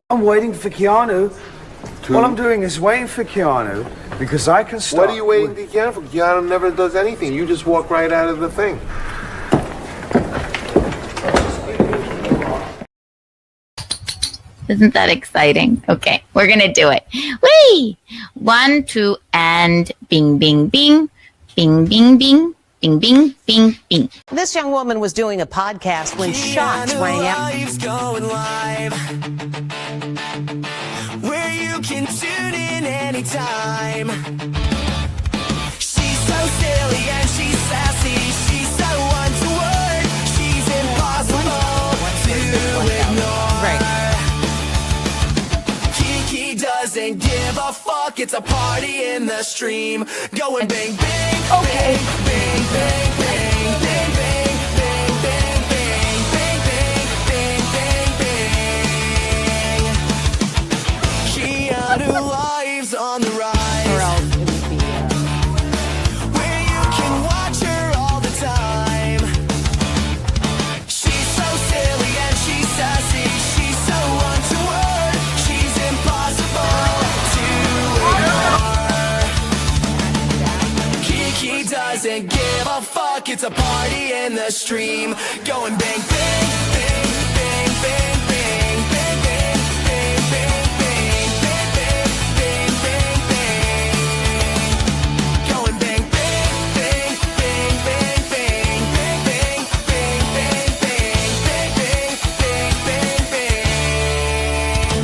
I'm waiting for Keanu. All I'm doing is waiting for Keanu because I can start. What are you waiting for Keanu for? Keanu never does anything. You just walk right out of the thing. Isn't that exciting? Okay, we're gonna do it. Whee! 1, 2, and bing, bing, bing, bing, bing, bing, bing, bing, bing, bing. This young woman was doing a podcast when shots rang out. Going live, where you can tune in anytime. She's so silly and she's sassy. She's so untoward. She's impossible to ignore. Right. Kiki doesn't give a fuck. It's a party in the stream. Going bang, bang, Okay. bang, bang, bang, bang, bang, bang, bang, bang, bang, bang, bang, bang, bang, bang. Keanu lives on the rise, Or else it would be. where you can watch her all the time. She's so silly and she's sassy. She's so untoward. She's impossible to ignore. Kiki doesn't give a fuck. It's a party in the stream. Going bang, bang, bang, bang, bang, bang, bang, bang, bang, bang, bang, bang, bang, bang, bang. Going bang, bang, bang, bang, bang, bang, bang, bang, bang, bang, bang, bang, bang, bang, bang.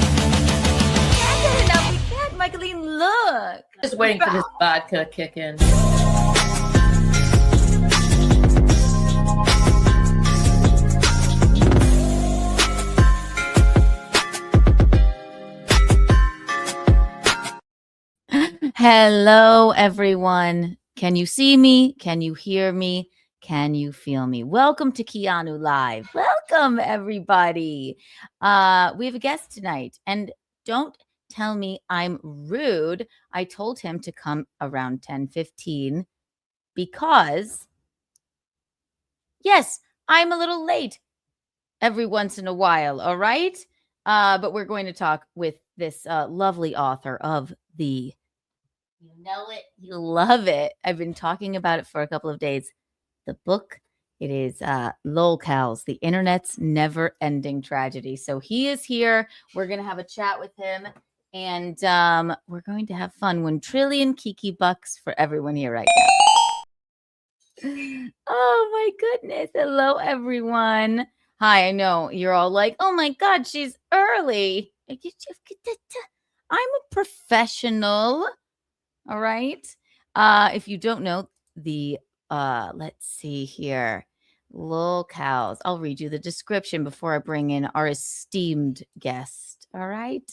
Can't get enough. We can't, Michaeline. Look. Just waiting for this vodka to kick in. Hello, everyone. Can you see me? Can you hear me? Can you feel me? Welcome to Keanu Live. Welcome, everybody. We have a guest tonight, and don't tell me I'm rude. I told him to come around 10:15 because, yes, I'm a little late every once in a while, all right? But we're going to talk with this lovely author of the You know it. You love it. I've been talking about it for a couple of days. The book, it is Lolcows, the internet's never-ending tragedy. So he is here. We're going to have a chat with him. And we're going to have fun. 1 trillion Kiki bucks for everyone here right now. Oh, my goodness. Hello, everyone. Hi, I know you're all like, oh, my God, she's early. I'm a professional. All right. If you don't know the, let's see here, Lolcows. I'll read you the description before I bring in our esteemed guest. All right.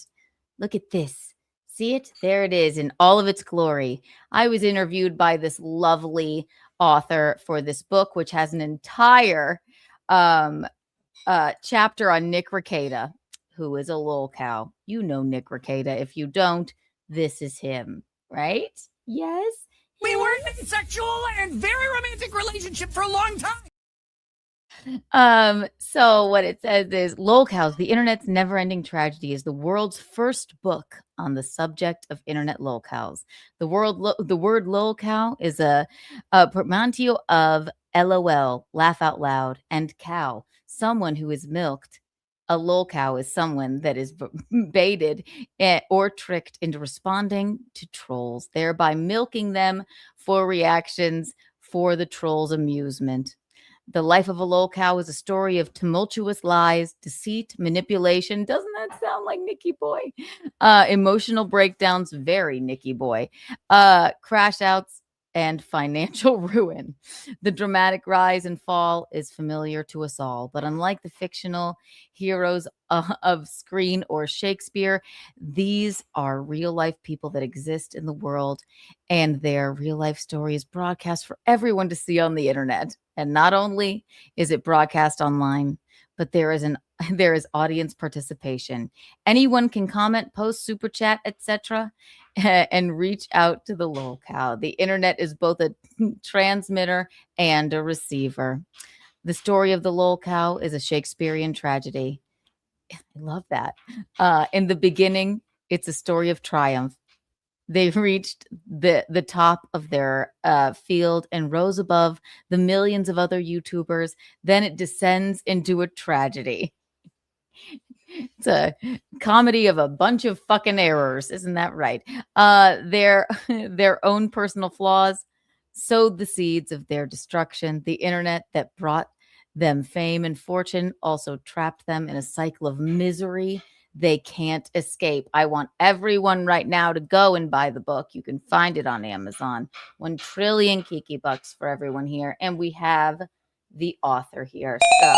Look at this. See it? There it is in all of its glory. I was interviewed by this lovely author for this book, which has an entire chapter on Nick Rekieta, who is a lolcow. You know Nick Rekieta. If you don't, this is him. Right? Yes. We were in a sexual and very romantic relationship for a long time. So what it says is Lolcows, the internet's never-ending tragedy, is the world's first book on the subject of internet lolcows. The word lolcow is a portmanteau of LOL, laugh out loud, and cow, someone who is milked. A lolcow is someone that is baited or tricked into responding to trolls, thereby milking them for reactions for the trolls' amusement. The Life of a Lolcow is a story of tumultuous lies, deceit, manipulation. Doesn't that sound like Nicky Boy? Emotional breakdowns, very Nicky Boy. Crash outs and financial ruin. The dramatic rise and fall is familiar to us all, but unlike the fictional heroes of screen or Shakespeare, these are real life people that exist in the world, and their real life story is broadcast for everyone to see on the internet. And not only is it broadcast online, but there is audience participation. Anyone can comment, post, super chat, etc., and reach out to the Lolcow. The internet is both a transmitter and a receiver. The story of the Lolcow is a Shakespearean tragedy. I love that. In the beginning, it's a story of triumph. They reached the top of their field and rose above the millions of other YouTubers. Then it descends into a tragedy. It's a comedy of a bunch of fucking errors, isn't that right? Their own personal flaws sowed the seeds of their destruction. The internet that brought them fame and fortune also trapped them in a cycle of misery they can't escape. I want everyone right now to go and buy the book. You can find it on Amazon. 1 trillion Kiki bucks for everyone here. And we have the author here. So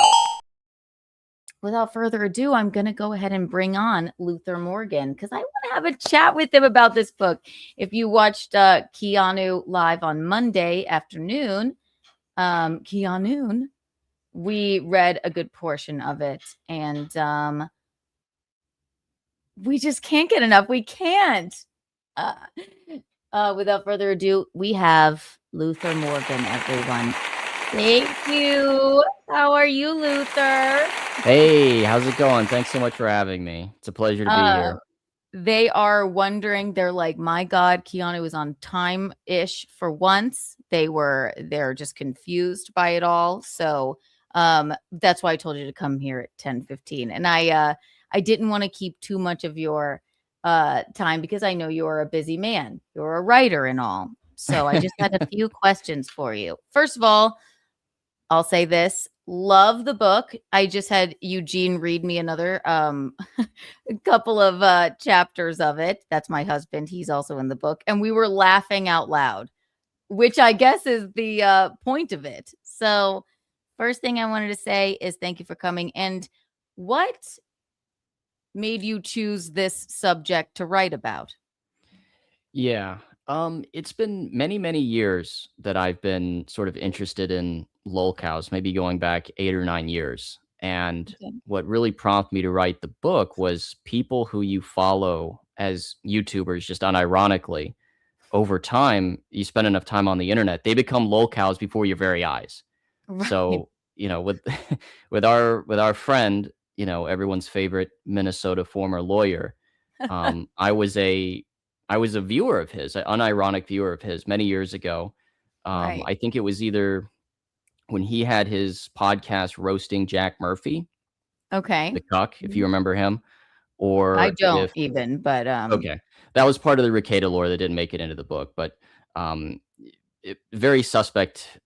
without further ado, I'm going to go ahead and bring on Luther Morgan because I want to have a chat with him about this book. If you watched Keanu live on Monday afternoon, Keanu, we read a good portion of it. And we just can't get enough. We can't. Without further ado, we have Luther Morgan, everyone. Thank you. How are you, Luther? Hey, how's it going? Thanks so much for having me. It's a pleasure to be here. They are wondering, they're like, my God, Keanu was on time-ish for once. They're just confused by it all. So that's why I told you to come here at 10:15. And I didn't want to keep too much of your time because I know you're a busy man. You're a writer and all. So I just had a few questions for you. First of all, I'll say this. Love the book. I just had Eugene read me another couple of chapters of it. That's my husband. He's also in the book. And we were laughing out loud, which I guess is the point of it. So first thing I wanted to say is thank you for coming. And what made you choose this subject to write about? Yeah. It's been many, many years that I've been sort of interested in lolcows, maybe going back 8 or 9 years. And Okay. what really prompted me to write the book was people who you follow as YouTubers, just unironically, over time, you spend enough time on the internet, they become lolcows before your very eyes. Right. So, with with our friend, everyone's favorite Minnesota former lawyer, I was a viewer of his, an unironic viewer of his many years ago. Right. I think it was either when he had his podcast roasting Jack Murphy, Okay. the cuck, if you remember him, I or don't if even, but okay, that was part of the Ricada lore that didn't make it into the book, but um, very suspect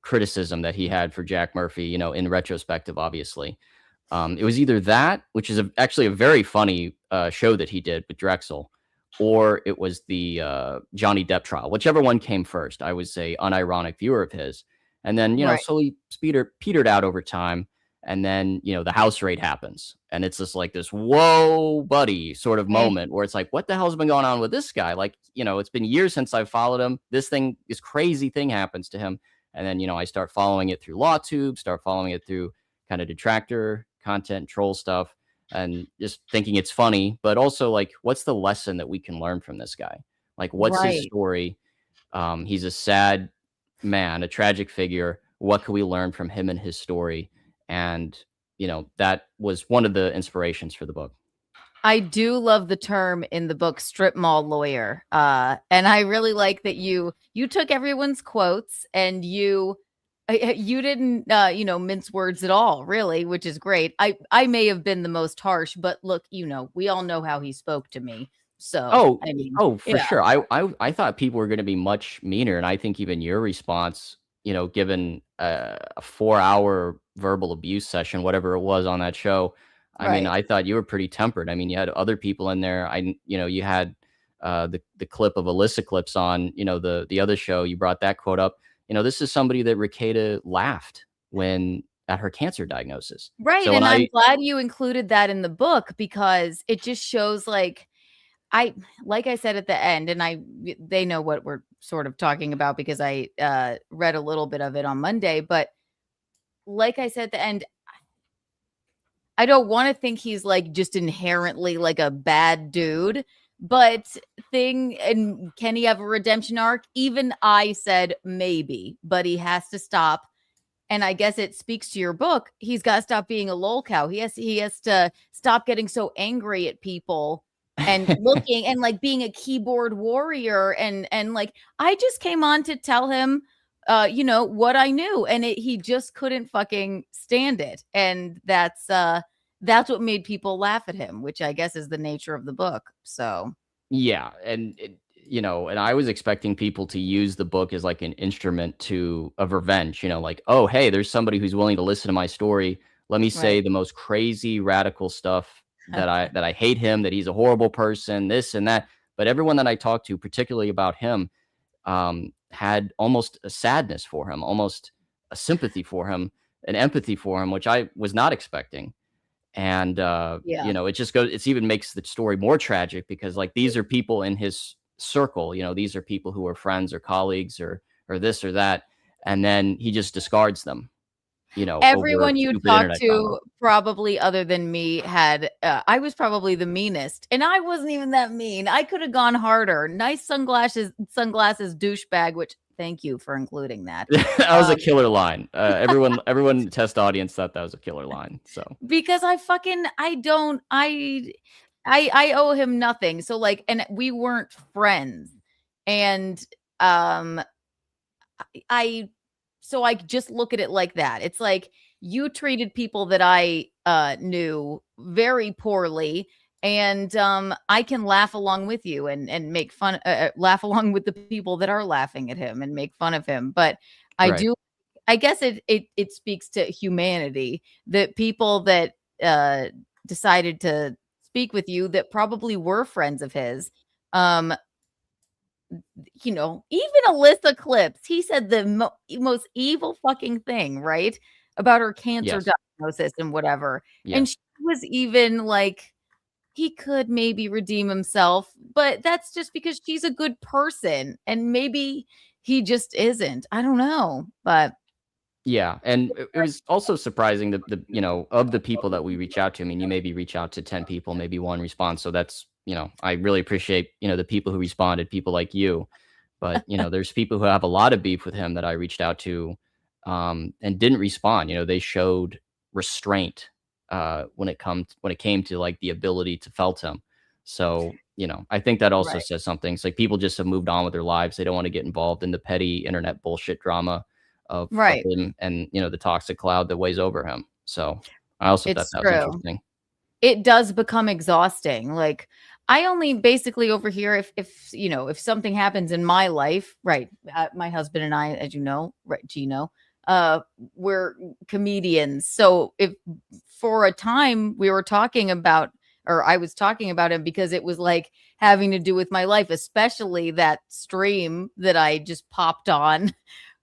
criticism that he had for Jack Murphy, in retrospective, obviously. It was either that, which is actually a very funny show that he did with Drexel, or it was the Johnny Depp trial. Whichever one came first. I was a unironic viewer of his, and then right. slowly petered out over time. And then the house raid happens, and it's just like this whoa, buddy, sort of Right. moment where it's like, what the hell's been going on with this guy? Like, it's been years since I've followed him. This crazy thing happens to him, and then I start following it through LawTube, start following it through kind of detractor content, troll stuff, and just thinking it's funny, but also like, what's the lesson that we can learn from this guy? Like, what's his Right. story? He's a sad man, a tragic figure. What can we learn from him and his story? And that was one of the inspirations for the book. I do love the term in the book strip mall lawyer. And I really like that you took everyone's quotes and you didn't mince words at all, really, which is great. I may have been the most harsh, but look, we all know how he spoke to me. So I mean, for sure. I thought people were going to be much meaner, and I think even your response given a 4-hour verbal abuse session, whatever it was on that show. I mean, Right. I thought you were pretty tempered. I mean, you had other people in there. You had the clip of Alyssa clips on, the other show. You brought that quote up. This is somebody that Ricada laughed when at her cancer diagnosis. Right, So when and I'm I glad you included that in the book because it just shows, I like I said at the end, and they know what we're sort of talking about because I read a little bit of it on Monday, but like I said at the end, I don't want to think he's like just inherently like a bad dude, but and can he have a redemption arc? Even I said maybe, but he has to stop. And I guess it speaks to your book. He's got to stop being a lolcow. He has to stop getting so angry at people and looking and like being a keyboard warrior and like I just came on to tell him what I knew and he just couldn't fucking stand it. And that's what made people laugh at him, which I guess is the nature of the book. So Yeah, and I was expecting people to use the book as like an instrument of revenge, like, oh, hey, there's somebody who's willing to listen to my story. Let me say right. the most crazy radical stuff that I hate him, that he's a horrible person, this and that. But everyone that I talked to, particularly about him, had almost a sadness for him, almost a sympathy for him, an empathy for him, which I was not expecting. And Yeah. it just goes, it's even makes the story more tragic because like these are people in his circle, these are people who are friends or colleagues or this or that, and then he just discards them, over Everyone you stupid talked internet drama. to, probably other than me, had I was probably the meanest, and I wasn't even that mean. I could have gone harder. Nice sunglasses douchebag, which thank you for including that. That was a killer line. Everyone test audience thought that was a killer line. So Because I don't I owe him nothing. So like, and we weren't friends. And um I so I just look at it like that. It's like you treated people that I knew very poorly, and I can laugh along with you and make fun, laugh along with the people that are laughing at him and make fun of him. But I right. do, I guess it speaks to humanity that people that uh decided to speak with you that probably were friends of his, um even Alyssa Clips, he said the most evil fucking thing, right? About her cancer Yes. diagnosis and whatever. And Yes. she was even like, he could maybe redeem himself, but that's just because she's a good person. And maybe he just isn't. I don't know. But Yeah, and it was also surprising that of the people that we reach out to. I mean, you maybe reach out to 10 people, maybe one responds. So that's, I really appreciate, the people who responded, people like you. But, there's people who have a lot of beef with him that I reached out to and didn't respond. They showed restraint when it came to like the ability to felt him. So, I think that also right. says something. It's like people just have moved on with their lives. They don't want to get involved in the petty internet bullshit drama of Right. him and, the toxic cloud that weighs over him. So I also thought It's that was true. interesting. It does become exhausting. Like I only basically overhear if something happens in my life, right? My husband and I, as you know, right, Gino, we're comedians. So if for a time we were talking about, or I was talking about him because it was like having to do with my life, especially that stream that I just popped on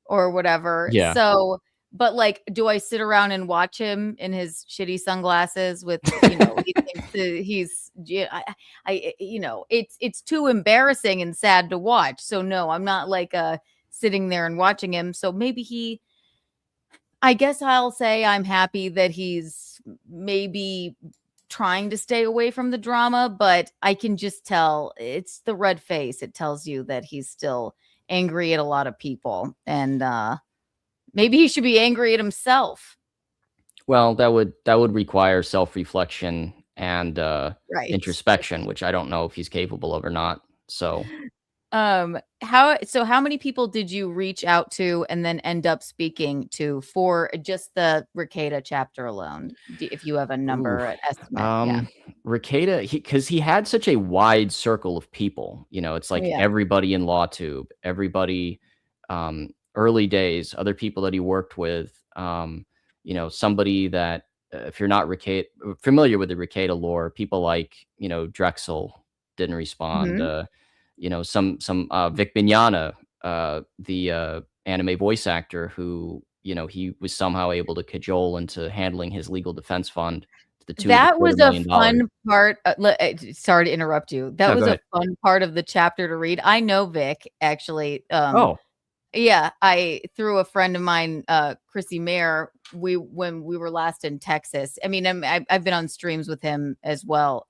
or whatever. Yeah. So, but like, do I sit around and watch him in his shitty sunglasses with, he thinks that he's, yeah, it's too embarrassing and sad to watch. So no, I'm not like sitting there and watching him. So maybe I guess I'll say I'm happy that he's maybe trying to stay away from the drama, but I can just tell it's the red face. It tells you that he's still angry at a lot of people, and maybe he should be angry at himself. Well, that would require self-reflection and Right. introspection, which I don't know if he's capable of or not. So How many people did you reach out to and then end up speaking to for just the Ricada chapter alone? If you have a ooh, number, an estimate. Yeah. Ricada, because he had such a wide circle of people. It's like Yeah. everybody in LawTube, everybody early days, other people that he worked with, somebody that if you're not familiar with the Ricada lore, people like, Drexel didn't respond. Mhm. Some Vic Mignogna, the anime voice actor who, he was somehow able to cajole into handling his legal defense fund to the tune of a That quarter was a million dollars. fun part. Sorry to interrupt you. That No, go was a ahead. fun part of the chapter to read. I know Vic actually. Oh, Yeah, I through a friend of mine, Chrissy Mayer. When we were last in Texas. I mean, I've been on streams with him as well.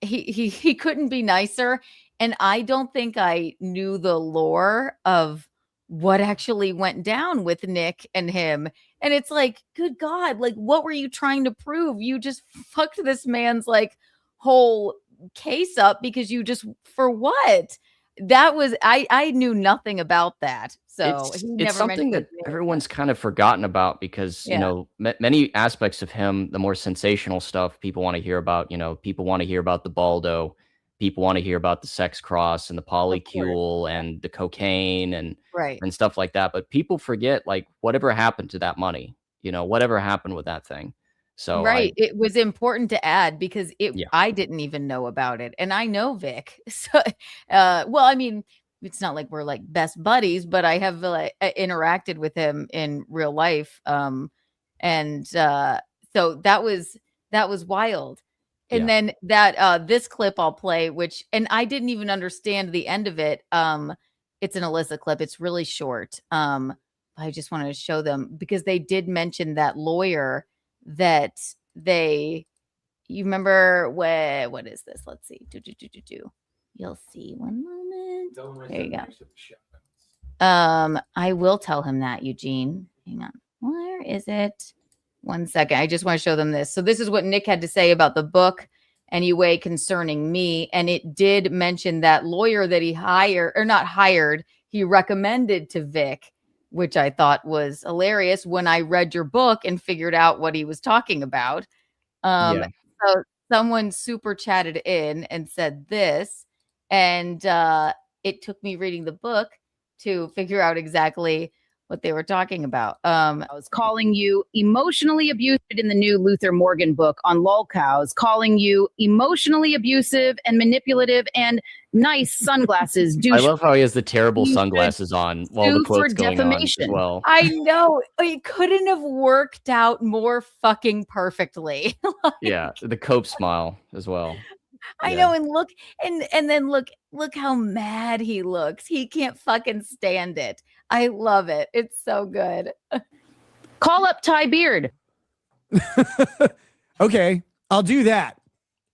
He couldn't be nicer, and I don't think I knew the lore of what actually went down with Nick and him. And it's like, good God, like, what were you trying to prove? You just fucked this man's like whole case up because you just for what? That was I knew nothing about that. So he it's never something mentioned it that to me. everyone's kind of forgotten about because, Yeah, many aspects of him, the more sensational stuff people want to hear about, people want to hear about the Baldo, people want to hear about the sex cross and the of course. polycule and the cocaine Right. and stuff like that. But people forget like whatever happened to that money, whatever happened with that thing. So Right. It was important to add because yeah, I didn't even know about it. And I know Vic. So well, I mean, it's not like we're like best buddies, but I have like interacted with him in real life. And so that was wild. And yeah, then that this clip I'll play, which and I didn't even understand the end of it. It's an Alyssa clip. It's really short. I just wanted to show them because they did mention that lawyer that you remember what is this? Let's see. You'll see. One moment. There you go. I will tell him that, Eugene. Hang on. Where is it? One second. I just want to show them this. So this is what Nick had to say about the book anyway concerning me. And it did mention that lawyer that he hired or not hired, he recommended to Vic, which I thought was hilarious when I read your book and figured out what he was talking about. Um, yeah. so someone super chatted in and said this, and it took me reading the book to figure out exactly what they were talking about. I was calling you emotionally abusive in the new Luther Morgan book on Lolcows, calling you emotionally abusive and manipulative and nice sunglasses I douche. love how he has the terrible You should sunglasses on while the sue for quote's going on as defamation. well. I know it couldn't have worked out more fucking perfectly. Yeah, the cope smile as well. I Yeah. know, and look, and then look how mad he looks. He can't fucking stand it. I love it. It's so good. Call up Ty Beard. Okay, I'll do that.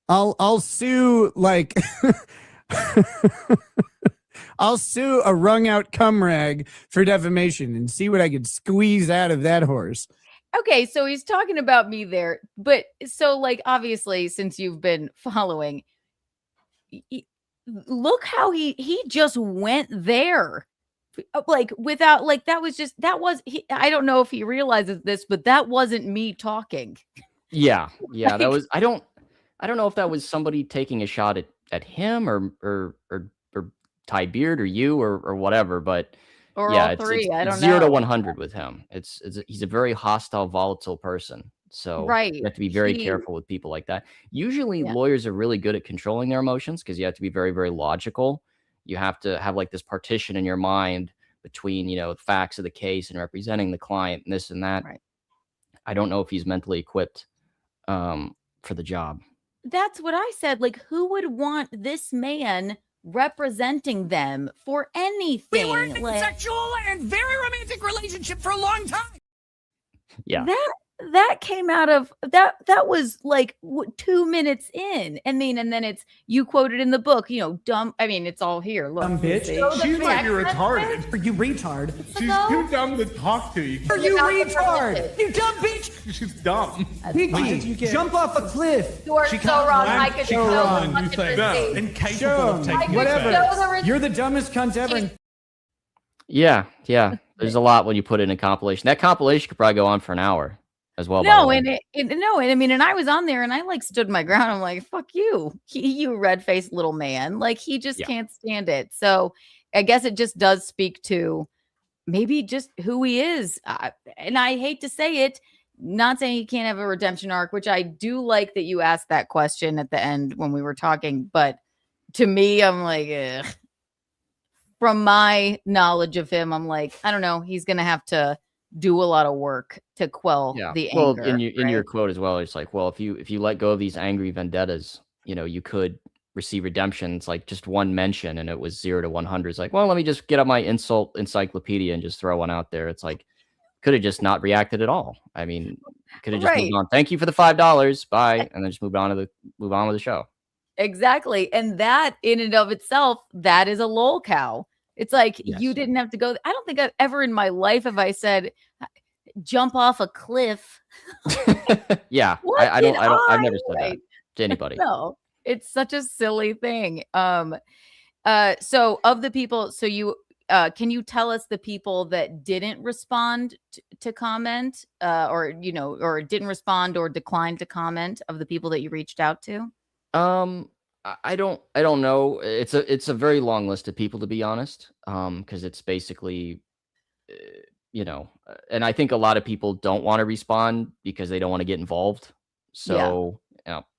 I'll sue like I'll sue a wrung out cum rag for defamation and see what I could squeeze out of that horse. Okay, so he's talking about me there, but so like obviously since you've been following, look how he just went there. Like without like that was I don't know if he realizes this, but that wasn't me talking. Yeah, that Like, was I don't know if that was somebody taking a shot at him or Ty Beard or you or whatever, but or yeah, all it's three. I don't 0 to know. 100 with him. He's a very hostile, volatile person. So Right. you have to be very He careful with people like that. Usually yeah. lawyers are really good at controlling their emotions because you have to be very, very logical. You have to have like this partition in your mind between, the facts of the case and representing the client and this and that. Right. I don't know if he's mentally equipped for the job. That's what I said. Like, who would want this man representing them for We anything? were in a Like, sexual and very romantic relationship for a long time. Yeah. that came out of that was like 2 minutes in. I mean, and then it's you quoted in the book, dumb. I mean, it's all here. Look, Dumb bitch. see? She's like you're retarded. Are you retard? She's too dumb to talk to you. Are you retard? You dumb bitch. She's dumb. Vicky, jump off a cliff. You are so wrong. I could show wrong, the you fucking think. receipt. Incapable Show of 'em. taking I could Whatever. show the receipt. You're the dumbest cunt ever. Yeah. There's a lot when you put in a compilation. That compilation could probably go on for an hour as well. No, and I mean, and I was on there, and I like stood my ground. I'm like, "Fuck you, you red-faced little man!" Like he just Yeah. can't stand it. So I guess it just does speak to maybe just who he is. And I hate to say it, not saying he can't have a redemption arc, which I do like that you asked that question at the end when we were talking. But to me, I'm like, ugh. From my knowledge of him, I'm like, I don't know. He's going to have to do a lot of work to quell the well, anger. in your quote as well, it's like, well, if you let go of these angry vendettas, you could receive redemption. It's like just one mention and it was 0 to 100. It's like, well, let me just get up my insult encyclopedia and just throw one out there. It's like, could have just not reacted at all. I mean, could have just moved on. Thank you for the $5. Bye. And then just move on with the show. Exactly. And that in and of itself, that is a lolcow. It's like, you didn't have to go. I don't think I've ever in my life have I said, jump off a cliff. Yeah. I've never said that to anybody. No, it's such a silly thing. So of the people, so you, can you tell us the people that didn't respond to comment, or didn't respond or declined to comment, of the people that you reached out to? I don't know. It's a very long list of people, to be honest. Because it's basically, and I think a lot of people don't want to respond because they don't want to get involved. So,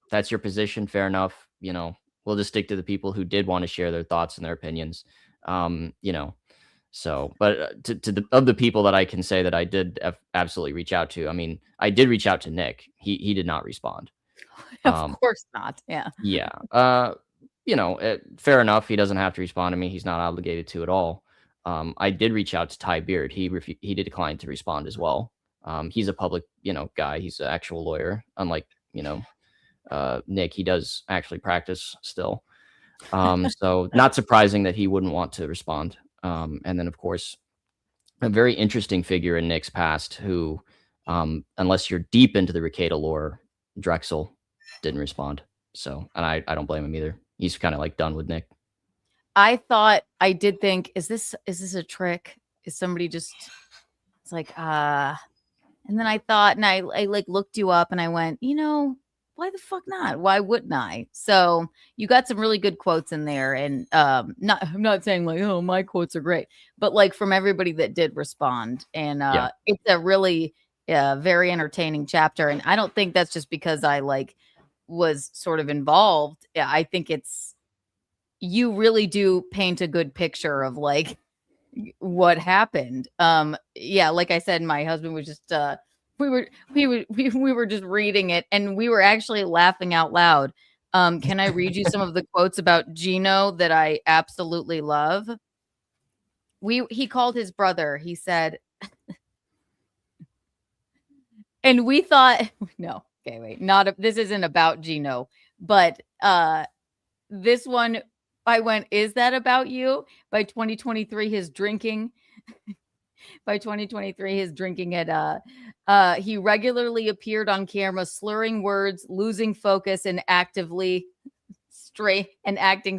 that's your position. Fair enough. We'll just stick to the people who did want to share their thoughts and their opinions. So, but of the people that I can say that I did absolutely reach out to, I mean, I did reach out to Nick. He did not respond. Of course not. Yeah. Yeah. Fair enough. He doesn't have to respond to me. He's not obligated to at all. I did reach out to Ty Beard. He did decline to respond as well. He's a public, guy. He's an actual lawyer. Unlike, Nick, he does actually practice still. So not surprising that he wouldn't want to respond. And then, of course, a very interesting figure in Nick's past who, unless you're deep into the Rekieta lore, Drexel didn't respond. So, and I don't blame him either. He's kind of like done with Nick. I did think, is this a trick? Is somebody just, it's like, and then I thought, and I like looked you up and I went, why the fuck not? Why wouldn't I? So you got some really good quotes in there. And I'm not saying like, oh, my quotes are great, but like from everybody that did respond. And it's a really very entertaining chapter. And I don't think that's just because I was sort of involved. Yeah, I think you really do paint a good picture of like what happened. Like I said, my husband was just we were just reading it and we were actually laughing out loud. Can I read you some of the quotes about Gino that I absolutely love? He called his brother. He said, and we thought, no, okay, wait, this isn't about Gino, but this one, I went, is that about you? By 2023, his drinking. By 2023, his drinking he regularly appeared on camera, slurring words, losing focus, and acting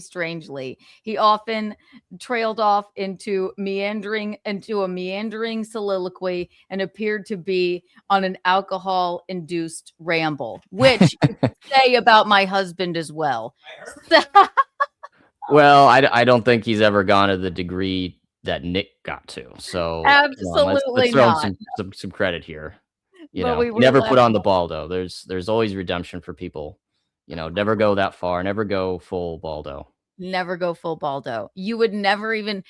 strangely. He often trailed off into a meandering soliloquy and appeared to be on an alcohol-induced ramble, which you could say about my husband as well. Well, I don't think he's ever gone to the degree that Nick got to. So absolutely let's throw him some credit here. Never put on the Baldo. There's always redemption for people. Never go that far. Never go full Baldo. Never go full Baldo. You would never even,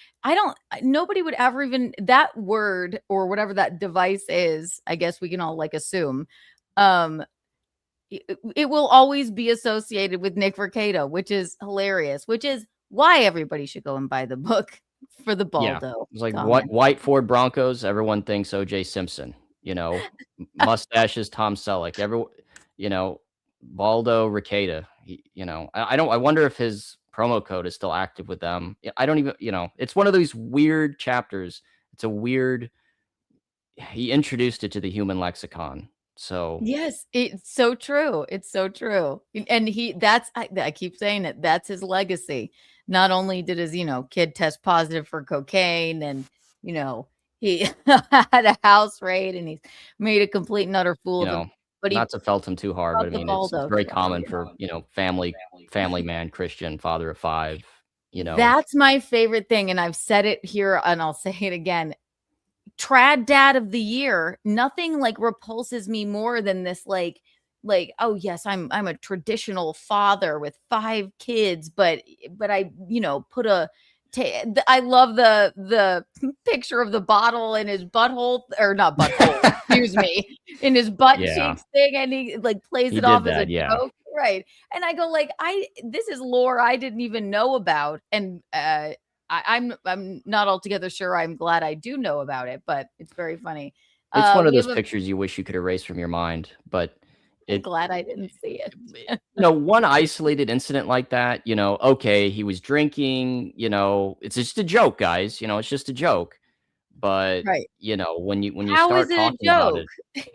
nobody would ever even, that word or whatever that device is, I guess we can all assume, it will always be associated with Nick Rekieta, which is hilarious, which is why everybody should go and buy the book for the Baldo. Yeah. It's like white Ford Broncos. Everyone thinks O.J. Simpson, mustaches, Tom Selleck, Baldo Rekieta, I wonder if his promo code is still active with them. I don't even, it's one of those weird chapters. It's a weird, he introduced it to the human lexicon. So yes, it's so true. It's so true. And I keep saying it. That's his legacy. Not only did his, kid test positive for cocaine and, he had a house raid and he's made a complete and utter fool of him. But not to felt him too hard, but I mean, it's very common for, family man, Christian, father of 5, That's my favorite thing. And I've said it here and I'll say it again. trad dad of the year. Nothing like repulses me more than this like, oh yes, I'm a traditional father with 5 kids, but I, put I love the picture of the bottle in his butthole, or not butthole, excuse me, in his butt Yeah, cheeks thing, and he like plays he it did off as a that. Yeah. joke, right? And I go like, this is lore I didn't even know about, and I'm not altogether sure. I'm glad I do know about it, but it's very funny. It's one of We those have a pictures you wish you could erase from your mind, but I'm it glad I didn't see it. one isolated incident like that, okay, he was drinking, it's just a joke, guys, it's just a joke. But, Right. when you How is start it a talking about joke? it,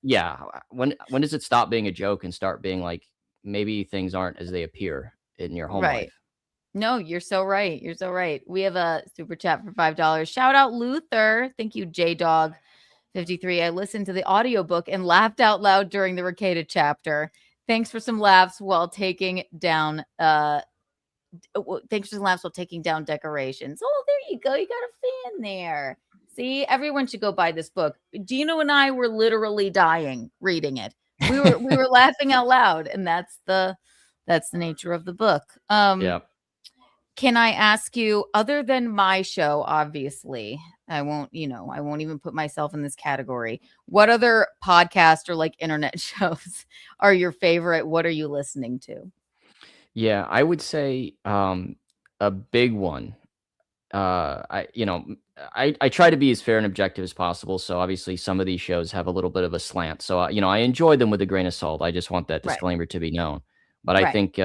yeah, when does it stop being a joke and start being like, maybe things aren't as they appear in your home Right. life? No, you're so right. You're so right. We have a super chat for $5. Shout out Luther. Thank you, J Dog 53. I listened to the audiobook and laughed out loud during the Ricada chapter. Thanks for some laughs while taking down thanks for some laughs while taking down decorations. Oh, there you go. You got a fan there. See, everyone should go buy this book. Gino and I were literally dying reading it. We were laughing out loud, and that's the nature of the book. Yeah. Can I ask you, other than my show, obviously, I won't even put myself in this category. What other podcast or like internet shows are your favorite? What are you listening to? Yeah, I would say, a big one. I try to be as fair and objective as possible, so obviously some of these shows have a little bit of a slant. So, I enjoy them with a grain of salt. I just want that Right. disclaimer to be known. But I Right. think,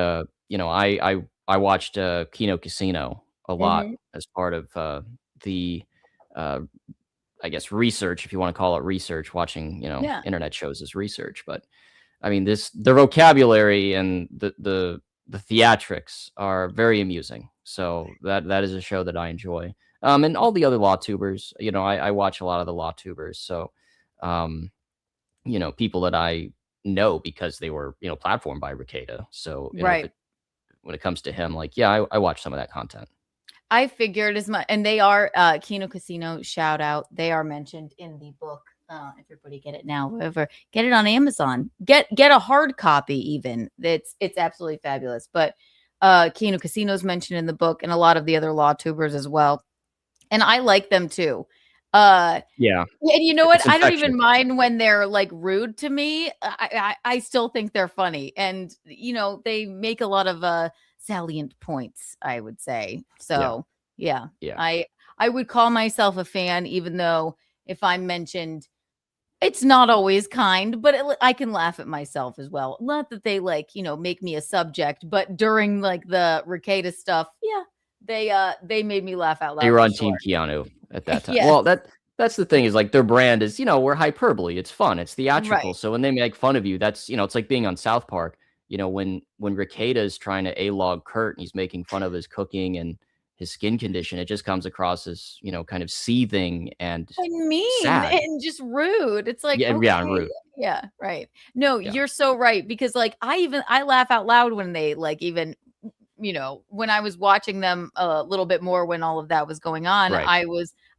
I watched, Kino Casino a lot Mhm. as part of, the, uh, I guess, research, if you wanna call it research, watching, Yeah. internet shows as research. But, I mean, the vocabulary and the theatrics are very amusing. So that is a show that I enjoy. And all the other law tubers, I watch a lot of the law tubers. So, um, people that I know because they were, platformed by Ricada. So, Right. when it comes to him, like, yeah, I watch some of that content. I figured as much, and they are Kino Casino, shout out. They are mentioned in the book. Everybody get it now. Whoever get it on Amazon. Get a hard copy even. It's absolutely fabulous. But Kino Casino is mentioned in the book, and a lot of the other law tubers as well. And I like them too. Yeah, And you know what? it's I don't infectious. even mind when they're like rude to me. I still think they're funny, and they make a lot of salient points, I would say. Yeah, So yeah, yeah. I would call myself a fan, even though if I'm mentioned, it's not always kind, but I can laugh at myself as well. Not that they make me a subject, but during like the Ricada stuff, yeah, they made me laugh out They loud were for on sure. Team Keanu at that time. Yes, Well, that's the thing is like their brand is, we're hyperbole. It's fun. It's theatrical. right. So when they make fun of you, that's, it's like being on South Park. When Ricada is trying to A-log Kurt and he's making fun of his cooking and his skin condition, it just comes across as, kind of seething and And mean sad. and just rude. It's like, Yeah, yeah, okay, rude. yeah, right. No, Yeah, you're so right because like I laugh out loud when they like even when I was watching them a little bit more when all of that was going on, right.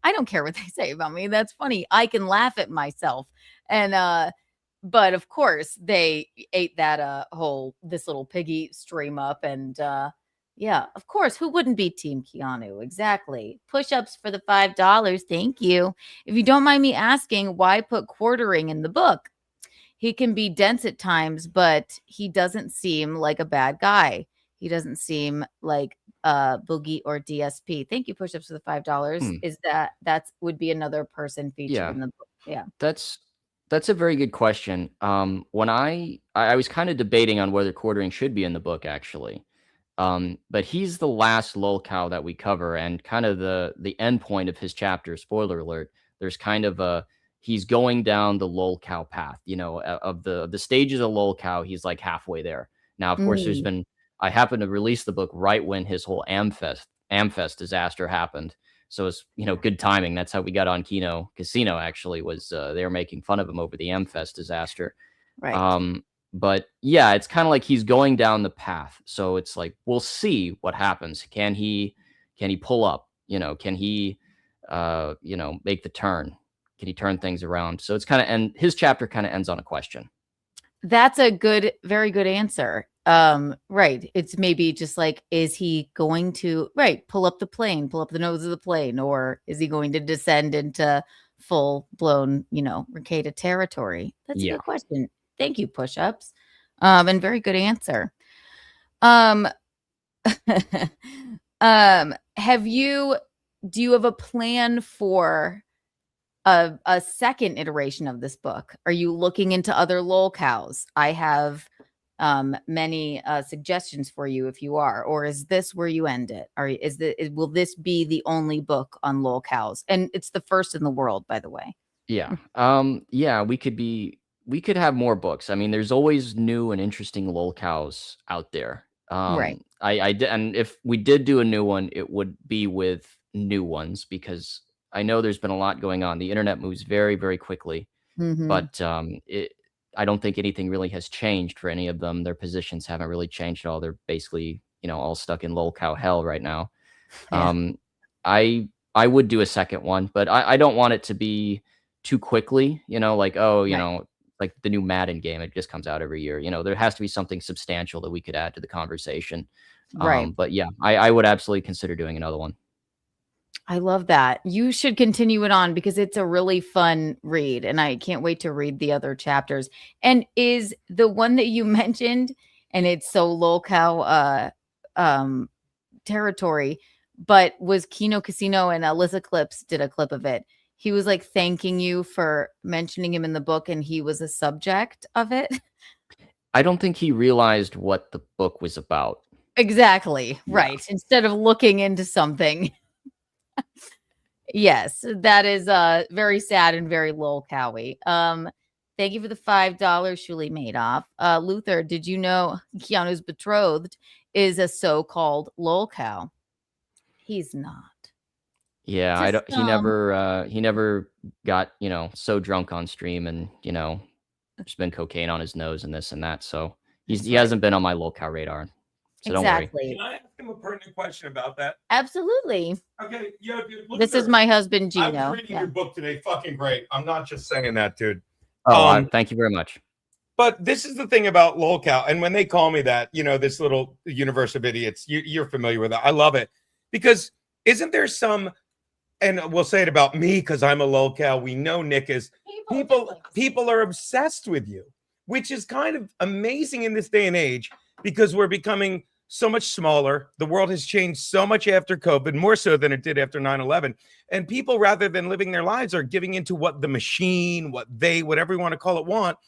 I don't care what they say about me. That's funny. I can laugh at myself. And but of course they ate that whole this little piggy stream up and yeah, of course. Who wouldn't be Team Keanu? Exactly. Push-ups for the $5. Thank you. If you don't mind me asking, why put quartering in the book? He can be dense at times, but he doesn't seem like a bad guy. He doesn't seem like Boogie or DSP. Thank you, push-ups for the $5. Hmm. Is that's would be another person featured Yeah. in the book? Yeah. That's a very good question. When I was kind of debating on whether quartering should be in the book actually. But he's the last Lolcow that we cover, and kind of the end point of his chapter. Spoiler alert: there's kind of he's going down the Lolcow path. Of the stages of Lolcow, he's like halfway there. Now, of course, Mm, I happened to release the book right when his whole Amfest disaster happened, so it's good timing. That's how we got on Kino Casino. Actually, was they were making fun of him over the Amfest disaster. right. Um, but yeah, it's kind of like he's going down the path. So it's like we'll see what happens. Can he pull up? Can he make the turn? Can he turn things around? So it's kind of, and his chapter kind of ends on a question. That's a very good answer. Right. It's maybe just like, is he going to, pull up the nose of the plane, or is he going to descend into full blown, Ricada territory? That's a Yeah. good question. Thank you, push-ups. And very good answer. Um, do you have a plan for a second iteration of this book? Are you looking into other Lolcows? I have many suggestions for you if you are, or is this where you end it? Or will this be the only book on Lolcows? And it's the first in the world, by the way. Yeah. Yeah, we could have more books. I mean, there's always new and interesting Lolcows out there. Right. And if we did do a new one, it would be with new ones, because I know there's been a lot going on. The internet moves very, very quickly, Mhm. but I don't think anything really has changed for any of them. Their positions haven't really changed at all. They're basically, all stuck in Lolcow hell right now. Yeah. I would do a second one, but I don't want it to be too quickly, like, oh, Right. like the new Madden game, it just comes out every year. There has to be something substantial that we could add to the conversation. Right. But yeah, I would absolutely consider doing another one. I love that. You should continue it on because it's a really fun read, and I can't wait to read the other chapters. And is the one that you mentioned, and it's so Lolcow territory, but was Kino Casino, and Alyssa Clips did a clip of it. He was like thanking you for mentioning him in the book, and he was a subject of it. I don't think he realized what the book was about. Exactly. Yeah. Right. Instead of looking into something. Yes, that is very sad and very Lolcowy. Thank you for the $5, Shuli Madoff. Luther, did you know Keanu's betrothed is a so-called Lolcow? He's not. Yeah, I Just, don't. He never got so drunk on stream, and there's been cocaine on his nose and this and that. So he That's right. hasn't been on my Lolcow radar. So don't worry. Exactly. Can I ask him a pertinent question about that? Absolutely. Okay, yeah, dude. Look This at is her. my husband, I Gino. was reading Yeah. your book today. Fucking great. I'm not just saying that, dude. Oh, thank you very much. But this is the thing about Lolcow, and when they call me that, this little universe of idiots, you're familiar with that. I love it, because isn't there some, and we'll say it about me because I'm a Lolcow. We know Nick is. People are obsessed with you, which is kind of amazing in this day and age, because we're becoming so much smaller. The world has changed so much after COVID, more so than it did after 9/11. And people, rather than living their lives, are giving into what the machine, whatever you want to call it, want.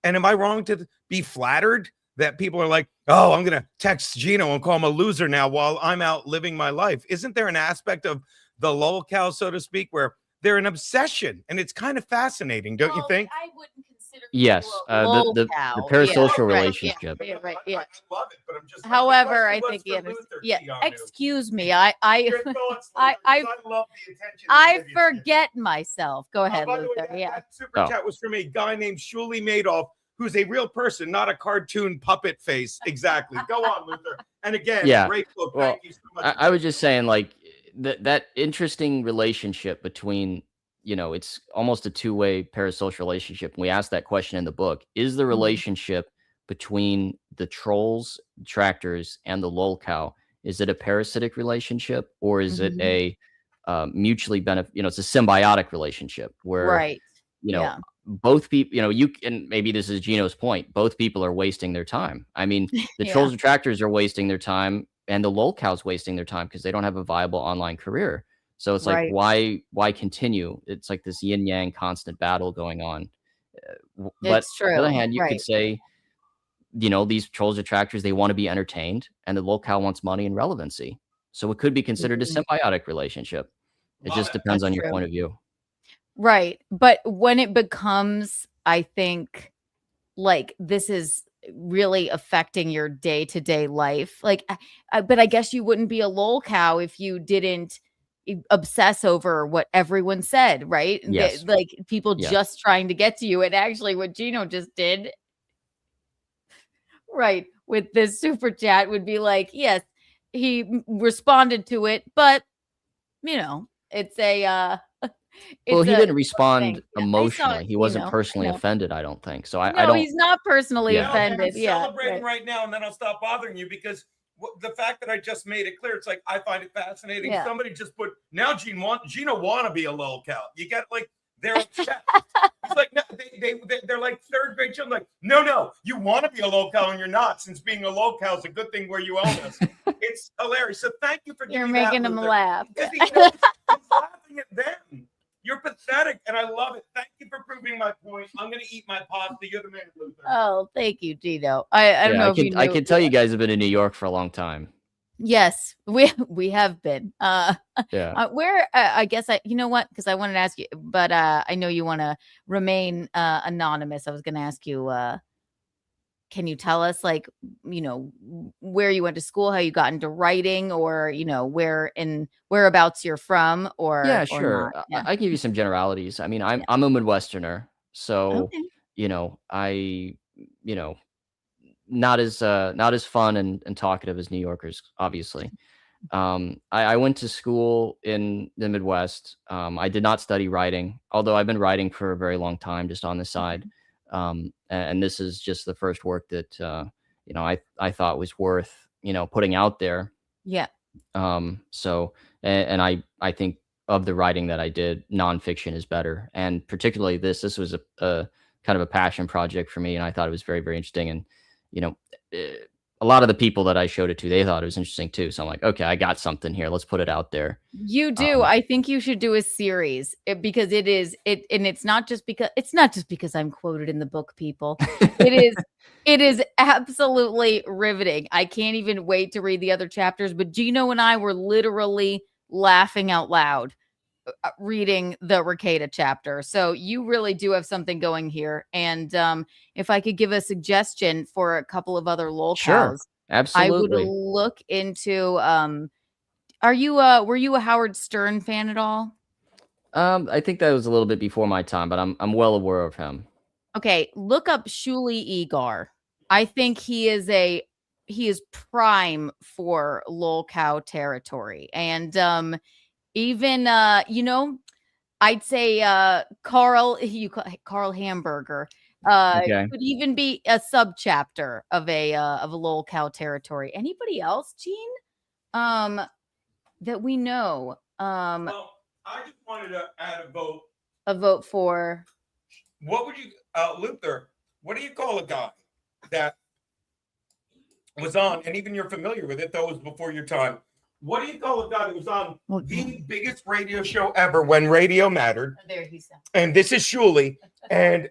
And am I wrong to be flattered that people are like, oh, I'm going to text Gino and call him a loser now while I'm out living my life? Isn't there an aspect of the Lolcow, so to speak, where they're an obsession? And it's kind of fascinating, don't you think? I wouldn't consider Yes, the parasocial relationship. Yeah, right. Yeah. I love it, but I'm just. However, I think excuse me. I love the attention. I forget myself. Go ahead, By the way, Luther. Yeah. that super chat was from a guy named Shuli Madoff, who's a real person, not a cartoon puppet face. Exactly. Go on, Luther. And again, Yeah. great book. Well, Thank you so much. I was just saying, like, that interesting relationship between, it's almost a two-way parasocial relationship. We asked that question in the book. Is the relationship between the trolls, detractors, and the Lolcow, is it a parasitic relationship, or is it a mutually it's a symbiotic relationship where, both people, and maybe this is Gino's point, both people are wasting their time. I mean, the trolls, detractors are wasting their time, and the Lolcow's wasting their time because they don't have a viable online career. So it's like, why continue? It's like this yin yang constant battle going on. But true. on the other hand, you could say, these trolls, detractors, they want to be entertained, and the Lolcow wants money and relevancy. So it could be considered a symbiotic relationship. It just depends on your point of view. Right. But when it becomes, I think, like, this is really affecting your day-to-day life. Like, but I guess you wouldn't be a Lolcow if you didn't obsess over what everyone said, right? Yes. Like, people just trying to get to you. And actually what Gino just did, right, with this super chat would be like, yes, he responded to it, but it's Well, he a didn't thing. respond Yeah, I saw emotionally. it, He wasn't I personally know. offended, I don't think. So I No, don't. he's not personally Yeah. No, and I'm offended. Yeah, celebrating right. right now, and then I'll stop bothering you because the fact that I just made it clear, it's like I find it fascinating. Yeah. Somebody just put now Gina want to be a lolcow. You get like they're obsessed. It's like no, they're like third grade children. Like no, you want to be a lolcow and you're not. Since being a lolcow is a good thing where you own us. It's hilarious. So thank you for You're giving making that, him Luther, laugh. because he knows he's laughing at them. You're pathetic, and I love it. Thank you for proving my point. I'm gonna eat my pasta. You're the man, Luther. Oh, thank you, Gino. I don't know if you knew. I can tell you guys have been in New York for a long time. Yes, we have been. Yeah. Where I guess you know what? Because I wanted to ask you, but I know you want to remain anonymous. I was going to ask you. Can you tell us, like, where you went to school, how you got into writing, or whereabouts you're from, Yeah, or sure. not? Yeah. I give you some generalities. I mean, I'm a Midwesterner, so Okay. I not as fun and talkative as New Yorkers, obviously. I went to school in the Midwest. I did not study writing, although I've been writing for a very long time, just on the side. And this is just the first work that I thought was worth putting out there. Yeah. So and I think of the writing that I did, nonfiction is better, and particularly this was a kind of a passion project for me, and I thought it was very, very interesting. And you know, eh, a lot of the people that I showed it to, they thought it was interesting too. So I'm like, okay, I got something here. Let's put it out there. You do. I think you should do a series because and it's not just because I'm quoted in the book, people. It is absolutely riveting. I can't even wait to read the other chapters. But Gino and I were literally laughing out loud reading the Ricada chapter. So you really do have something going here. And if I could give a suggestion for a couple of other Sure, lolcows, I would absolutely. look into were you a Howard Stern fan at all? I think that was a little bit before my time, but I'm well aware of him. Okay, look up Shuli Egar. I think he is prime for lolcow territory. And even I'd say Carl Hamburger Okay. could even be a subchapter of a lolcow territory. Anybody else, Gene? That we know. Well, I just wanted to add A vote for. what would you, Luther? What do you call a guy that was on, and even you're familiar with it, though it was before your time. What do you call a guy that was on the biggest radio show ever when radio mattered? There he's at. And this is Shuli, and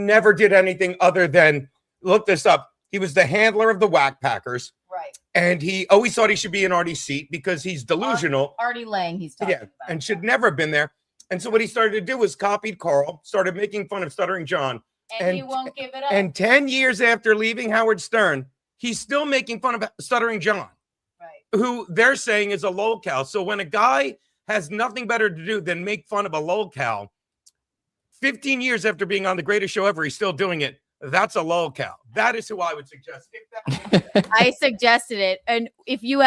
never did anything other than look this up. He was the handler of the Whack Packers, Right. and he always thought he should be in Artie's seat because he's delusional. Artie Lang, he's talking about. And should never have been there. And so what he started to do was copied Carl, started making fun of Stuttering John. And he won't give it up. And 10 years after leaving Howard Stern, he's still making fun of Stuttering John, who they're saying is a lolcow. So when a guy has nothing better to do than make fun of a lolcow, 15 years after being on the greatest show ever, he's still doing it. That's a lolcow. That is who I would suggest. I suggested it. And if you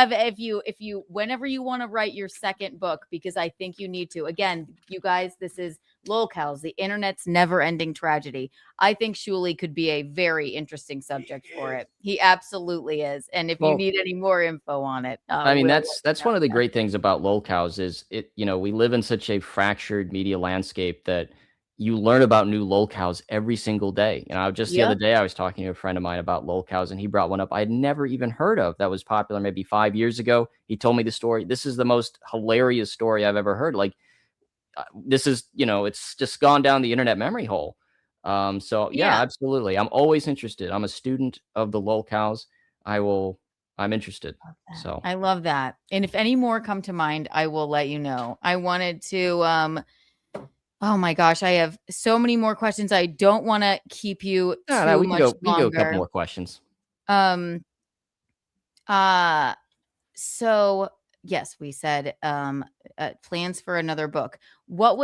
whenever you want to write your second book, because I think you need to, again, you guys, this is Lolcows, the internet's never ending tragedy. I think Shuli could be a very interesting subject for it. He absolutely is. And if you need any more info on it, I mean, that's one of the great things about Lolcows is we live in such a fractured media landscape that you learn about new lolcows every single day. Just the other day, I was talking to a friend of mine about lolcows, and he brought one up I had never even heard of that was popular maybe 5 years ago. He told me the story. This is the most hilarious story I've ever heard. Like, this is, it's just gone down the internet memory hole. So yeah, absolutely. I'm always interested. I'm a student of the lolcows. I'm interested. So I love that. And if any more come to mind, I will let you know. I wanted to, oh my gosh, I have so many more questions. I don't want to keep you too much longer. We can go a couple more questions. So yes, we said plans for another book. What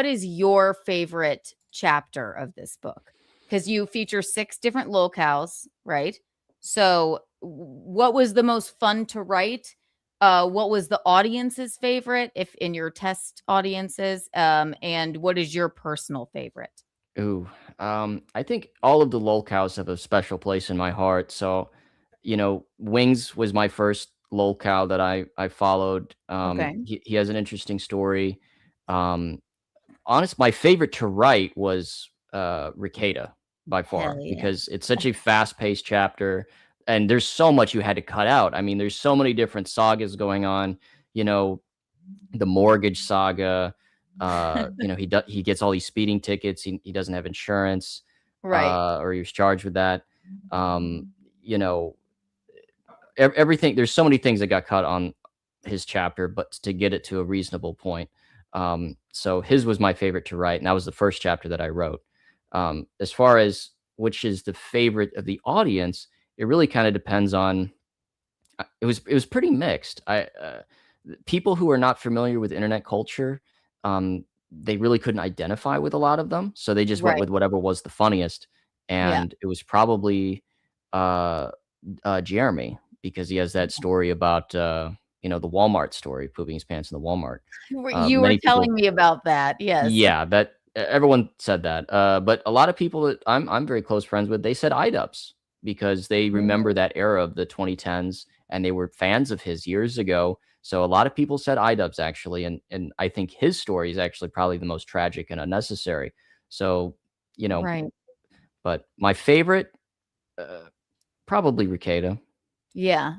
is your favorite chapter of this book? Because you feature 6 different lolcows, right? So what was the most fun to write? what was the audience's favorite, if in your test audiences, and what is your personal favorite? Ooh, I think all of the Lolcows have a special place in my heart. So, Wings was my first Lolcow that I followed. Okay. He has an interesting story. Um, my favorite to write was Ricada by Hell far yeah. because it's such a fast-paced chapter, and there's so much you had to cut out. I mean, there's so many different sagas going on. You know, the mortgage saga. He gets all these speeding tickets. He doesn't have insurance, Right. or he was charged with that. Um, you know, everything. There's so many things that got cut on his chapter, but to get it to a reasonable point. So his was my favorite to write, and that was the first chapter that I wrote. As far as which is the favorite of the audience, it really kind of depends on. It was pretty mixed. People who are not familiar with internet culture, they really couldn't identify with a lot of them, so they just went Right. with whatever was the funniest, Yeah. and it was probably, uh, Jeremy, because he has that story about, the Walmart story, pooping his pants in the Walmart. You were Many telling people me about that. Yes. Yeah, everyone said that, but a lot of people that I'm very close friends with, they said iDubbbz because they remember that era of the 2010s, and they were fans of his years ago. So a lot of people said iDubbbz actually, and I think his story is actually probably the most tragic and unnecessary. So, you know, Right. but my favorite, uh, probably Ricada. Yeah.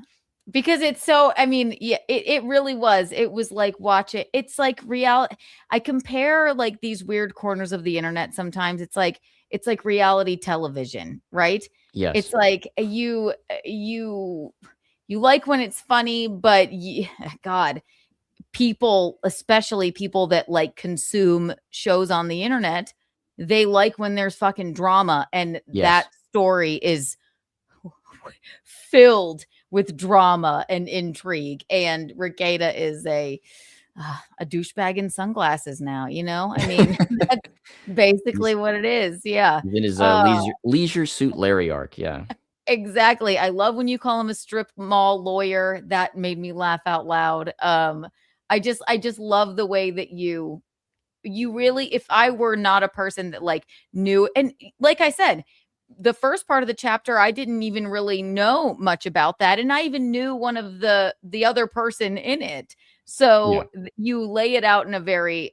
Because it's so, I mean, yeah, it really was. It was like watch it. It's like reality. I compare like these weird corners of the internet sometimes. It's like reality television, right? Yes. It's like you like when it's funny, but God, people, especially people that like consume shows on the internet, they like when there's fucking drama, and that Yes. story is filled with drama and intrigue. And Regatta is a douchebag in sunglasses now. I mean, that's basically He's what it is. Yeah. he's in his, Uh, leisure suit Larry arc, yeah. exactly. I love when you call him a strip mall lawyer. That made me laugh out loud. I just love the way that you really, if I were not a person that like knew, and like I said, the first part of the chapter I didn't even really know much about that, and I even knew one of the other person in it. Yeah. So you lay it out in a very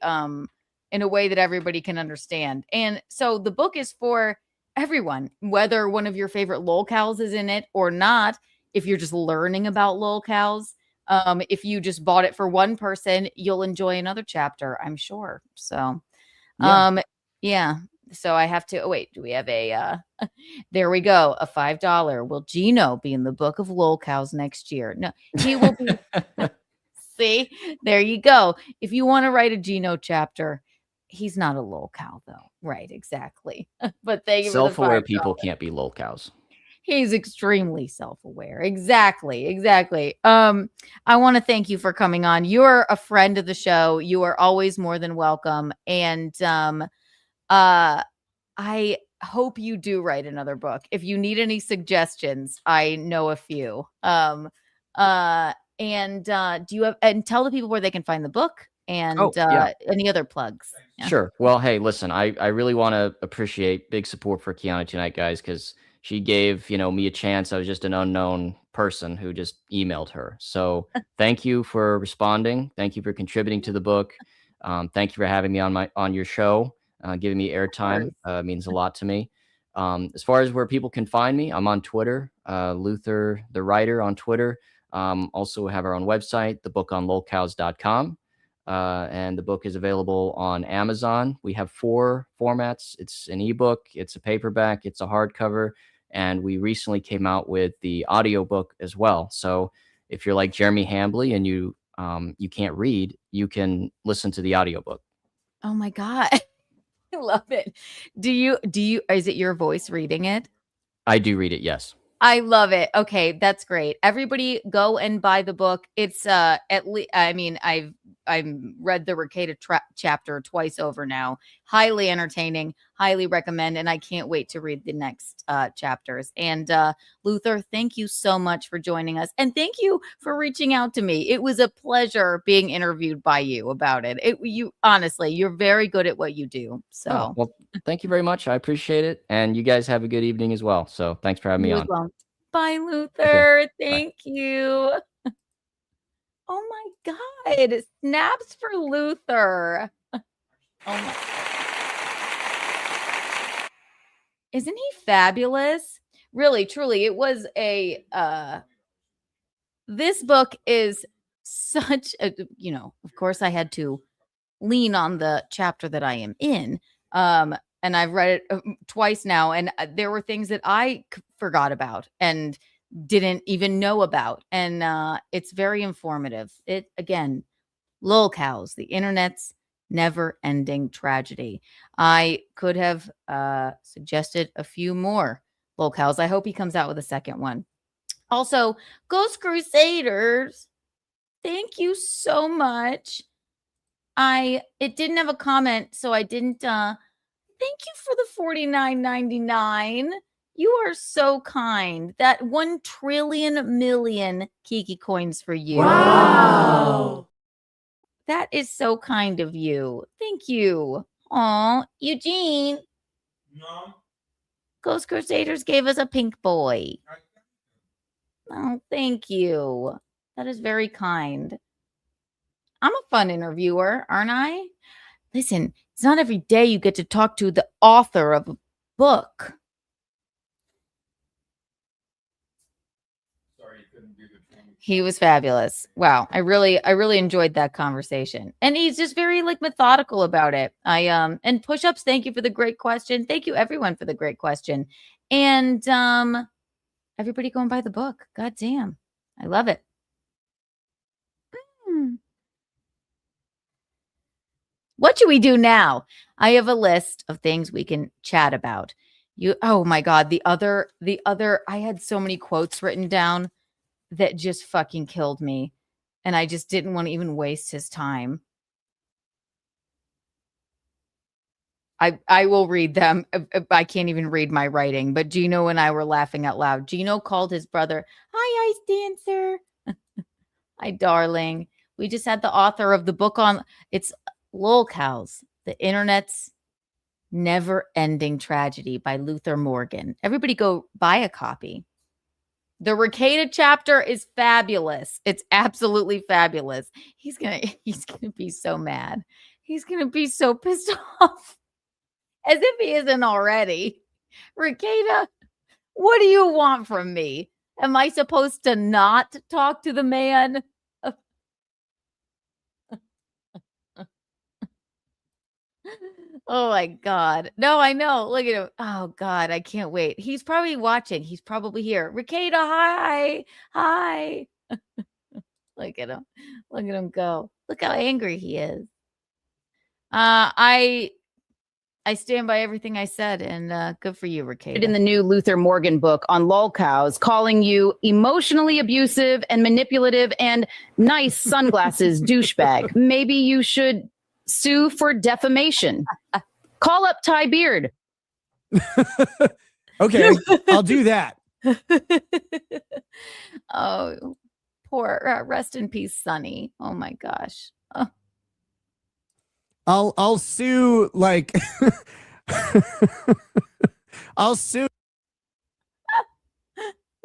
in a way that everybody can understand. And so the book is for everyone, whether one of your favorite lolcows is in it or not. If you're just learning about lolcows, if you just bought it for one person, you'll enjoy another chapter, I'm sure. So, Yeah. yeah. So I have to. Oh wait, do we have a? There we go. A $5. Will Gino be in the book of lolcows next year? No, he will be. See, there you go. If you want to write a Gino chapter, he's not a lolcow though. Right? Exactly. But thank you for the Self-aware $5. people can't be lolcows. He's extremely self-aware. Exactly, exactly. I want to thank you for coming on. You're a friend of the show. You are always more than welcome. And I hope you do write another book. If you need any suggestions, I know a few. Do you have, and tell the people where they can find the book, and Oh, yeah. any other plugs. Yeah. Sure. Well, hey, listen, I really want to appreciate big support for Keanu tonight, guys, because she gave, me a chance. I was just an unknown person who just emailed her. So thank you for responding. Thank you for contributing to the book. Thank you for having me on your show, giving me airtime. Means a lot to me. As far as where people can find me, I'm on Twitter, Luther the Writer on Twitter. Also have our own website, thebookonlolcows.com. And the book is available on Amazon. We have 4 formats. It's an ebook, it's a paperback, it's a hardcover, and we recently came out with the audiobook as well. So if you're like Jeremy Hambley and you can't read, you can listen to the audiobook. Oh my God. I love it. Is it your voice reading it? I do read it, yes. I love it. Okay, that's great. Everybody go and buy the book. It's at least, I mean, read the Rekieta chapter twice over now. Highly entertaining, highly recommend, and I can't wait to read the next chapters. And Luther, thank you so much for joining us, and thank you for reaching out to me. It was a pleasure being interviewed by you about it. You honestly, you're very good at what you do. So, Oh, well, thank you very much. I appreciate it, and you guys have a good evening as well. So, thanks for having me you as on. well. Bye, Luther. Bye. Thank you. Oh my God. Snaps for Luther. Oh my. Isn't he fabulous? Really, truly. It was this book is such a, of course I had to lean on the chapter that I am in. And I've read it twice now, and there were things that I forgot about and didn't even know about. And it's very informative. It, again, Lolcows, the internet's never-ending tragedy. I could have suggested a few more Lolcows. I hope he comes out with a second one. Also, Ghost Crusaders, thank you so much. It didn't have a comment, so I didn't thank you for the $49.99. You are so kind. That 1 trillion million Kiki coins for you. Wow. That is so kind of you. Thank you. Aw, Eugene. No. Ghost Crusaders gave us a pink boy. Oh, thank you. That is very kind. I'm a fun interviewer, aren't I? Listen, it's not every day you get to talk to the author of a book. Sorry, you couldn't do the thing. He was fabulous. Wow, I really enjoyed that conversation. And he's just very methodical about it. And Push-Ups, thank you for the great question. Thank you everyone for the great question. And everybody go and buy the book. God damn. I love it. What should we do now? I have a list of things we can chat about. Oh my God, the other, I had so many quotes written down that just fucking killed me. And I just didn't want to even waste his time. I will read them. I can't even read my writing, but Gino and I were laughing out loud. Gino called his brother, "Hi, Ice Dancer." Hi, darling. We just had the author of the book on, it's Lolcows, the internet's never-ending tragedy by Luther Morgan. Everybody go buy a copy. The Rekieta chapter is fabulous. It's absolutely fabulous. He's gonna be so mad. He's gonna be so pissed off. As if he isn't already. Rekieta, what do you want from me? Am I supposed to not talk to the man? Oh my God. No, I know. Look at him. Oh God, I can't wait. He's probably watching. He's probably here. Rekieta, hi. Hi. Look at him. Look at him go. Look how angry he is. I stand by everything I said, and good for you, Rekieta. In the new Luther Morgan book on Lolcows, calling you emotionally abusive and manipulative and nice sunglasses douchebag. Maybe you should sue for defamation. Call up Ty Beard. Okay, I'll do that. Oh, poor rest in peace, Sonny. Oh my gosh. Oh. I'll sue like I'll sue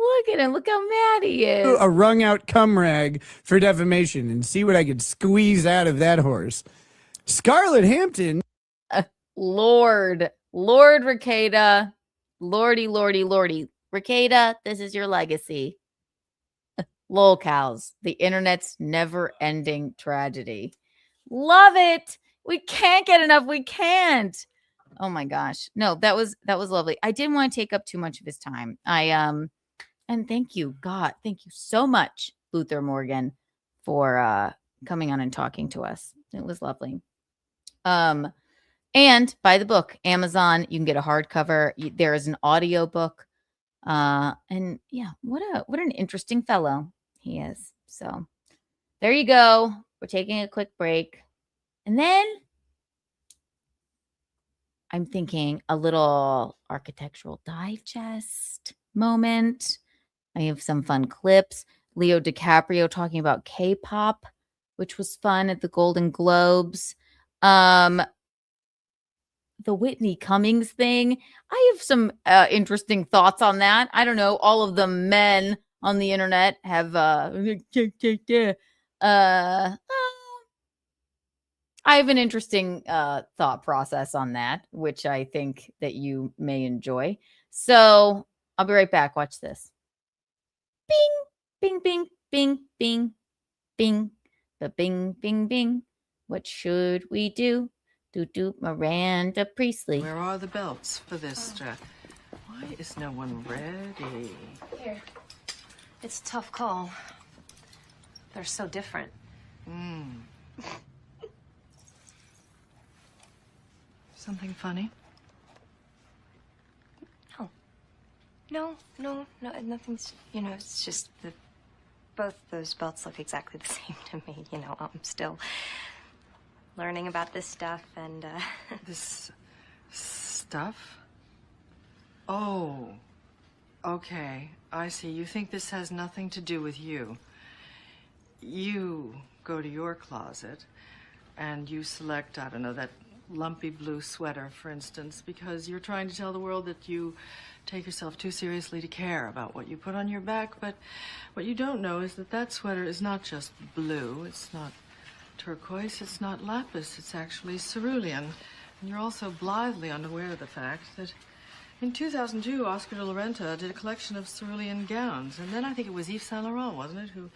Look at him. Look how mad he is. a wrung out cum rag for defamation and see what I could squeeze out of that horse. Scarlett Hampton. Lord Rekieta. Lordy. Rekieta, this is your legacy. Lolcows, the internet's never-ending tragedy. Love it. We can't get enough. We can't. Oh my gosh. No, that was lovely. I didn't want to take up too much of his time. And thank you, God. Thank you so much, Luther Morgan, for coming on and talking to us. It was lovely. And buy the book, Amazon. You can get a hardcover. There is an audio book. And yeah, what an interesting fellow he is. So there you go. We're taking a quick break. And then I'm thinking a little architectural digest moment. I have some fun clips. Leo DiCaprio talking about K-pop, which was fun at the Golden Globes. The Whitney Cummings thing. I have some interesting thoughts on that. I don't know. All of the men on the internet have I have an interesting thought process on that, which I think that you may enjoy. So I'll be right back. Watch this. Bing, bing, bing, bing, bing, bing, the bing, bing, bing. What should we do? Do Miranda Priestley. Where are the belts for this dress? Why is no one ready? Here. It's a tough call. They're so different. Something funny? No, nothing's, it's just that both those belts look exactly the same to me. I'm still learning about this stuff and, This stuff? Oh, okay. I see. You think this has nothing to do with you. You go to your closet and you select, I don't know, that lumpy blue sweater, for instance, because you're trying to tell the world that you take yourself too seriously to care about what you put on your back. But what you don't know is that that sweater is not just blue. It's not turquoise. It's not lapis. It's actually cerulean. And you're also blithely unaware of the fact that in 2002, Oscar de la Renta did a collection of cerulean gowns. And then I think it was Yves Saint Laurent, wasn't it, who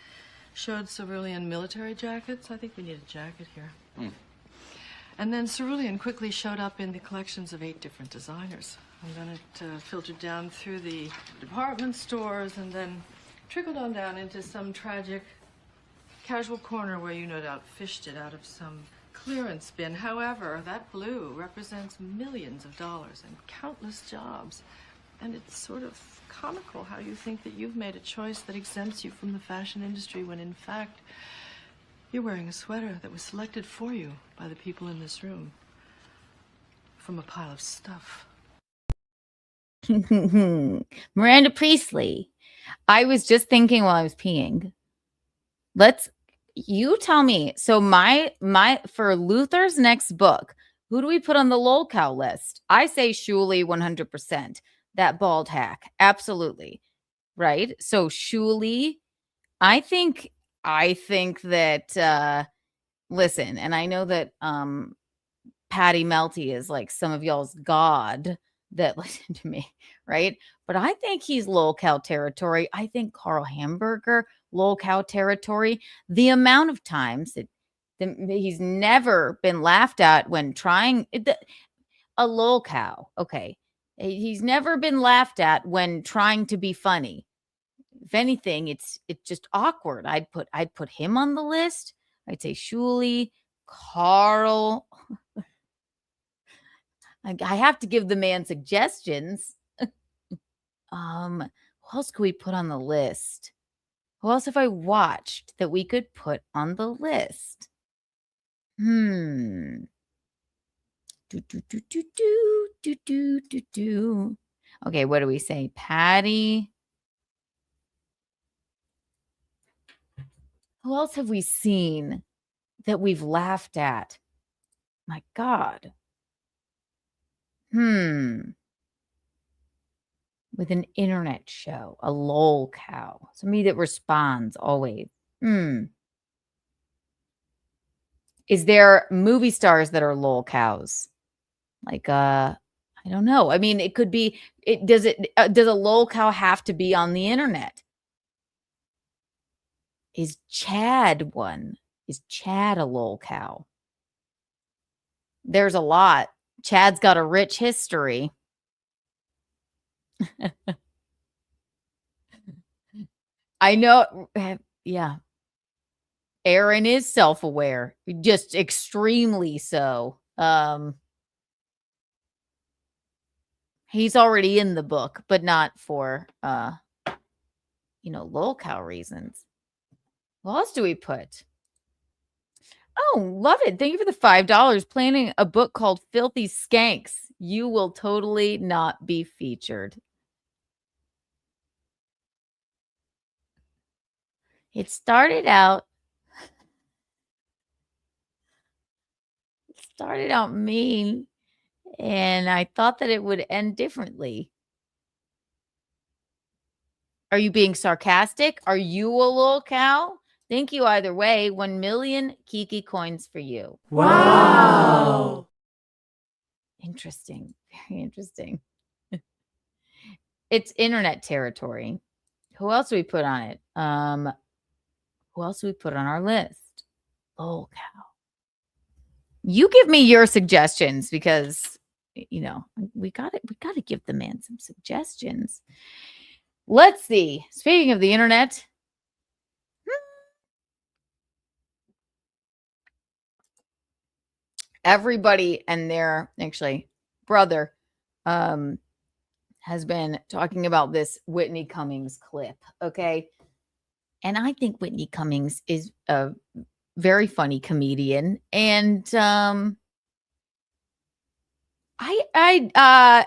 showed cerulean military jackets? I think we need a jacket here. And then cerulean quickly showed up in the collections of 8 different designers. And then it filtered down through the department stores and then trickled on down into some tragic casual corner where you no doubt fished it out of some clearance bin. However, that blue represents millions of dollars and countless jobs. And it's sort of comical how you think that you've made a choice that exempts you from the fashion industry when in fact you're wearing a sweater that was selected for you by the people in this room from a pile of stuff. Miranda Priestley. I was just thinking while I was peeing. You tell me. So my for Luther's next book, who do we put on the Lolcow list? I say Shuli 100%. That bald hack. Absolutely. Right? So Shuli, I think that listen, and I know that Patty Melty is like some of y'all's god that listen to me, right? But I think he's Lolcow territory. I think Carl Hamburger, Lolcow territory. The amount of times that he's never been laughed at when trying a Lolcow. Okay. He's never been laughed at when trying to be funny. If anything, it's just awkward. I'd put him on the list. I'd say Shuli, Carl. I have to give the man suggestions. Who else could we put on the list? Who else have I watched that we could put on the list? Okay, what do we say? Patty. Who else have we seen that we've laughed at? My God. With an internet show, a Lolcow. Somebody that responds always. Is there movie stars that are Lolcows? Like, I don't know. I mean, it could be, does a Lolcow have to be on the internet? Is Chad one? Is Chad a Lolcow? There's a lot. Chad's got a rich history. I know. Yeah. Aaron is self-aware, just extremely so. He's already in the book, but not for, Lolcow reasons. What else do we put? Oh, love it. Thank you for the $5. Planning a book called Filthy Skanks. You will totally not be featured. It started out mean, and I thought that it would end differently. Are you being sarcastic? Are you a lol cow? Thank you either way. 1 million Kiki coins for you. Wow. Interesting. Very interesting. It's internet territory. Who else do we put on it? Who else do we put on our list? Lol cow. You give me your suggestions because we gotta give the man some suggestions. Let's see. Speaking of the internet, everybody and their brother has been talking about this Whitney Cummings clip. Okay. And I think Whitney Cummings is a very funny comedian. And I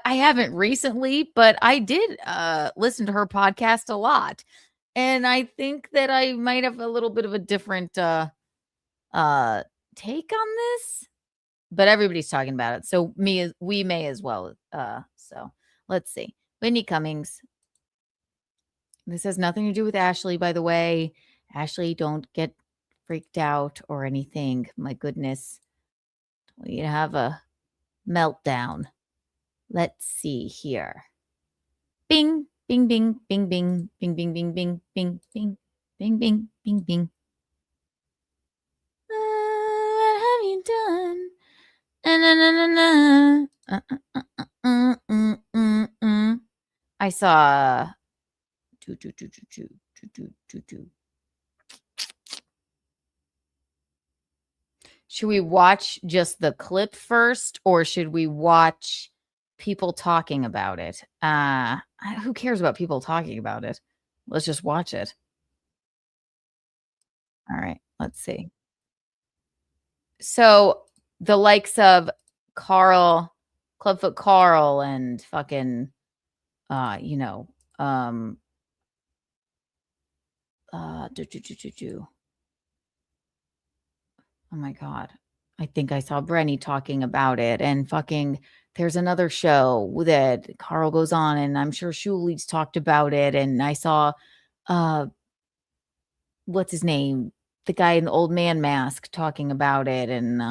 haven't recently, but I did listen to her podcast a lot. And I think that I might have a little bit of a different take on this. But everybody's talking about it. So we may as well. So let's see. Whitney Cummings. This has nothing to do with Ashley, by the way. Ashley, don't get freaked out or anything. My goodness. We have a meltdown. Let's see here. Bing, bing, bing, bing, bing, bing, bing, bing, bing, bing, bing, bing, bing, bing, bing. What have you done? I saw Should we watch just the clip first, or should we watch people talking about it? Who cares about people talking about it? Let's just watch it. All right, let's see. So the likes of Clubfoot Carl and fucking oh my god, I think I saw Brenny talking about it, and fucking there's another show that Carl goes on, and I'm sure Shuli's talked about it, and I saw what's his name, the guy in the old man mask talking about it, and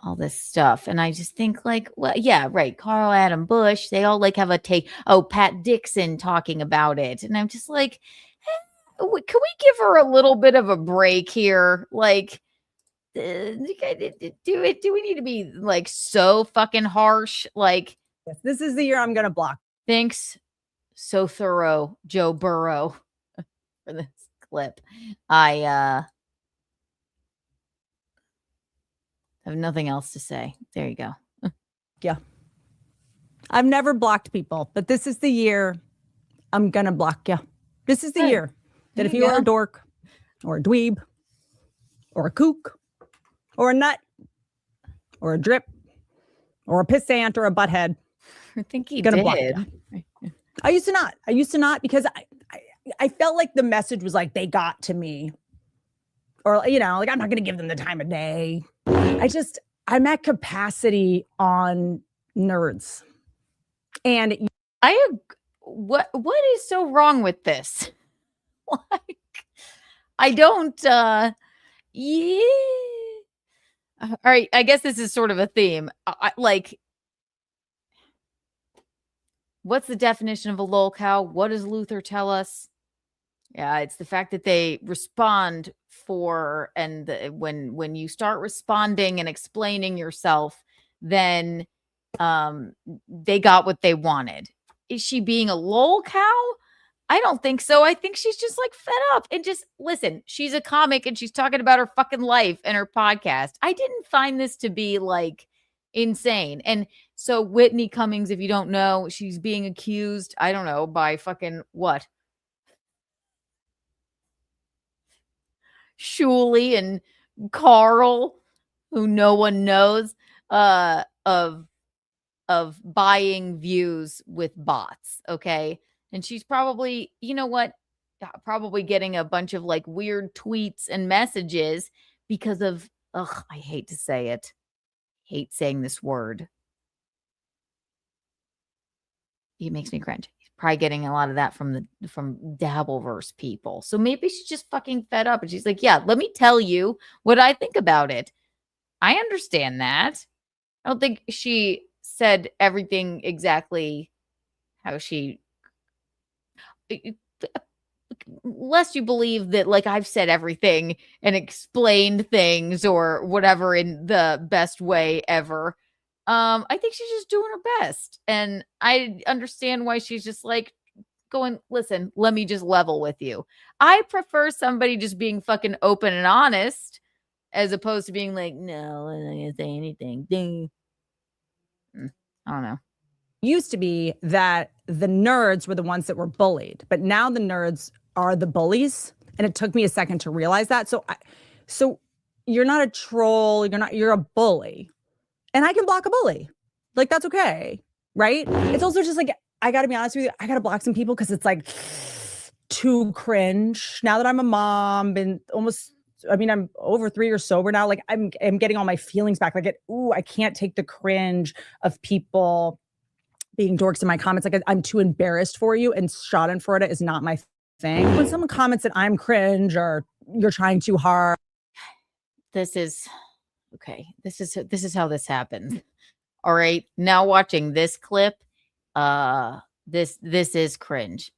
all this stuff. And I just think like, well, yeah, right. Carl Adam Bush, they all like have a take. Oh, Pat Dixon talking about it. And I'm just like, can we give her a little bit of a break here? Like, do we need to be like so fucking harsh? Like, yes, this is the year I'm going to block. Thanks so thorough, Joe Burrow, for this clip. I have nothing else to say. There you go. Yeah. I've never blocked people, but this is the year I'm going to block you. This is the year that if you are a dork or a dweeb or a kook or a nut or a drip or a pissant or a butthead, I think he gonna did. block you. I used to not because I felt like the message was like they got to me, or like I'm not going to give them the time of day. I'm at capacity on nerds, and what is so wrong with this? Like, I don't. Yeah. All right. I guess this is sort of a theme. Like, what's the definition of a lolcow? What does Luther tell us? Yeah, it's the fact that they respond for, and when you start responding and explaining yourself, then they got what they wanted. Is she being a lolcow? I don't think so. I think she's just like fed up and just listen. She's a comic and she's talking about her fucking life and her podcast. I didn't find this to be like insane. And so Whitney Cummings, if you don't know, she's being accused, I don't know, by fucking what? Shuli and Carl, who no one knows, of buying views with bots, okay? And she's probably, you know what? Probably getting a bunch of like weird tweets and messages because of I hate to say it. Hate saying this word. It makes me cringe. Probably getting a lot of that from Dabbleverse people. So maybe she's just fucking fed up and she's like, yeah, let me tell you what I think about it. I understand that. I don't think she said everything exactly how she lest you believe that like I've said everything and explained things or whatever in the best way ever. I think she's just doing her best. And I understand why she's just like going, listen, let me just level with you. I prefer somebody just being fucking open and honest as opposed to being like, no, I'm not gonna say anything. Ding. I don't know. Used to be that the nerds were the ones that were bullied, but now the nerds are the bullies. And it took me a second to realize that. So you're not a troll. You're a bully. And I can block a bully. Like, that's okay. Right. It's also just like, I got to be honest with you. I got to block some people because it's like too cringe. Now that I'm a mom and I'm over 3 years sober now. Like I'm getting all my feelings back. Like, I can't take the cringe of people being dorks in my comments. Like I'm too embarrassed for you, and Schadenfreude is not my thing. When someone comments that I'm cringe or you're trying too hard. This is okay. This is how this happens. All right. Now watching this clip, this is cringe.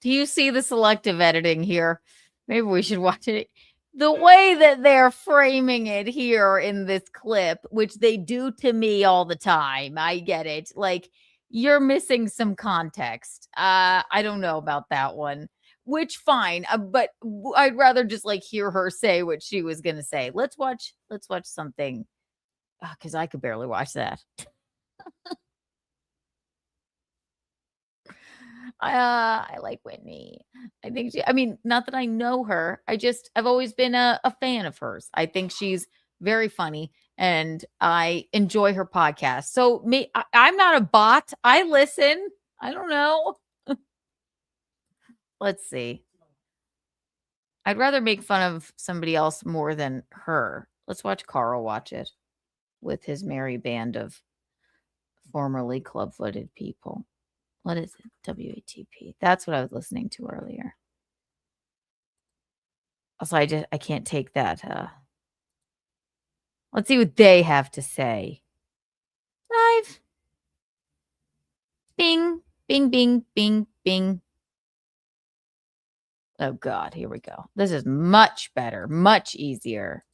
Do you see the selective editing here? Maybe we should watch it. The way that they're framing it here in this clip, which they do to me all the time. I get it. Like, you're missing some context. I don't know about that one, which fine. But I'd rather just like hear her say what she was going to say. Let's watch something. Because I could barely watch that. I like Whitney. I think not that I know her. I've always been a fan of hers. I think she's very funny and I enjoy her podcast. So I'm not a bot. I listen. I don't know. Let's see. I'd rather make fun of somebody else more than her. Let's watch Carl watch it with his merry band of formerly club-footed people. What is it? WATP. That's what I was listening to earlier. Also, I can't take that. Let's see what they have to say. Live. Bing, bing, bing, bing, bing. Oh God, here we go. This is much better, much easier.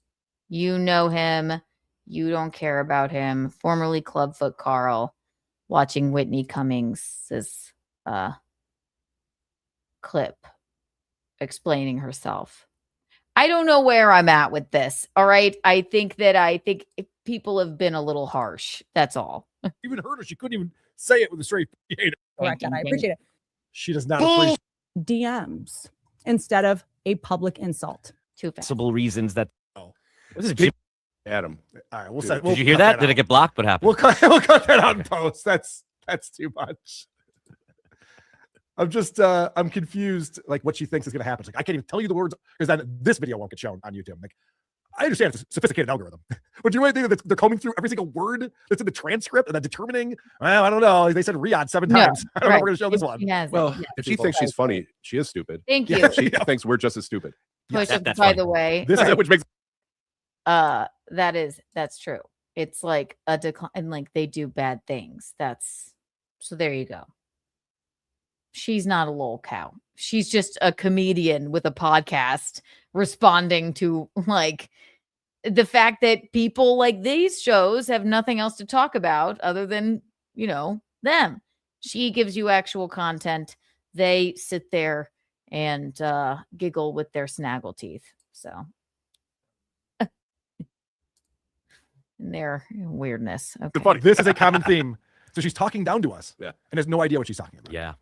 You know him. You don't care about him. Formerly Clubfoot Carl. Watching Whitney Cummings's clip explaining herself. I don't know where I'm at with this. All right. I think people have been a little harsh. That's all. Even heard her. She couldn't even say it with a straight face. Correct, and I appreciate it. She does not appreciate DMs instead of a public insult. Too fast. Possible reasons that. This is Adam. All right, Did you hear that? Did it get blocked? What happened? We'll cut that out in post. That's too much. I'm confused, like what she thinks is going to happen. It's like, I can't even tell you the words because then this video won't get shown on YouTube. Like, I understand it's a sophisticated algorithm, but do you really think that they're combing through every single word that's in the transcript and then determining, well, I don't know. They said Riyadh 7 times. I don't know if we're going to show this one. Well, if she thinks she's funny, she is stupid. Thank you. She thinks we're just as stupid. Push by the way. Which makes that's true. It's like a decline, and like they do bad things. So there you go. She's not a lolcow. She's just a comedian with a podcast responding to like the fact that people like these shows have nothing else to talk about other than, them. She gives you actual content. They sit there and giggle with their snaggle teeth. So and their weirdness. Okay. funny. This is a common theme. So she's talking down to us, yeah, and has no idea what she's talking about. Yeah,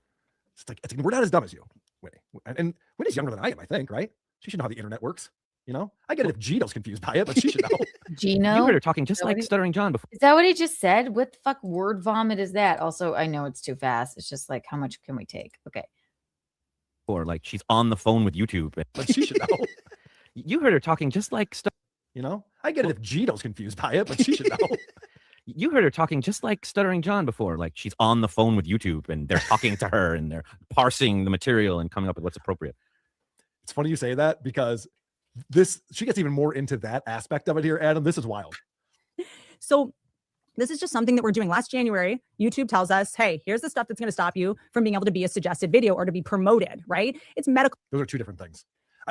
it's like we're not as dumb as you. Whitney. And Whitney's younger than I am, I think, right? She should know how the internet works. You know, I get it if Gino's confused by it, but she should know. Gino? You heard her talking just like Stuttering John before. Is that what he just said? What the fuck word vomit is that? Also, I know it's too fast. It's just like, how much can we take? Okay. Or like she's on the phone with YouTube. But she should know. You heard her talking just like You know, I get it if Gino's confused by it, but she should know. You heard her talking just like Stuttering John before. Like she's on the phone with YouTube and they're talking to her and they're parsing the material and coming up with what's appropriate. It's funny you say that because she gets even more into that aspect of it here, Adam. This is wild. So this is just something that we're doing. Last January, YouTube tells us, hey, here's the stuff that's going to stop you from being able to be a suggested video or to be promoted, right? It's medical. Those are two different things.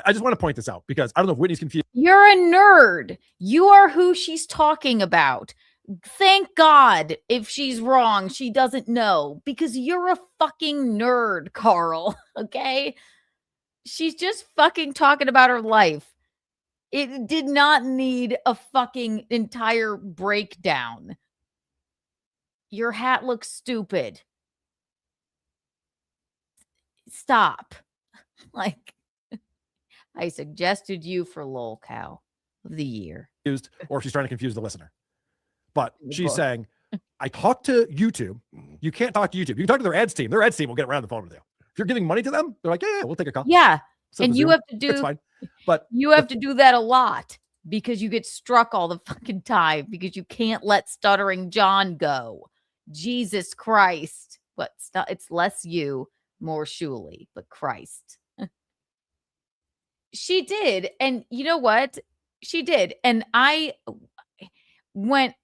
I just want to point this out because I don't know if Whitney's confused. You're a nerd. You are who she's talking about. Thank God if she's wrong, she doesn't know because you're a fucking nerd, Carl. Okay? She's just fucking talking about her life. It did not need a fucking entire breakdown. Your hat looks stupid. Stop. Like, I suggested you for Lolcow of the year. Or she's trying to confuse the listener. But she's saying, I talked to YouTube. You can't talk to YouTube. You can talk to their ads team. Their ads team will get around the phone with you. If you're giving money to them, they're like, yeah, we'll take a call. Yeah. Send And the you Zoom. have to do It's fine. But you have to do that a lot because you get struck all the fucking time because you can't let Stuttering John go. Jesus Christ. But it's less you, more Shuli, but Christ. She did. And you know what? She did. And I went,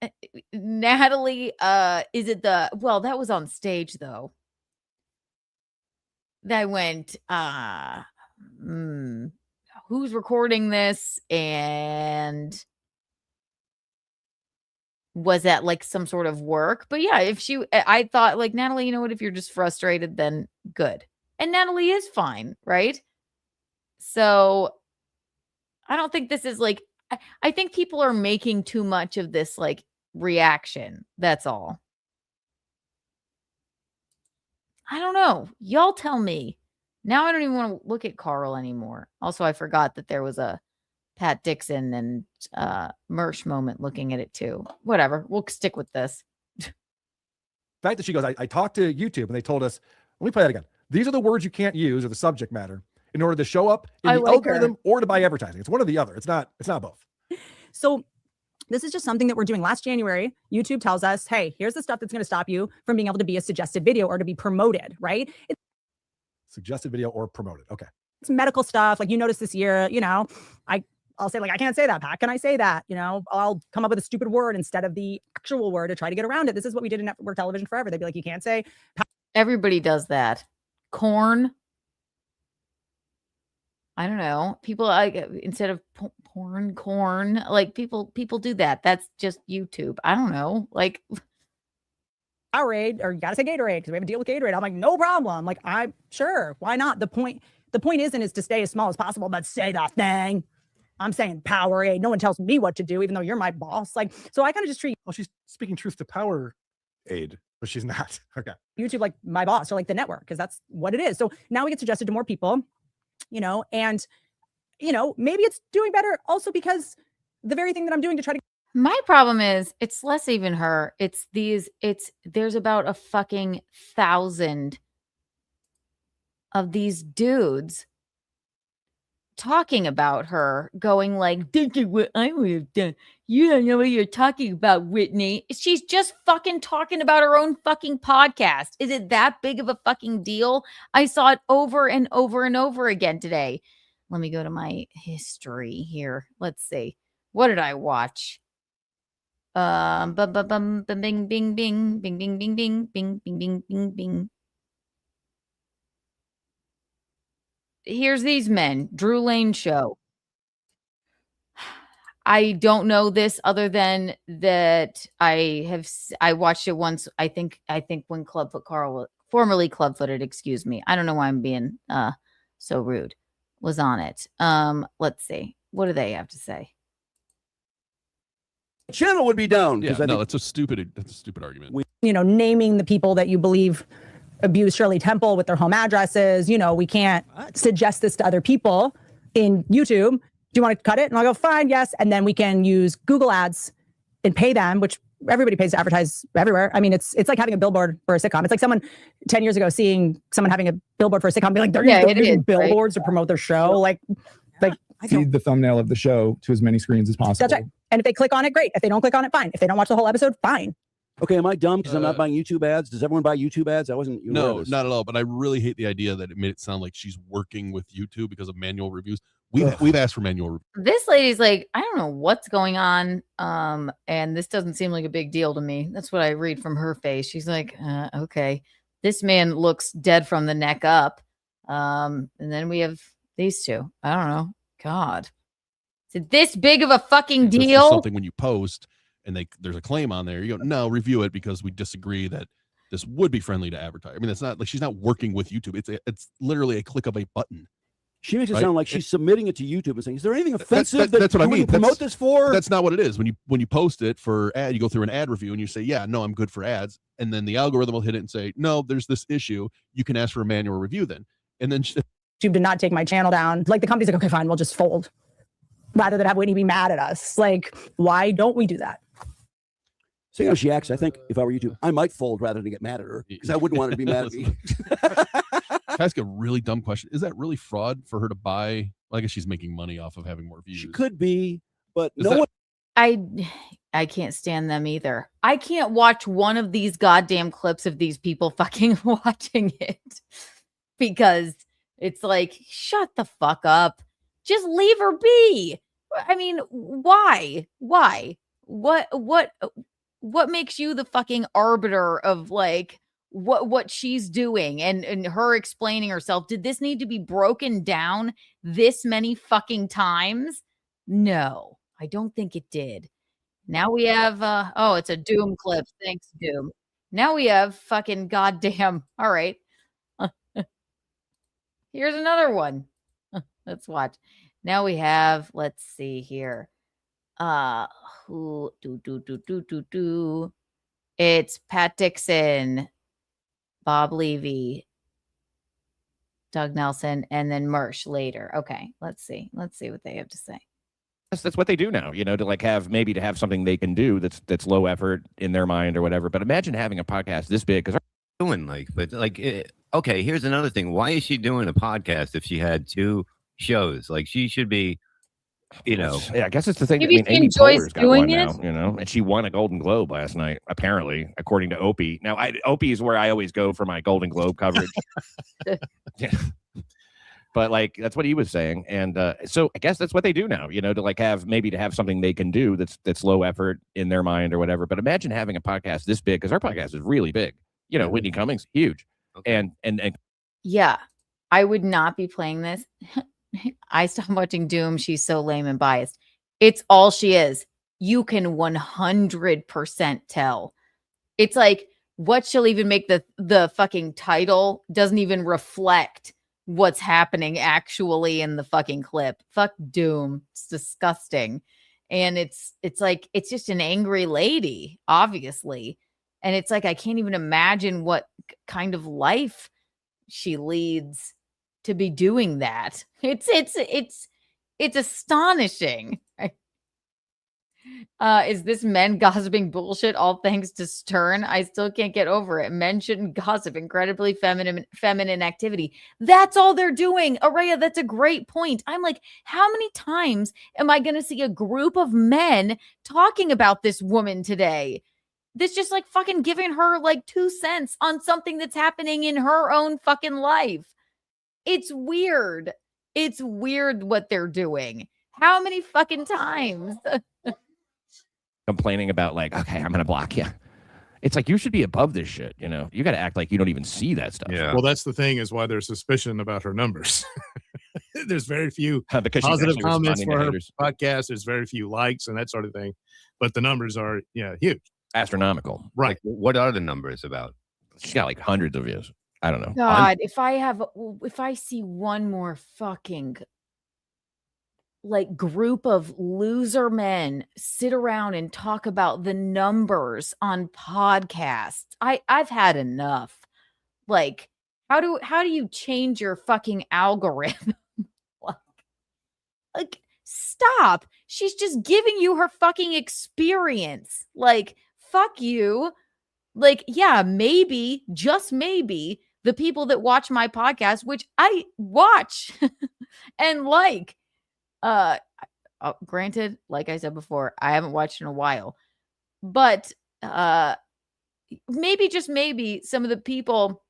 Natalie, is it well, that was on stage though. That went, who's recording this? And was that like some sort of work? But yeah, I thought like, Natalie, you know what? If you're just frustrated, then good. And Natalie is fine, right? So I don't think this is like, I think people are making too much of this like reaction. That's all. I don't know. Y'all tell me. Now I don't even want to look at Carl anymore. Also, I forgot that there was a Pat Dixon and Mersh moment looking at it too. Whatever. We'll stick with this. the fact that she goes, I talked to YouTube and they told us, let me play that again. These are the words you can't use or the subject matter in order to show up in the algorithm or to buy advertising. It's one or the other. It's not both. So this is just something that we're doing. Last January, YouTube tells us, hey, here's the stuff that's going to stop you from being able to be a suggested video or to be promoted, right? It's suggested video or promoted. Okay. It's medical stuff. Like you notice this year, you know, I'll say like, I can't say that, Pat. Can I say that? You know, I'll come up with a stupid word instead of the actual word to try to get around it. This is what we did in network television forever. They'd be like, you can't say. Everybody does that. Corn. I don't know. People like instead of corn, like people do that. That's just YouTube. I don't know. Like Powerade, or you gotta say Gatorade because we have a deal with Gatorade. I'm like, no problem. Like, I'm sure. Why not? The point is to stay as small as possible, but say that thing. I'm saying Powerade. No one tells me what to do, even though you're my boss. Like, so I kind of just treat. Well, she's speaking truth to Powerade, but she's not. Okay. YouTube like my boss or like the network because that's what it is. So now we get suggested to more people. You know, and, you know, maybe it's doing better also because the very thing that I'm doing to try to. My problem is it's less even her. There's about 1,000 of these dudes talking about her going like, this is what I would have done. You don't know what you're talking about, Whitney. She's just fucking talking about her own fucking podcast. Is it that big of a fucking deal? I saw it over and over and over again today. Let me go to my history here. Let's see. What did I watch? Bing, bing, bing, bing, bing, bing, bing, bing, bing, bing, bing, bing, bing. Here's these men. Drew Lane show. I don't know this other than that I watched it once. I think when Clubfoot Carl, formerly Clubfooted, excuse me. I don't know why I'm being so rude. Was on it. Let's see. What do they have to say? Channel would be down. Yeah, no, that's a stupid argument. You know, naming the people that you believe abuse Shirley Temple with their home addresses. We can't suggest this to other people in YouTube. Do you want to cut it? And I'll go, fine, yes. And then we can use Google ads and pay them, which everybody pays to advertise everywhere. I mean, it's like having a billboard for a sitcom. It's like someone 10 years ago seeing someone having a billboard for a sitcom, be like, they're using billboards to promote their show. Like feed the thumbnail of the show to as many screens as possible. That's right. And if they click on it, great. If they don't click on it, fine. If they don't watch the whole episode, fine. Okay, am I dumb because I'm not buying YouTube ads? Does everyone buy YouTube ads? I wasn't. No, not at all. But I really hate the idea that it made it sound like she's working with YouTube because of manual reviews. We've asked for manual reviews. This lady's like, I don't know what's going on. And this doesn't seem like a big deal to me. That's what I read from her face. She's like, okay, this man looks dead from the neck up. And then we have these two. I don't know. God, is it this big of a fucking deal? Something when you post and there's a claim on there, you go, no, review it because we disagree that this would be friendly to advertise. I mean, it's not like she's not working with YouTube. It's literally a click of a button. She makes it sound like she's submitting it to YouTube and saying, "Is there anything offensive that's what I mean. Promote this for?" That's not what it is. When you post it for ad, you go through an ad review and you say, "Yeah, no, I'm good for ads," and then the algorithm will hit it and say, "No, there's this issue. You can ask for a manual review then." And then YouTube did not take my channel down. Like the company's like, okay, fine, we'll just fold, rather than have Whitney be mad at us. Like, why don't we do that? Seeing how she acts, I think if I were YouTube, I might fold rather than get mad at her because I wouldn't want her to be mad at me. Can I ask a really dumb question? Is that really fraud for her to buy? Well, I guess she's making money off of having more views. She could be, but one. I can't stand them either. I can't watch one of these goddamn clips of these people fucking watching it because it's like, shut the fuck up. Just leave her be. I mean, why? What makes you the fucking arbiter of like what she's doing and her explaining herself? Did this need to be broken down this many fucking times? No, I don't think it did. Now we have it's a Doom clip. Thanks, Doom. Now we have fucking goddamn. All right. Here's another one. Let's watch. Now we have, let's see here. It's Pat Dixon, Bob Levy, Doug Nelson, and then Mersh later. Okay, let's see what they have to say. That's what they do now, to like have something they can do that's low effort in their mind or whatever. But imagine having a podcast this big because okay, here's another thing. Why is she doing a podcast if she had two shows? Like she should be. Yeah, I guess it's the thing. Maybe she Amy enjoys Poehler's got doing one now, and she won a Golden Globe last night, apparently, according to Opie. Now, Opie is where I always go for my Golden Globe coverage. Yeah. But like that's what he was saying, and so I guess that's what they do now, to like have something they can do that's low effort in their mind or whatever. But imagine having a podcast this big because our podcast is really big. Whitney Cummings, huge, and yeah, I would not be playing this. I stopped watching Doom. She's so lame and biased. It's all she is. You can 100% tell. It's like what she'll even make the fucking title doesn't even reflect what's happening actually in the fucking clip. Fuck Doom. It's disgusting. And it's like, it's just an angry lady, obviously. And it's like, I can't even imagine what kind of life she leads to be doing that. It's astonishing. Is this men gossiping bullshit all thanks to Stern? I still can't get over it. Men shouldn't gossip. Incredibly feminine activity. That's all they're doing. Araya, that's a great point. I'm like, how many times am I going to see a group of men talking about this woman today? This just like fucking giving her like 2 cents on something that's happening in her own fucking life. It's weird. It's weird what they're doing. How many fucking times? Complaining about like, okay, I'm going to block you. It's like, you should be above this shit. You got to act like you don't even see that stuff. Yeah. Well, that's the thing is why there's suspicion about her numbers. There's very few because positive comments for her podcast. There's very few likes and that sort of thing. But the numbers are, huge. Astronomical. Right. Like, what are the numbers about? She's got like hundreds of views. I don't know. God, if I see one more fucking like group of loser men sit around and talk about the numbers on podcasts, I've had enough. Like, how do you change your fucking algorithm? like, stop. She's just giving you her fucking experience. Like, fuck you. Like, yeah, maybe, just maybe, the people that watch my podcast, which I watch and like, granted, like I said before, I haven't watched in a while, but maybe, just maybe, some of the people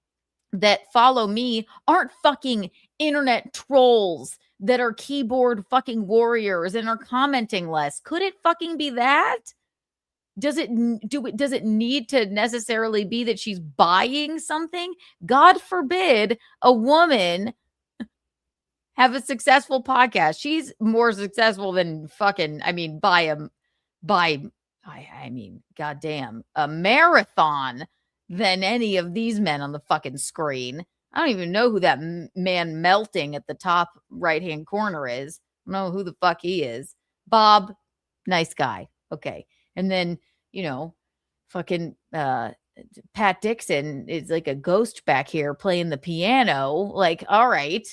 that follow me aren't fucking internet trolls that are keyboard fucking warriors and are commenting less. Could it fucking be that? Does it need to necessarily be that she's buying something? God forbid a woman have a successful podcast. She's more successful than fucking, I mean, goddamn, a marathon than any of these men on the fucking screen. I don't even know who that man melting at the top right-hand corner is. I don't know who the fuck he is. Bob, nice guy. Okay. And then, fucking Pat Dixon is like a ghost back here playing the piano. Like, all right.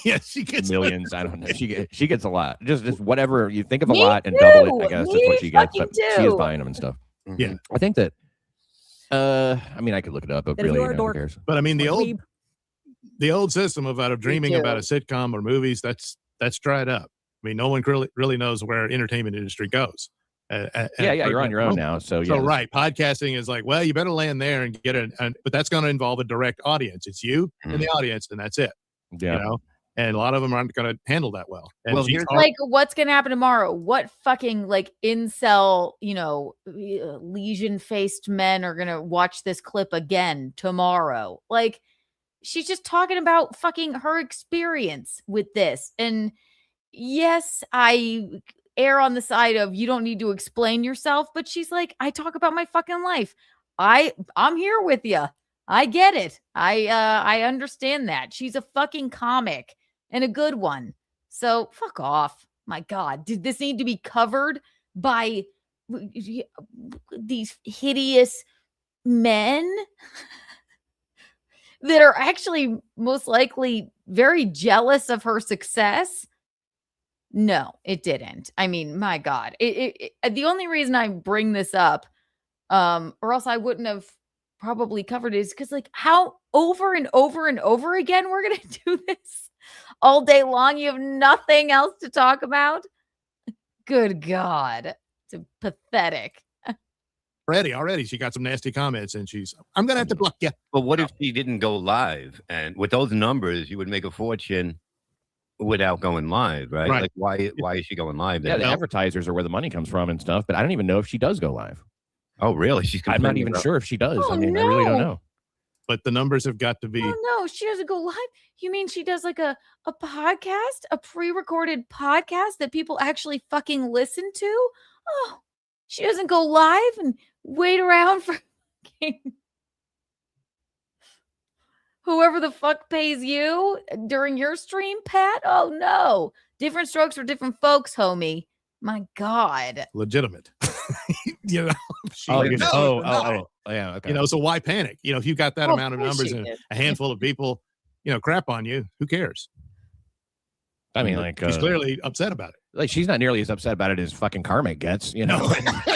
Yeah, she gets millions. I don't know. She gets a lot. Just whatever you think of a Me lot and too. double it. I guess Me is what she gets. But fucking she is too. buying them and stuff. Yeah. I think that. I mean, I could look it up, but That if really, you're a who dork, cares? But I mean, the or old dweeb, the old system of dreaming too. about a sitcom or movies, that's dried up. I mean, no one really knows where entertainment industry goes. Yeah, you're on your own now. So yeah, right, podcasting is like, well, you better land there and get but that's going to involve a direct audience. It's you and the audience, and that's it. Yeah. And a lot of them aren't going to handle that well. And Well, she's here's Like, what's gonna happen tomorrow? What fucking like incel, lesion-faced men are gonna watch this clip again tomorrow? Like, she's just talking about fucking her experience with this. And yes, I err on the side of you don't need to explain yourself, but she's like, I talk about my fucking life. I'm here with you. I get it. I understand that. She's a fucking comic and a good one. So fuck off. My God, did this need to be covered by these hideous men that are actually most likely very jealous of her success? No, it didn't. I mean, my God, the only reason I bring this up, or else I wouldn't have probably covered it, is because like how over and over and over again we're gonna do this all day long. You have nothing else to talk about. Good God, it's pathetic. already she got some nasty comments, and I'm gonna have to block you. But what if she didn't go live? And with those numbers, you would make a fortune without going live, right? Right. Like, why is she going live Yeah, then? the advertisers are where the money comes from and stuff. But I don't even know if she does go live. Oh, really? I'm not even sure if she does. Oh, I mean, I really don't no. know. But the numbers have got to be. Oh no, she doesn't go live. You mean she does like a podcast, a pre-recorded podcast that people actually fucking listen to? Oh, she doesn't go live and wait around for whoever the fuck pays you during your stream, Pat. Oh no, different strokes for different folks, homie. My God. Legitimate. She Oh, didn't know. yeah. Okay. So why panic? If you've got that Well, amount of of course numbers she and did. a handful of people, crap on you, who cares? I mean, like, she's clearly upset about it. like she's not nearly as upset about it as fucking Karmic gets. No,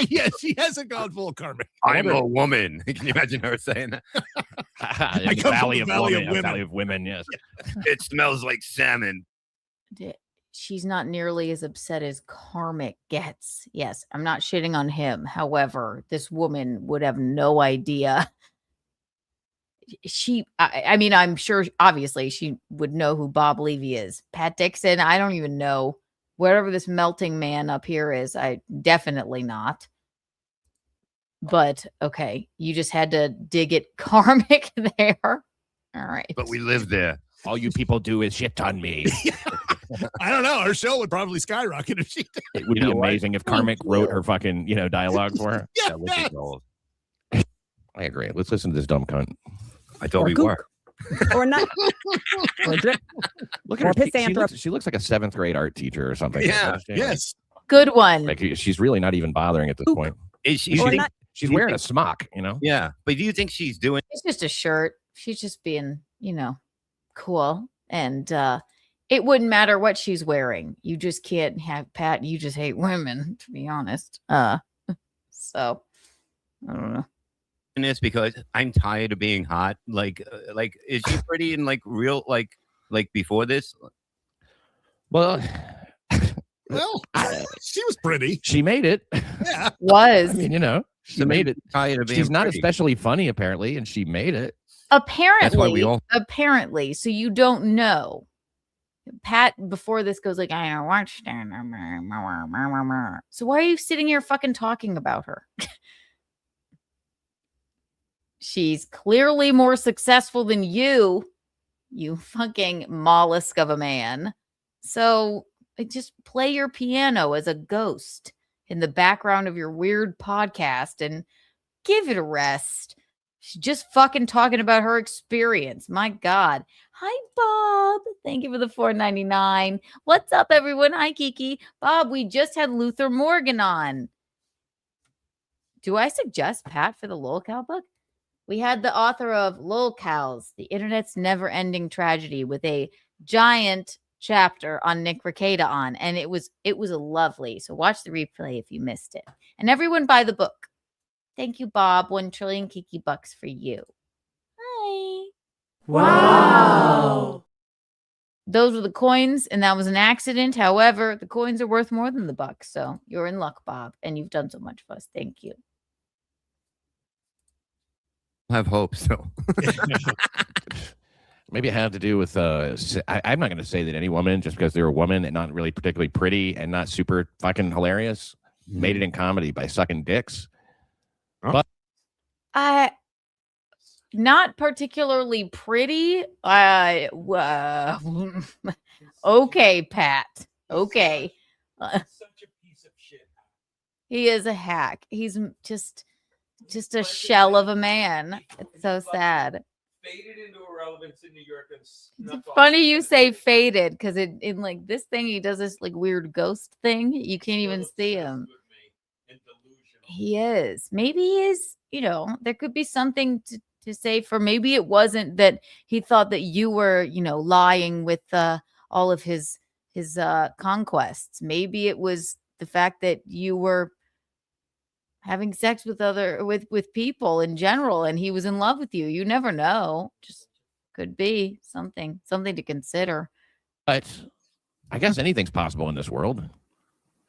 yeah, she hasn't gone full karmic. I'm a woman. Can you imagine her saying that? The come from valley the of valley women. of women. Valley of women. Yes. It smells like salmon. She's not nearly as upset as Karmic gets. Yes, I'm not shitting on him. However, this woman would have no idea. I mean, I'm sure, obviously, she would know who Bob Levy is. Pat Dixon, I don't even know. Whatever this melting man up here is, I definitely not. But, okay, you just had to dig it Karmic there. All right. But we live there. All you people do is shit on me. I don't know. Her show would probably skyrocket if she did. It would be amazing if Karmic wrote her fucking, dialogue for her. Yeah, That would be gold. I agree. Let's listen to this dumb cunt. I thought Or we kook. were. or not. Or drip. Look Or at her. Pissanthrop. She looks like a 7th grade art teacher or something. Yeah. Yes. Good one. Like she's really not even bothering at this point. Is she? Or think- not. She's Do you wearing a think- smock, you know? Yeah, but do you think she's doing? It's just a shirt. She's just being, cool. And it wouldn't matter what she's wearing. You just can't have Pat. You just hate women, to be honest. So I don't know. This because I'm tired of being hot. Like, is she pretty in like real like before this? Well, Well, she was pretty. she made it. Yeah. Was I mean, she made it. Tired of being She's not pretty. especially funny, apparently, and she made it. apparently, all- apparently. So you don't know. Pat before this goes like, I don't watch that. So why are you sitting here fucking talking about her? She's clearly more successful than you fucking mollusk of a man. So just play your piano as a ghost in the background of your weird podcast and give it a rest. She's just fucking talking about her experience. My God. Hi, Bob. Thank you for the $4.99. What's up, everyone? Hi, Kiki. Bob, we just had Luther Morgan on. Do I suggest Pat for the Lolcow book? We had the author of Lolcows, the internet's never-ending tragedy, with a giant chapter on Nick Rekieta on, and it was lovely. So watch the replay if you missed it. And everyone buy the book. Thank you, Bob. 1 trillion Kiki bucks for you. Hi. Wow. Those were the coins, and that was an accident. However, the coins are worth more than the bucks, so you're in luck, Bob, and you've done so much for us. Thank you. I have hopes though. Maybe it had to do with I'm not going to say that any woman, just because they're a woman and not really particularly pretty and not super fucking hilarious, made it in comedy by sucking dicks. But Not particularly pretty. Okay, Pat. Okay. Such a piece of shit. He is a hack. He's just a shell of a man. It's so sad. Faded into irrelevance in New York. It's funny you say faded because in like this thing, he does this like weird ghost thing. You can't even see him. He is. Maybe he is, there could be something to say for maybe it wasn't that he thought that you were, lying with all of his conquests. Maybe it was the fact that you were having sex with people in general and he was in love with you. You never know. Just could be something to consider. But I guess anything's possible in this world.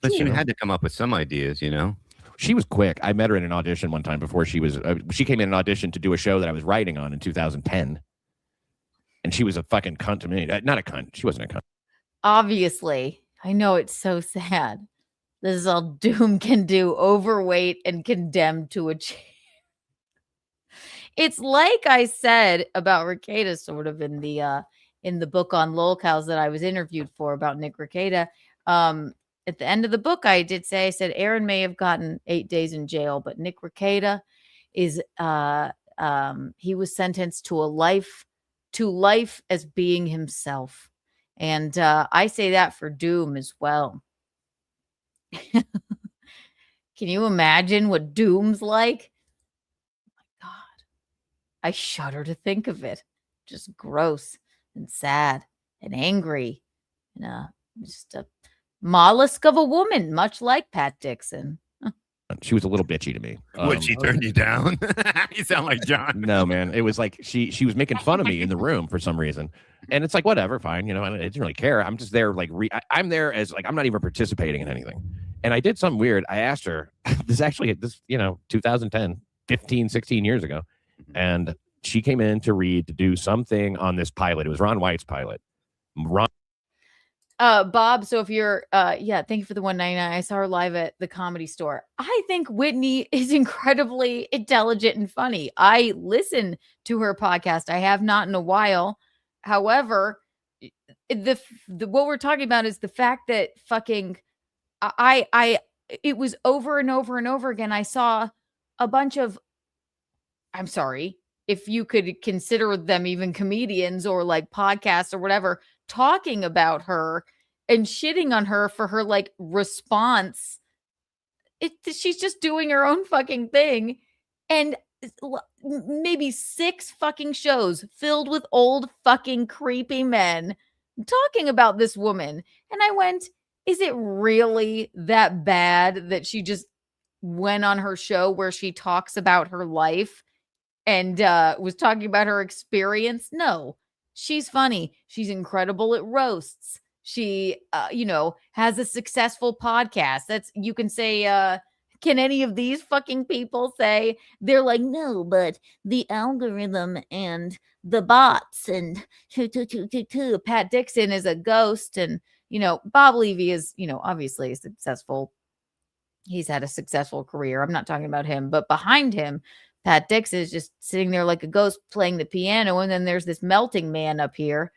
But she had to come up with some ideas, She was quick. I met her in an audition one time before she came in an audition to do a show that I was writing on in 2010. And she was a fucking cunt to me. Not a cunt. She wasn't a cunt. Obviously, I know it's so sad. This is all Doom can do, overweight and condemned to a chair. It's like I said about Rekieta sort of in the book on Lolcows that I was interviewed for about Nick Rekieta. At the end of the book, I said Aaron may have gotten 8 days in jail, but Nick Rekieta is he was sentenced to life as being himself. And I say that for Doom as well. Can you imagine what Doom's like? Oh my God. I shudder to think of it. Just gross and sad and angry. And just a mollusk of a woman, much like Pat Dixon. She was a little bitchy to me. Would she turn you down? You sound like John. No, man. It was like she was making fun of me in the room for some reason. And it's like, whatever, fine. I didn't really care. I'm just there like I'm there as like I'm not even participating in anything. And I did something weird. I asked her, this 2010, 15, 16 years ago. And she came in to do something on this pilot. It was Ron White's pilot. Bob, so if you're thank you for the $1.99. I saw her live at the Comedy Store. I think Whitney is incredibly intelligent and funny. I listen to her podcast. I have not in a while. However, the what we're talking about is the fact that fucking it was over and over and over again. I saw a bunch of, I'm sorry, if you could consider them even comedians or like podcasts or whatever, talking about her and shitting on her for her like response she's just doing her own fucking thing. And maybe 6 fucking shows filled with old fucking creepy men talking about this woman. And I went, is it really that bad that she just went on her show where she talks about her life and was talking about her experience? No, she's funny. She's incredible at roasts. She, has a successful podcast. That's, you can say, can any of these fucking people say they're like, no, but the algorithm and the bots and Pat Dixon is a ghost. And, Bob Levy is, obviously successful. He's had a successful career. I'm not talking about him, but behind him, Pat Dixon is just sitting there like a ghost playing the piano. And then there's this melting man up here.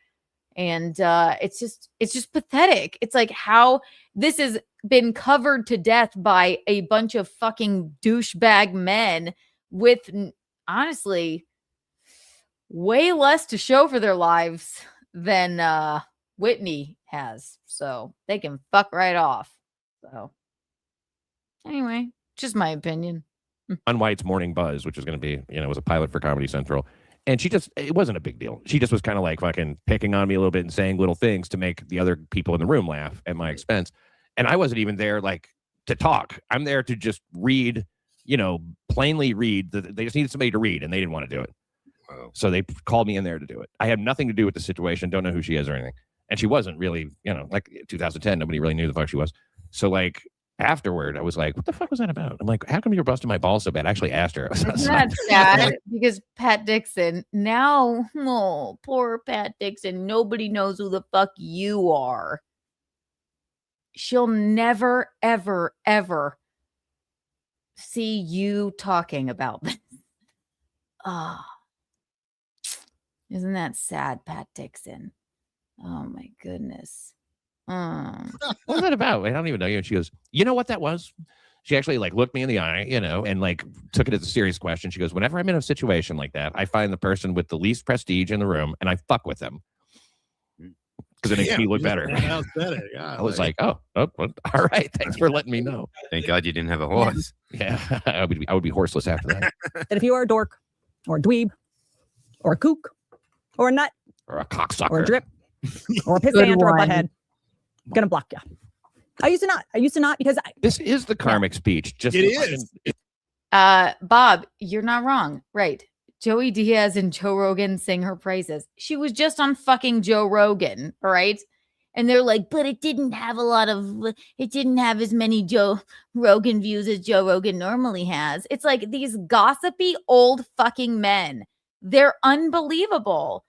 And it's just pathetic. It's like how this has been covered to death by a bunch of fucking douchebag men with honestly way less to show for their lives than Whitney has. So they can fuck right off. So anyway, just my opinion. On White's Morning Buzz, which is going to be, was a pilot for Comedy Central. And it wasn't a big deal. She just was kind of like fucking picking on me a little bit and saying little things to make the other people in the room laugh at my expense. And I wasn't even there like to talk. I'm there to just read, plainly read. They just needed somebody to read and they didn't want to do it. Wow. So they called me in there to do it. I had nothing to do with the situation. Don't know who she is or anything. And she wasn't really, like 2010, nobody really knew who the fuck she was. So like, afterward, I was like, what the fuck was that about? I'm like, how come you were busting my balls so bad? I actually asked her. It's not sad because Pat Dixon, now, poor Pat Dixon, nobody knows who the fuck you are. She'll never, ever, ever see you talking about this. Isn't that sad, Pat Dixon? Oh my goodness. What was that about? I don't even know you. And she goes, you know what that was? She actually like looked me in the eye, and like took it as a serious question. She goes, whenever I'm in a situation like that, I find the person with the least prestige in the room and I fuck with them because it makes me look better. I was like, oh, all right. Thanks for letting me know. Thank God you didn't have a horse. Yeah, I would be horseless after that. That if you are a dork or a dweeb or a kook or a nut or a cocksucker or a drip or a pissant or a butthead, I'm gonna block you. I used to not because this is the karmic speech. Just it is. Bob, you're not wrong. Right. Joey Diaz and Joe Rogan sing her praises. She was just on fucking Joe Rogan, right? And they're like, but it didn't have as many Joe Rogan views as Joe Rogan normally has. It's like these gossipy old fucking men. They're unbelievable.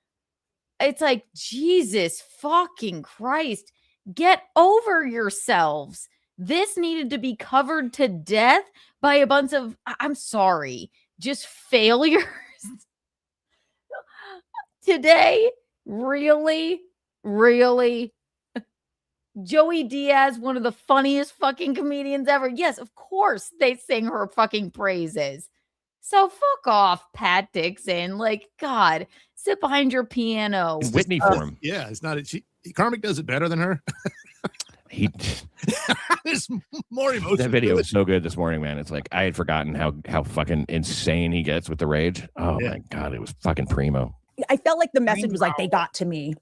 It's like, Jesus fucking Christ. Get over yourselves. This needed to be covered to death by a bunch of, I'm sorry, just failures. Today, really? Joey Diaz, one of the funniest fucking comedians ever. Yes, of course they sing her fucking praises. So fuck off, Pat Dixon. Like, God, sit behind your piano. Whitney form. Yeah, it's not. Karmic does it better than her. There's more emotion. That video was so good this morning, man. It's like I had forgotten how fucking insane he gets with the rage. Oh my God, it was fucking primo. I felt like the message was like they got to me,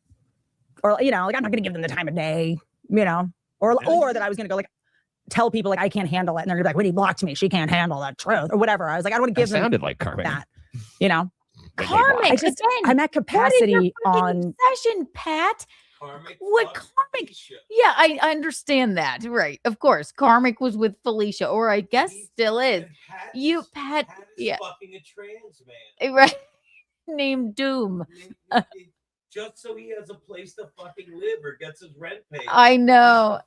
or like I'm not gonna give them the time of day, or that I was gonna go like tell people like I can't handle it, and they're gonna be like, "When he blocked me, she can't handle that truth," or whatever. I was like, I don't want to give them. Sounded like Karmic. That, Karmic. I'm at capacity on session, Pat. Karmic? Yeah, I understand that. Right. Of course. Karmic was with Felicia, or I guess still is. Pat yeah. Fucking a trans man. Right. Named Doom. Just so he has a place to fucking live or gets his rent paid. I know.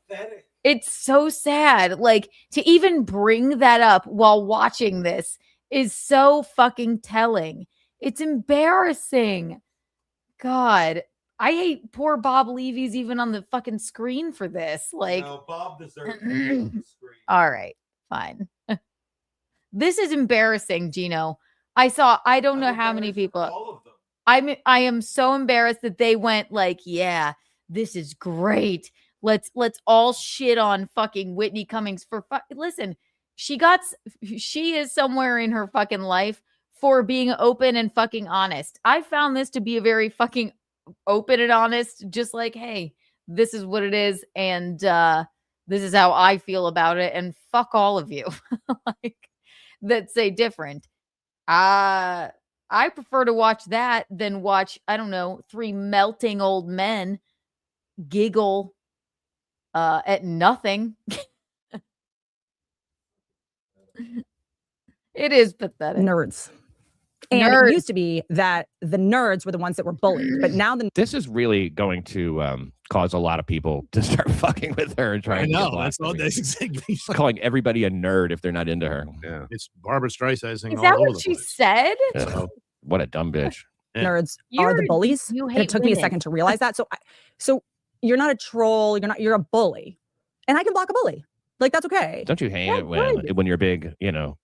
It's so sad. Like, to even bring that up while watching this is so fucking telling. It's embarrassing. God. I hate poor Bob Levy's even on the fucking screen for this. Like, no, Bob deserves to be on the screen. All right, fine. This is embarrassing, Gino. I don't know how many people. All of them. I am so embarrassed that they went like, yeah, this is great. Let's all shit on fucking Whitney Cummings for listen. she is somewhere in her fucking life for being open and fucking honest. I found this to be a very fucking open and honest, just like, hey, this is what it is, and this is how I feel about it, and fuck all of you like that say different. I prefer to watch that than watch, I don't know, 3 melting old men giggle at nothing. It is pathetic. Nerds. And it used to be that the nerds were the ones that were bullied, but now This is really going to cause a lot of people to start fucking with her and trying. I know. To get That's all. That's exactly. Calling everybody a nerd if they're not into her. Yeah, it's Barbara Streisand. Is that what she said? Yeah. What a dumb bitch. nerds are the bullies. You And hate it took me a women. second to realize that. So you're not a troll. You're a bully, and I can block a bully. Like, that's okay. Don't you hate it when you're big,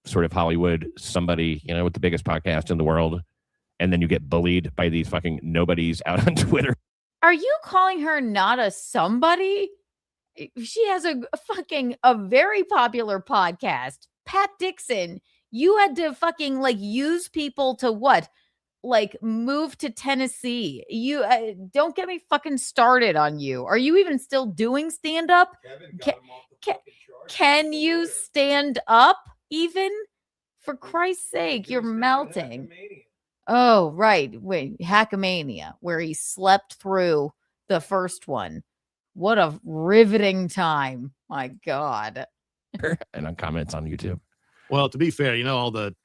sort of Hollywood, somebody, with the biggest podcast in the world, and then you get bullied by these fucking nobodies out on Twitter? Are you calling her not a somebody? She has a very popular podcast. Pat Dixon, you had to fucking use people to what? Move to Tennessee. You don't get me fucking started on you. Are you even still doing stand up? Can you stand up even? For Christ's sake, you're melting. Oh, right. Wait, Hackamania, where he slept through the first one. What a riveting time. My God. And on comments on YouTube. Well, to be fair, all the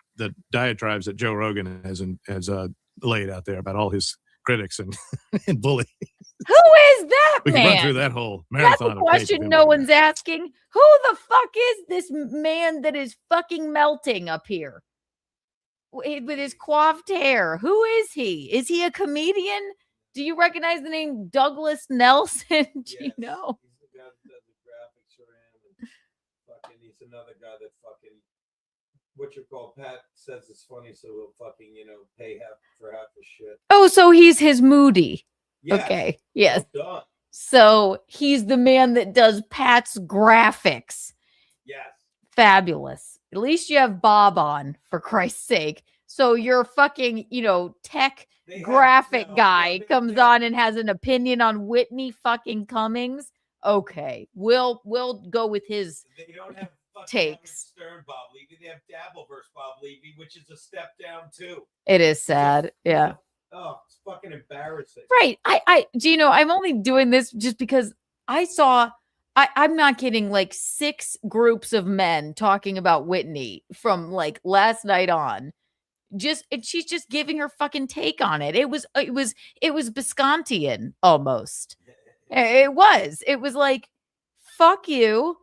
diatribes that Joe Rogan has laid out there about all his critics and bully. Who is that We man? can run through that whole That's marathon. a of tape question of no him. one's asking. Who the fuck is this man that is fucking melting up here with his coiffed hair? Who is he? Is he a comedian? Do you recognize the name Douglas Nelson? Do you know? He's the guy that does the graphics for him, and fucking he's another guy that fucking Pat says it's funny, so he'll fucking pay half his shit. Oh, so he's his Moody. Yes. Okay. Yes. Well done. So he's the man that does Pat's graphics. Yes. Fabulous. At least you have Bob on, for Christ's sake. So your fucking, tech graphic guy comes on and has an opinion on Whitney fucking Cummings. Okay. We'll go with his They don't have fucking takes. Stern Bob Levy. They have Dabbleverse Bob Levy, which is a step down too. It is sad. Yeah. Oh, it's fucking embarrassing. Right. Gino, I'm only doing this just because I saw, I'm not kidding, 6 groups of men talking about Whitney from last night on. She's just giving her fucking take on it. It was Biscontian almost. It was like, fuck you.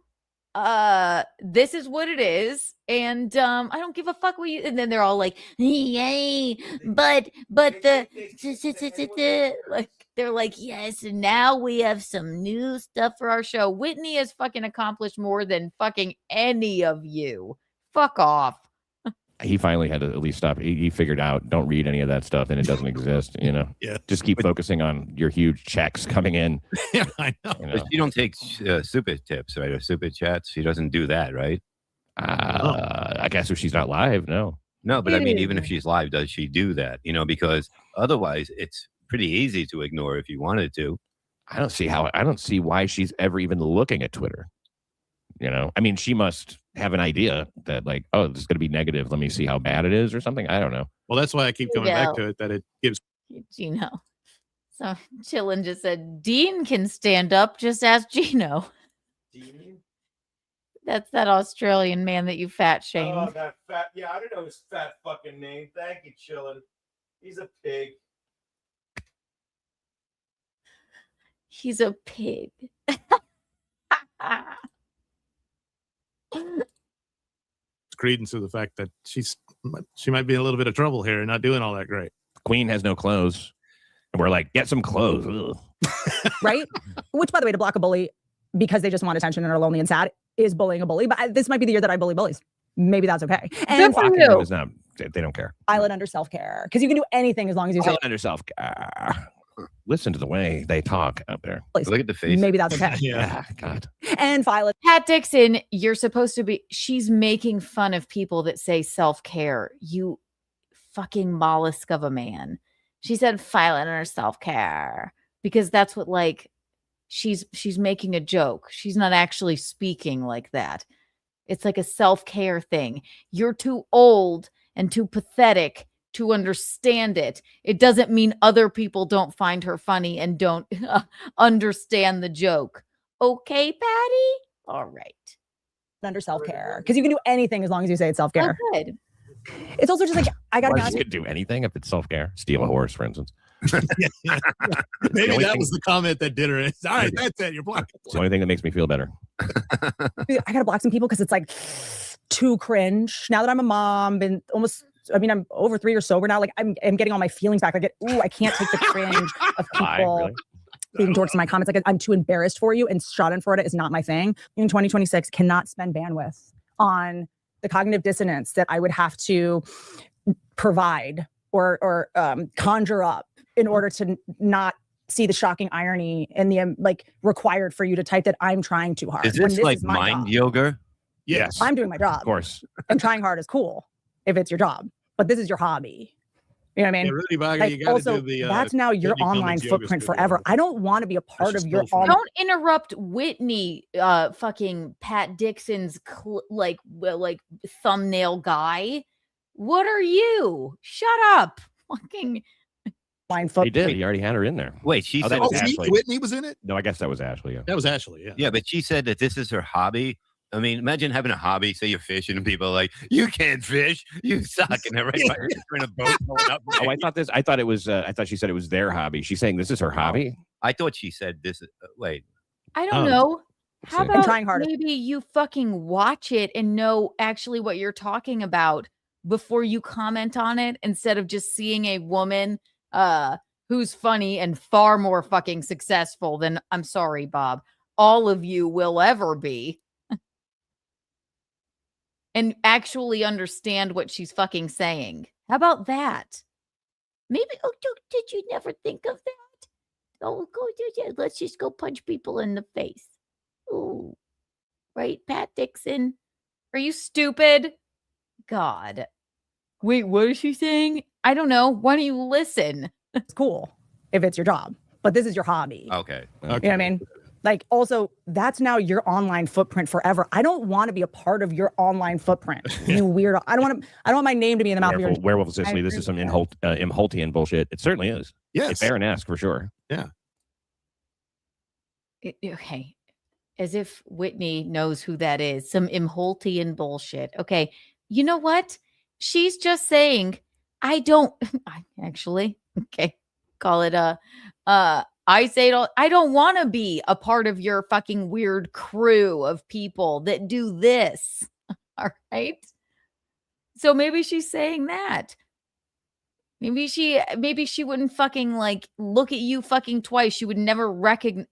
This is what it is, and I don't give a fuck what you. And then they're all like, "Yay!" But the they're like, "Yes, and now we have some new stuff for our show." Whitney has fucking accomplished more than fucking any of you. Fuck off. He finally had to at least stop. He figured out, don't read any of that stuff, and it doesn't exist. Yeah. Just keep focusing on your huge checks coming in. Yeah, I know. But she don't take super tips, right? Or super chats. She doesn't do that, right? I guess if she's not live, no. No, but I mean, even if she's live, does she do that? Because otherwise it's pretty easy to ignore if you wanted to. I don't see why she's ever even looking at Twitter. I mean, she must have an idea that oh, this is going to be negative. Let me see how bad it is or something. I don't know. Well, that's why I keep coming back to it, that it gives. Gino. So Chillin just said, Dean can stand up. Just ask Gino. Dean? That's that Australian man that you fat shamed. Oh, that fat. Yeah, I don't know his fat fucking name. Thank you, Chillin. He's a pig. He's a pig. Credence to the fact that she might be in a little bit of trouble here and not doing all that great. Queen has no clothes, and we're like, get some clothes. Right? Which, by the way, to block a bully because they just want attention and are lonely and sad is bullying a bully. But this might be the year that I bully bullies. Maybe that's okay. And Blocking them is not, they don't care. Island under self-care, because you can do anything as long as you say Island under self-care. Listen to the way they talk out there. Look at the face. Maybe that's okay. Yeah, God. And Violet. Pat Dixon, you're supposed to be, she's making fun of people that say self-care. You fucking mollusk of a man. She said Violet and her self-care because that's what, like, she's making a joke. She's not actually speaking like that. It's like a self-care thing. You're too old and too pathetic to understand it. It doesn't mean other people don't find her funny and don't understand the joke. Okay, Patty? All right. Under self-care. Because you can do anything as long as you say it's self-care. Oh, good. It's also just like, I got to be You honest. could do anything if it's self-care. Steal a horse, for instance. Maybe only that thing- was the comment that did her. All right, that's it. You're blocked. It's the only thing that makes me feel better. I got to block some people because it's like too cringe. Now that I'm a mom, been almost, I mean, I'm over 3 years sober now. Like I'm getting all my feelings back. I can't take the cringe of people Really? being dorks in my comments. Like I'm too embarrassed for you, and Schadenfreude is not my thing. In 2026, cannot spend bandwidth on the cognitive dissonance that I would have to provide or conjure up in order to not see the shocking irony and the like required for you to type that I'm trying too hard. Is when this like my mind job. yoga? Yes. I'm doing my job. Of course. And trying hard is cool if it's your job, but this is your hobby. You know what I mean? Yeah, Rudy Baga, Like, you gotta also, do the, that's now your Whitney online Cummings yoga footprint studio. forever. I don't want to be a part of just your still online. Don't interrupt Whitney, fucking Pat Dixon's like thumbnail guy. What are you? Shut up. Fucking He did. He already had her in there. Wait, she Oh, said that was Oh, Ashley. Whitney was in it? No, I guess that was Ashley. Yeah. That was Ashley, yeah. Yeah, but she said that this is her hobby. I mean, imagine having a hobby, say you're fishing, and people are like, you can't fish, you suck, and everybody's in a boat going up. Oh, I thought it was. I thought she said it was their hobby. She's saying this is her hobby. I thought she said this. Wait, I don't know. How see. about I'm trying hard. maybe you fucking watch it and know actually what you're talking about before you comment on it instead of just seeing a woman who's funny and far more fucking successful than, I'm sorry, Bob, all of you will ever be. And actually understand what she's fucking saying. How about that? Maybe, did you never think of that? Oh, let's just go punch people in the face. Ooh, right, Pat Dixon? Are you stupid? God. Wait, what is she saying? I don't know. Why don't you listen? It's cool if it's your job, but this is your hobby. okay. You know what I mean? Like, also, that's now your online footprint forever. I don't want to be a part of your online footprint. You weirdo. I don't want my name to be in the mouth of your Werewolf Sicily. This is some Imholtian bullshit. It certainly is. Yes. Baron-esque for sure. Yeah. Okay. As if Whitney knows who that is. Some Imholtian bullshit. Okay. You know what? She's just saying, I don't actually, okay, call it I say it all. I don't want to be a part of your fucking weird crew of people that do this. All right. So maybe she's saying that. Maybe she wouldn't fucking like look at you fucking twice. She would never recognize.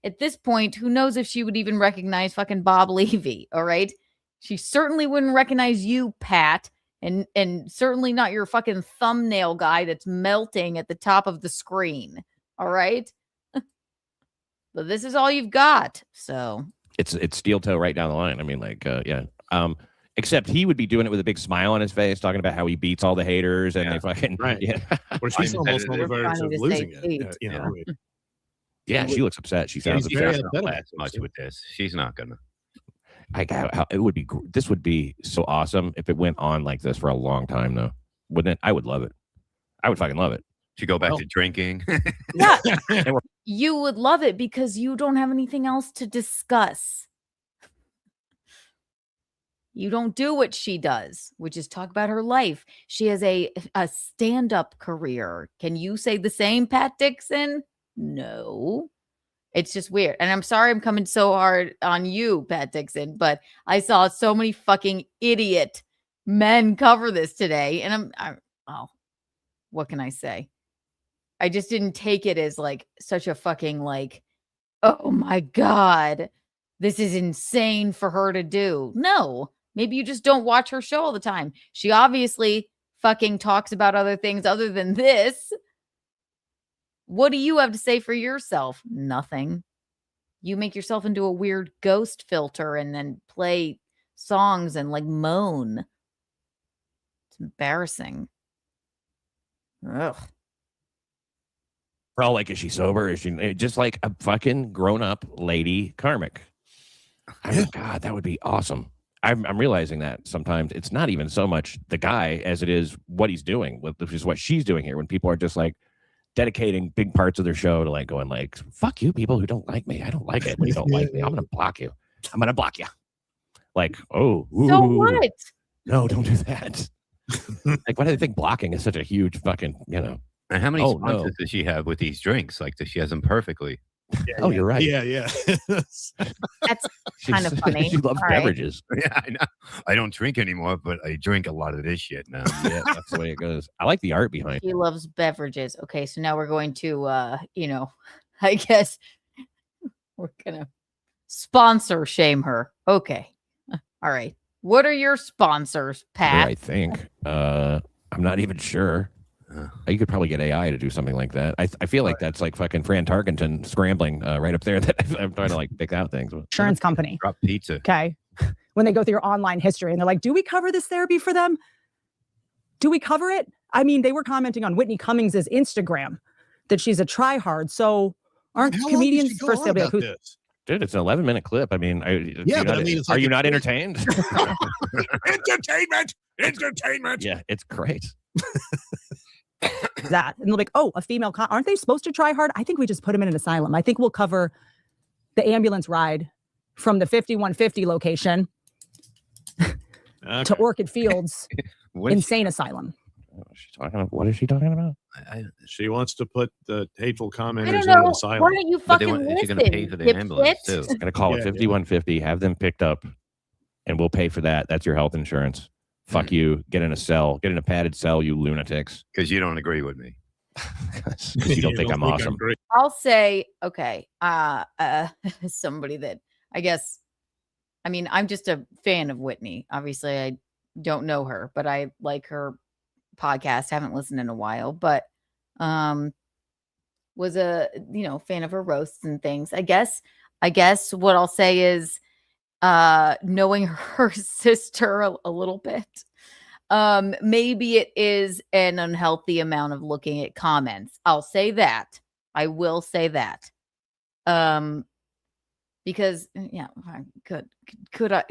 At this point, who knows if she would even recognize fucking Bob Levy? All right. She certainly wouldn't recognize you, Pat. And certainly not your fucking thumbnail guy that's melting at the top of the screen. All right. But this is all you've got. So It's steel toe right down the line. I mean, like, yeah. Except he would be doing it with a big smile on his face, talking about how he beats all the haters and they fucking Right. Yeah. Or she's almost on the verge of losing it. You know, I mean, Yeah, she looks upset. She sounds She's upset. not gonna last much with this. She's not gonna. It would be. This would be so awesome if it went on like this for a long time, though, wouldn't it? I would love it. I would fucking love it. To go back to drinking. yeah, you would love it because you don't have anything else to discuss. You don't do what she does, which is talk about her life. She has a stand-up career. Can you say the same, Pat Dixon? No. It's just weird. And I'm sorry I'm coming so hard on you, Pat Dixon, but I saw so many fucking idiot men cover this today. And oh, what can I say? I just didn't take it as like such a fucking like, oh my God, this is insane for her to do. No, maybe you just don't watch her show all the time. She obviously fucking talks about other things other than this. What do you have to say for yourself? Nothing. You make yourself into a weird ghost filter and then play songs and like moan. It's embarrassing. Ugh. We're all like, is she sober? Is she just like a fucking grown-up lady karmic? I mean, God, that would be awesome. I'm realizing that sometimes it's not even so much the guy as it is what he's doing, which is what she's doing here. When people are just like dedicating big parts of their show to like going like, fuck you people who don't like me. I don't like it when you don't like me. I'm going to block you. I'm going to block you. Like, oh. So ooh. what? No, don't do that. Like, why do they think blocking is such a huge fucking, And how many sponsors does she have with these drinks? Like, does she has them perfectly? Oh, you're right. Yeah. That's kind of funny. She loves All right. beverages. Yeah, I know. I don't drink anymore, but I drink a lot of this shit now. Yeah, that's the way it goes. I like the art behind it. He loves beverages. Okay, so now we're going to I guess we're gonna sponsor shame her. Okay. All right. What are your sponsors, Pat? I think. I'm not even sure. You could probably get AI to do something like that. I feel like that's like fucking Fran Tarkenton scrambling right up there. That I'm trying to like pick out things. Insurance company. Drop pizza. Okay. When they go through your online history and they're like, do we cover this therapy for them? Do we cover it? I mean, they were commenting on Whitney Cummings's Instagram that she's a tryhard. So aren't comedians first they'll be like, who's Dude, it's an 11-minute clip. I mean, it's are like you a not quick- entertained? Entertainment. Yeah, it's great. that? And they're like, oh, a female aren't they supposed to try hard? I think we just put them in an asylum. I think we'll cover the ambulance ride from the 5150 location to Orchid Fields insane asylum. What is she talking about? She wants to put the hateful commenters I don't in an know. asylum. Why don't you But they fucking want- if you're listen? gonna pay for the ambulance, too. dipshit? Gonna call it Yeah, 5150, have them picked up, and we'll pay for that. That's your health insurance. Fuck you. Get in a cell. Get in a padded cell, you lunatics. Because you don't agree with me. Because you don't think I'm awesome. I'll say, okay, somebody that I guess, I mean, I'm just a fan of Whitney. Obviously, I don't know her, but I like her podcast. Haven't listened in a while, but was a fan of her roasts and things. I guess what I'll say is knowing her sister a little bit. Maybe it is an unhealthy amount of looking at comments. I'll say that. I will say that. Because could I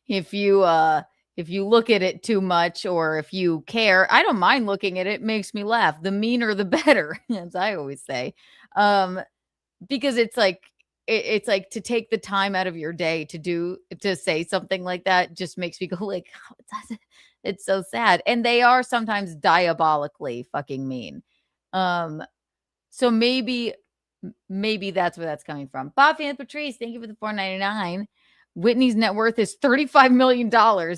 if you look at it too much or if you care, I don't mind looking at it. It makes me laugh. The meaner the better, as I always say. Because it's like to take the time out of your day to say something like that just makes me go like, oh, it's so sad. And they are sometimes diabolically fucking mean. So maybe that's where that's coming from. Bob Fan Patrice, thank you for the $4.99. Whitney's net worth is $35 million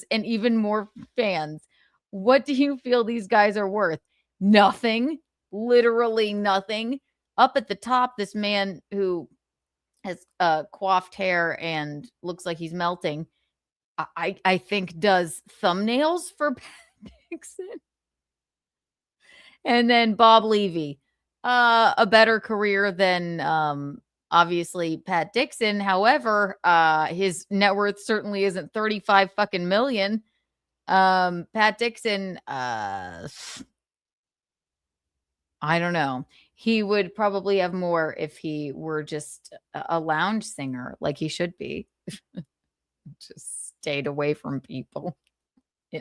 and even more fans. What do you feel these guys are worth? Nothing. Literally nothing. Up at the top, this man who has coiffed hair and looks like he's melting, I think does thumbnails for Pat Dixon. And then Bob Levy, a better career than obviously Pat Dixon. However, his net worth certainly isn't 35 fucking million. Pat Dixon, I don't know. He would probably have more if he were just a lounge singer like he should be. Just stayed away from people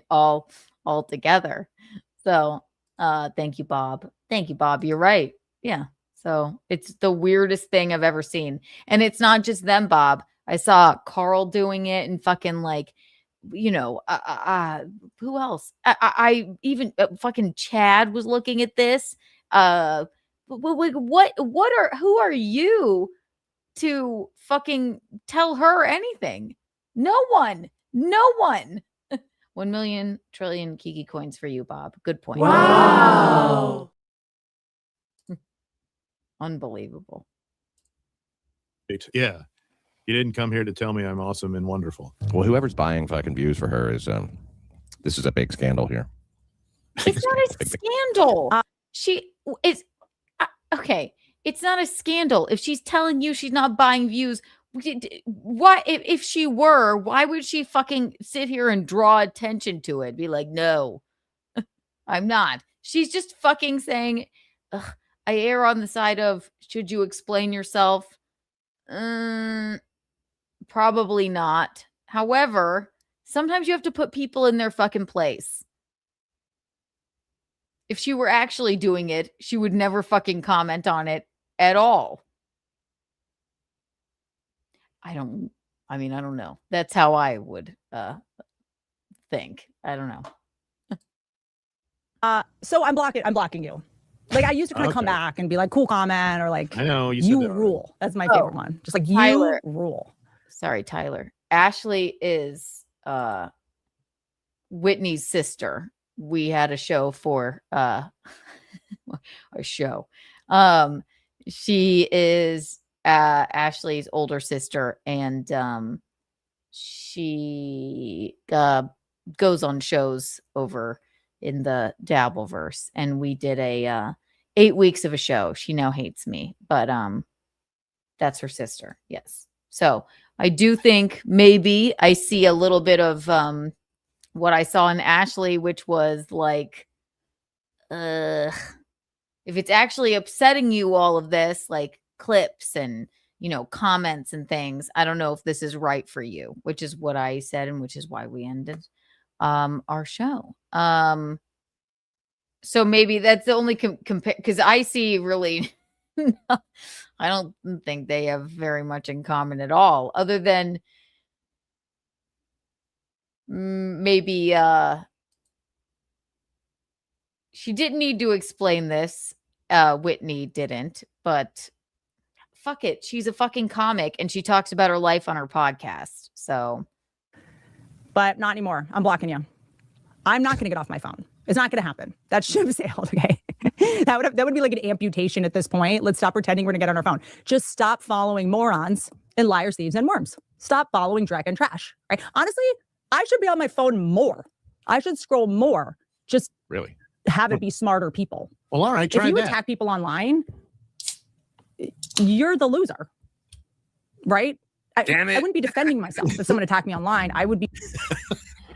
all together. So thank you, Bob. Thank you, Bob. You're right. Yeah. So it's the weirdest thing I've ever seen. And it's not just them, Bob. I saw Carl doing it and fucking like, who else? I even fucking Chad was looking at this. Who are you to fucking tell her anything? No one. 1 million trillion Kiki coins for you, Bob. Good point. Wow. Unbelievable. Yeah. You didn't come here to tell me I'm awesome and wonderful. Well, whoever's buying fucking views for her is this is a big scandal here. It's not a scandal. she is okay. It's not a scandal if she's telling you she's not buying views. Why, if she were, why would she fucking sit here and draw attention to it? Be like, no, I'm not. She's just fucking saying, ugh, I err on the side of, should you explain yourself? Probably not. However, sometimes you have to put people in their fucking place. If she were actually doing it, she would never fucking comment on it at all. I don't know. That's how I would think. I don't know. So I'm blocking you. Like, I used to kind of come back and be like, cool comment, or like, I know you rule. That's my favorite one. Just like, Tyler. you rule. Sorry, Tyler. Ashley is Whitney's sister. We had a show for a show. She is Ashley's older sister, and she goes on shows over in the Dabbleverse, and we did a 8 weeks of a show. She now hates me, but that's her sister. Yes. So I do think maybe I see a little bit of what I saw in Ashley, which was like, if it's actually upsetting you, all of this, like clips and, comments and things, I don't know if this is right for you, which is what I said, and which is why we ended our show. So maybe that's the only compare, because I see really, I don't think they have very much in common at all, other than maybe she didn't need to explain this. Whitney didn't, but fuck it. She's a fucking comic, and she talks about her life on her podcast. So, But not anymore. I'm blocking you. I'm not going to get off my phone. It's not going to happen. That ship has sailed. Okay, that would be like an amputation at this point. Let's stop pretending we're going to get on our phone. Just stop following morons and liars, thieves, and worms. Stop following dreck and trash. Right? Honestly, I should be on my phone more. I should scroll more. Just really have it be smarter people. Well, all right. Try if you that. attack people online, you're the loser, right? Damn it. I wouldn't be defending myself if someone attacked me online. I would be.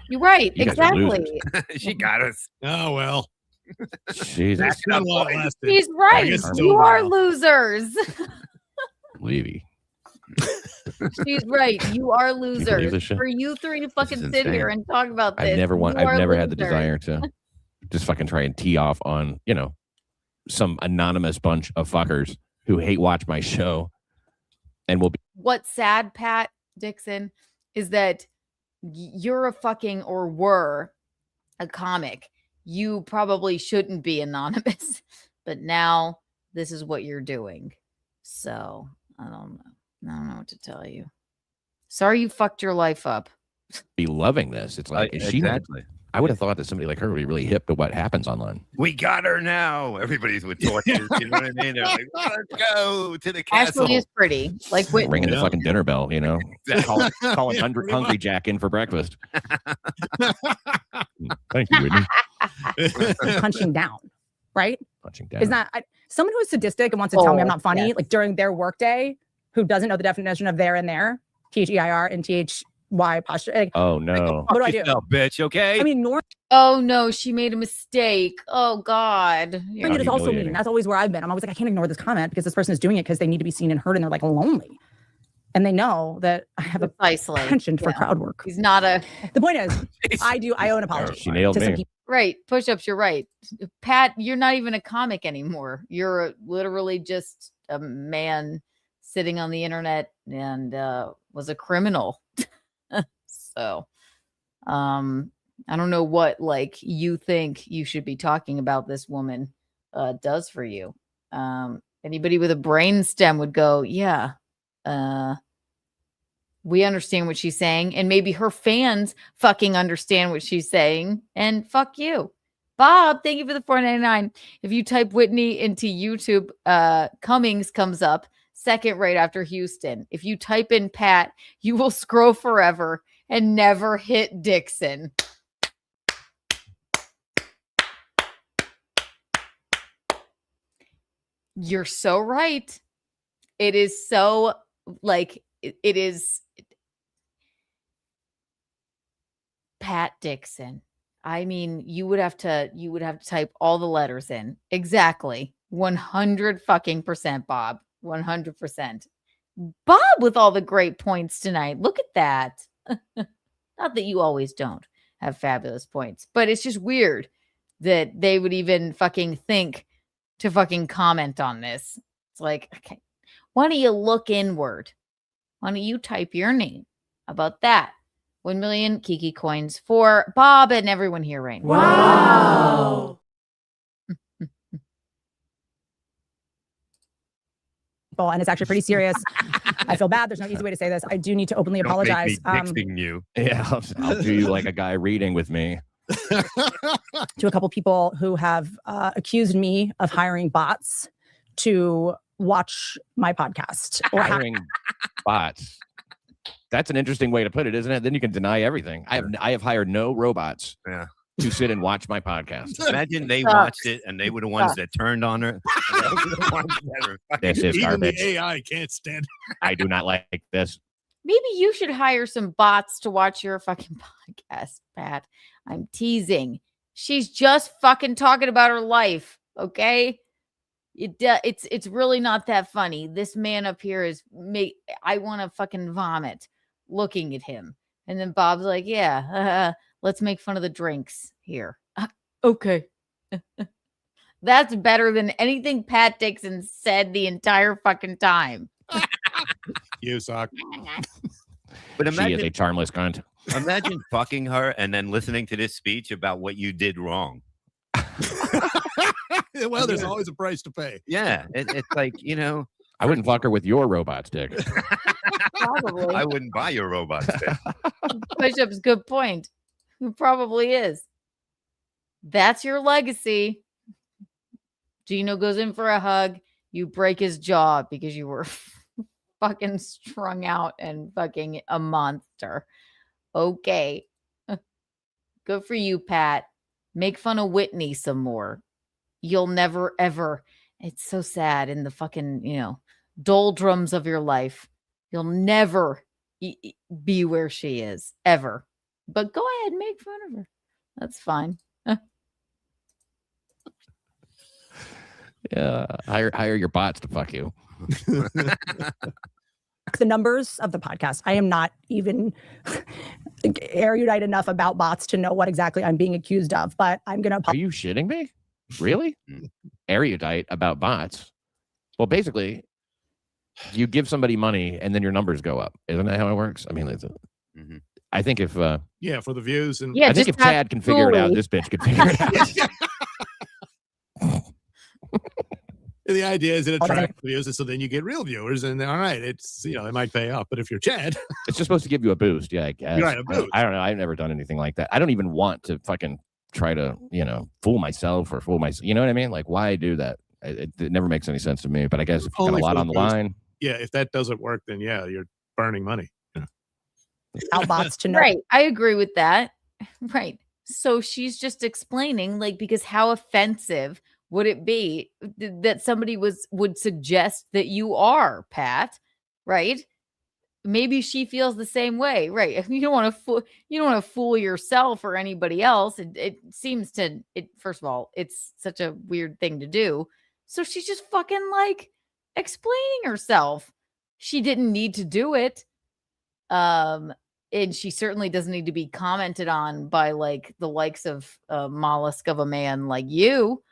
You're right. You guys are Exactly. She got us. Oh, well. Jesus. He's right. You are losers. Levy. She's right. You are believe this losers. shit? For you three to fucking sit insane. here and talk about this. I've never you are had the losers. desire to just fucking try and tee off on, some anonymous bunch of fuckers who hate watch my show and will be. What's sad, Pat Dixon, is that you're a fucking, or were a comic. You probably shouldn't be anonymous, but now this is what you're doing. So I don't know what to tell you. Sorry you fucked your life up. Be loving this. It's like, is she exactly. I would have thought that somebody like her would be really hip to what happens online. We got her now. Everybody's with torches. You know what I mean? They're like, let's go to the castle. Ashley is pretty. Like Whitney. Ringing the fucking dinner bell, calling Hungry Jack in for breakfast. Thank you, Whitney. punching down, right? Punching down. Is not someone who's sadistic and wants to tell me I'm not funny, yes. like during their workday, who doesn't know the definition of there and there, THEIR and THY posture. Like, Oh no. what do I do? Yourself, bitch, okay? I mean, ignore Oh no, she made a mistake. Oh God. it is also mean. That's always where I've been. I'm always like, I can't ignore this comment because this person is doing it because they need to be seen and heard, and they're like lonely, and they know that I have a penchant for crowd work. He's not a. The point is, I owe an apology. She nailed to some me. people. Right. Push-ups, you're right. Pat, you're not even a comic anymore. You're literally just a man sitting on the internet and was a criminal. So, I don't know what you think you should be talking about this woman does for you. Anybody with a brain stem would go, yeah, we understand what she's saying, and maybe her fans fucking understand what she's saying, and fuck you. Bob, thank you for the $4.99. If you type Whitney into YouTube, Cummings comes up second right after Houston. If you type in Pat, you will scroll forever and never hit Dixon. You're so right. It is so like it is Pat Dixon. I mean, you would have to type all the letters in. Exactly. 100 fucking percent, Bob. 100%. Bob with all the great points tonight. Look at that. Not that you always don't have fabulous points, but it's just weird that they would even fucking think to fucking comment on this. It's like, okay, why don't you look inward? Why don't you type your name? How about that? 1 million Kiki coins for Bob and everyone here right now. Wow. And it's actually pretty serious. I feel bad. There's no easy way to say this. I do need to openly apologize. Texting you. Yeah, I'll do you like a guy reading with me. To a couple people who have accused me of hiring bots to watch my podcast. Or Hiring bots. That's an interesting way to put it, isn't it? Then you can deny everything. I have hired no robots to sit and watch my podcast. Imagine they watched it and they were the ones that turned on her. This is Even garbage. the AI can't stand it. I do not like this. Maybe you should hire some bots to watch your fucking podcast, Pat. I'm teasing. She's just fucking talking about her life, okay? It's really not that funny. This man up here I want to fucking vomit looking at him. And then Bob's like, yeah, let's make fun of the drinks here. Okay. That's better than anything Pat Dixon said the entire fucking time. You suck. But She is a charmless cunt. Imagine fucking her and then listening to this speech about what you did wrong. Well, there's always a price to pay. Yeah, it's like, I wouldn't fuck her with your robot's dick. Probably. I wouldn't buy your robot stick. Bishop's good point. It probably is. That's your legacy. Gino goes in for a hug. You break his jaw because you were fucking strung out and fucking a monster. Okay. Good for you, Pat. Make fun of Whitney some more. You'll never, ever. It's so sad in the fucking, doldrums of your life. You'll never be where she is, ever. But go ahead, make fun of her. That's fine. Yeah, hire your bots to fuck you. the numbers of the podcast. I am not even erudite enough about bots to know what exactly I'm being accused of, but I'm going to... Are you shitting me? Really? Erudite about bots? Well, basically, you give somebody money and then your numbers go up. Isn't that how it works? I mean, I think if... yeah, for the views. And I think if Chad can figure it out, this bitch can figure it out. The idea is it attracts views, and so then you get real viewers, and all right, it's it might pay off. But if you're Chad, it's just supposed to give you a boost. Yeah, I guess. Right, a boost. I don't know. I've never done anything like that. I don't even want to fucking try to fool myself or fool myself. You know what I mean? Like, why do that? It never makes any sense to me. But I guess if you got a lot on the line, yeah. If that doesn't work, then yeah, you're burning money. Outbots to know. Right, I agree with that. Right. So she's just explaining, like, because how offensive would it be that somebody would suggest that you are, Pat? Right? Maybe she feels the same way, right? You don't want to fool yourself or anybody else. It seems to first of all, it's such a weird thing to do. So she's just fucking like explaining herself. She didn't need to do it. And she certainly doesn't need to be commented on by like the likes of mollusk of a man like you.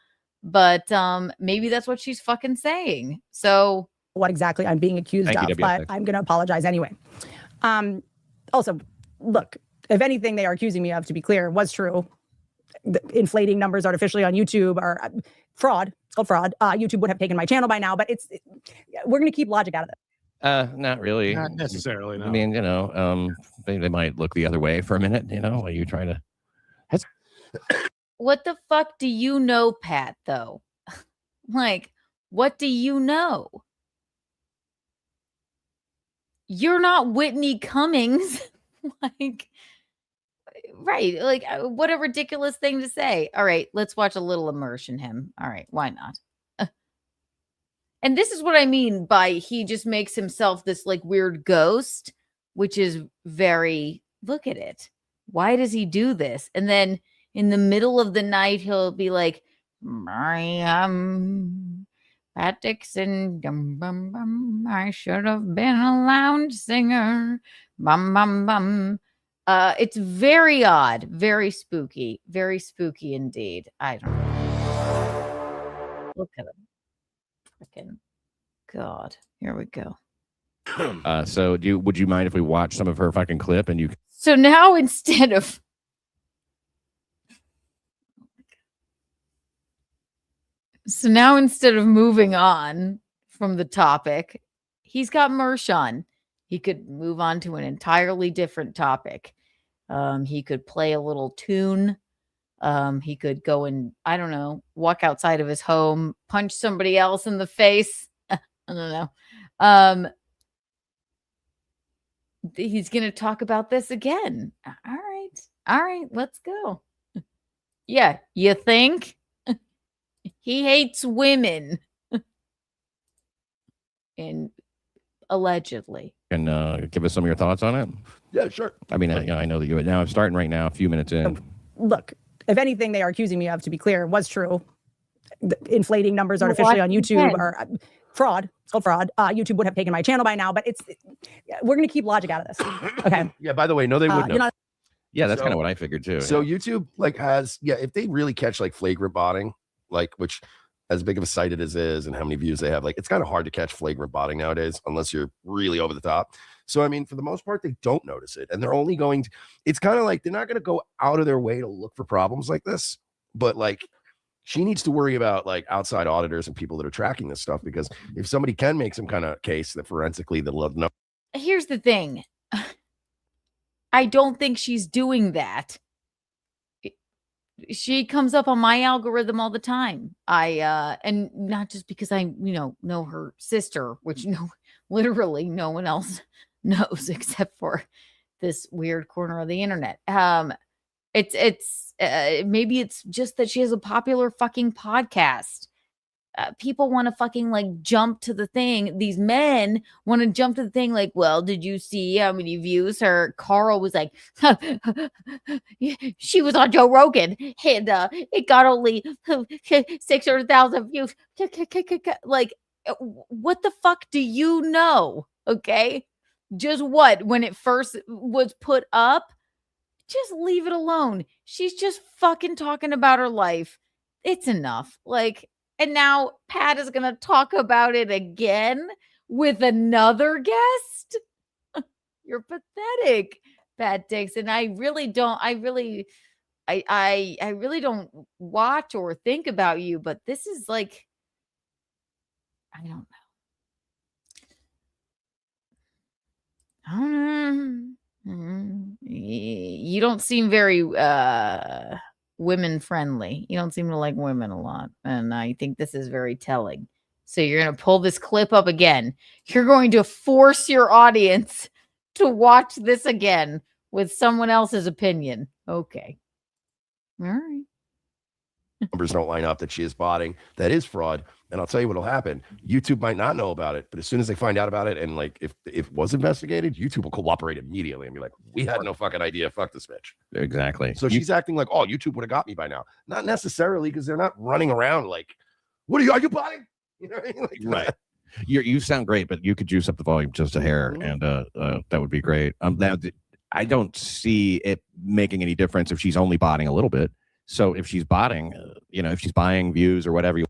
But maybe that's what she's fucking saying. So what exactly I'm being accused of, but I'm going to apologize anyway. Also, look, if anything they are accusing me of, to be clear, was true, the inflating numbers artificially on YouTube are fraud. It's called fraud. YouTube would have taken my channel by now, but we're going to keep logic out of it. Not really. Not necessarily. No. I mean, they might look the other way for a minute. While you try to. What the fuck do you know, Pat, though? Like, what do you know? You're not Whitney Cummings. Like, right. Like, what a ridiculous thing to say. All right, let's watch a little immersion him. All right, why not? And this is what I mean by he just makes himself this like weird ghost, which is very, look at it. Why does he do this? And then in the middle of the night, he'll be like, Pat Dixon, dum, bum, bum, I should have been a lounge singer, bum, bum, bum. It's very odd, very spooky indeed. I don't know. Look at him. Freaking God. Here we go. So would you mind if we watch some of her fucking clip and you So now instead of moving on from the topic, he's got Mersh on. He could move on to an entirely different topic. He could play a little tune. He could go and, I don't know, walk outside of his home, punch somebody else in the face. I don't know. He's going to talk about this again. All right, let's go. Yeah, you think? He hates women. And allegedly. can give us some of your thoughts on it? Yeah, sure. I mean, I know that you. Now I'm starting right now. A few minutes in. Look, if anything they are accusing me of, to be clear, was true, the inflating numbers artificially on YouTube are fraud. It's called fraud. YouTube would have taken my channel by now, but we're going to keep logic out of this. Okay. Yeah, by the way, no, they wouldn't. Yeah, that's kind of what I figured too. So YouTube has, if they really catch like flagrant botting, which as big of a site it is and how many views they have, it's kind of hard to catch flagrant botting nowadays unless you're really over the top. So, I mean, for the most part, they don't notice it. And they're only going to, it's kind of like they're not going to go out of their way to look for problems like this. But she needs to worry about outside auditors and people that are tracking this stuff, because if somebody can make some kind of case that forensically they'll know. Here's the thing. I don't think she's doing that. She comes up on my algorithm all the time. And not just because I, know her sister, which literally no one else knows except for this weird corner of the internet. Maybe it's just that she has a popular fucking podcast. People want to fucking jump to the thing. These men want to jump to the thing well, did you see how many views her Carl was like, she was on Joe Rogan and it got only 600,000 views. What the fuck do you know? Okay. Just when it first was put up, just leave it alone. She's just fucking talking about her life. It's enough. And now Pat is going to talk about it again with another guest. You're pathetic, Pat Dixon. I really don't watch or think about you, but this is I don't know. You don't seem very women friendly. You don't seem to like women a lot, and I think this is very telling. So you're going to pull this clip up again. You're going to force your audience to watch this again with someone else's opinion. Okay. All right. Numbers don't line up that she is botting. That is fraud. And I'll tell you what'll happen. YouTube might not know about it, but as soon as they find out about it, and if it was investigated, YouTube will cooperate immediately and be like, we had no fucking idea. Fuck this bitch. Exactly. So she's acting like, oh, YouTube would have got me by now. Not necessarily, because they're not running around what are you botting? You know what I mean? Right. You sound great, but you could juice up the volume just a hair, and that would be great. Now, I don't see it making any difference if she's only botting a little bit. So if she's botting, if she's buying views or whatever.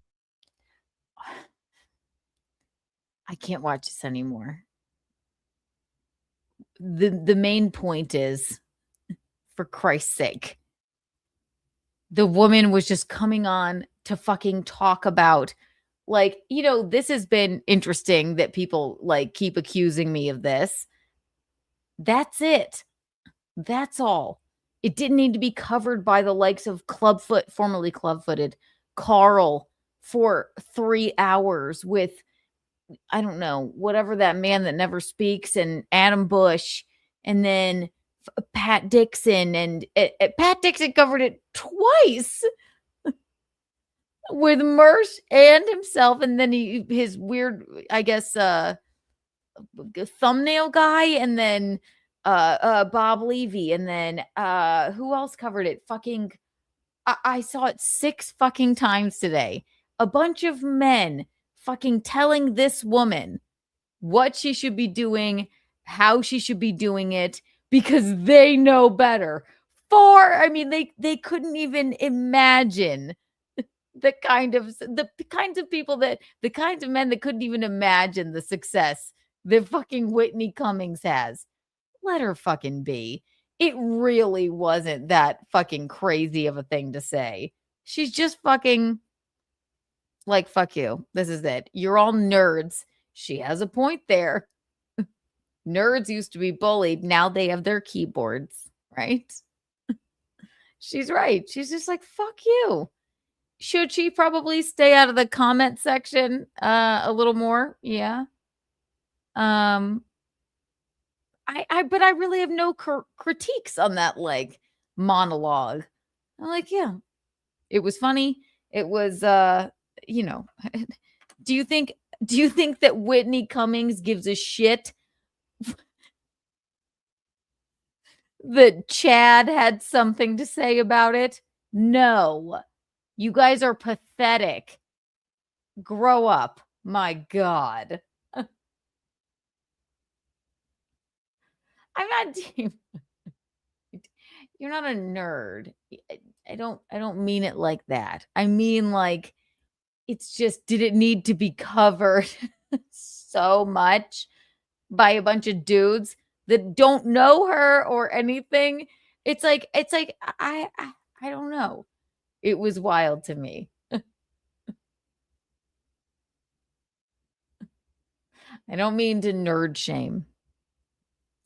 I can't watch this anymore. The main point is, for Christ's sake, the woman was just coming on to fucking talk about, this has been interesting that people keep accusing me of this. That's it. That's all. It didn't need to be covered by the likes of Clubfoot, formerly Clubfooted, Carl, for 3 hours with, I don't know, whatever that man that never speaks, and Adam Bush, and then Pat Dixon, and Pat Dixon covered it twice. with Mersh and himself, and then his weird, I guess, thumbnail guy, and then Bob Levy, and then who else covered it? Fucking, I saw it 6 fucking times today. A bunch of men fucking telling this woman what she should be doing, how she should be doing it, because they know better. I mean, they couldn't even imagine the kinds of people the kinds of men that couldn't even imagine the success that fucking Whitney Cummings has. Let her fucking be. It really wasn't that fucking crazy of a thing to say. She's just fucking like, fuck you. This is it. You're all nerds. She has a point there. Nerds used to be bullied. Now they have their keyboards, right? She's right. She's just like, fuck you. Should she probably stay out of the comment section a little more? Yeah. But I really have no critiques on that like monologue. I'm like, yeah, it was funny. It was do you think that Whitney Cummings gives a shit that Chad had something to say about it? No. You guys are pathetic. Grow up. My God. I'm not. You're not a nerd. I don't mean it like that. I mean, like, it's just, did it need to be covered so much by a bunch of dudes that don't know her or anything? It's like I don't know. It was wild to me. I don't mean to nerd shame.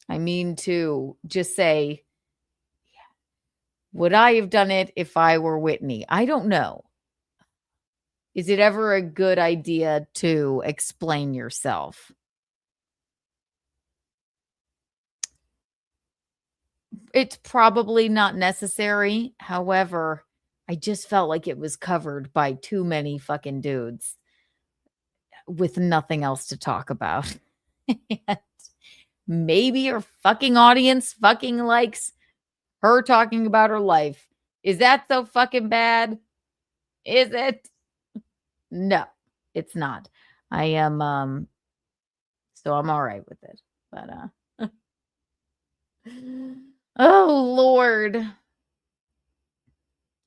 I mean to just say, would I have done it if I were Whitney? I don't know. Is it ever a good idea to explain yourself? It's probably not necessary. However, I just felt like it was covered by too many fucking dudes with nothing else to talk about. Maybe your fucking audience fucking likes her talking about her life. Is that so fucking bad? Is it? No, it's not. I am so I'm all right with it. But oh Lord.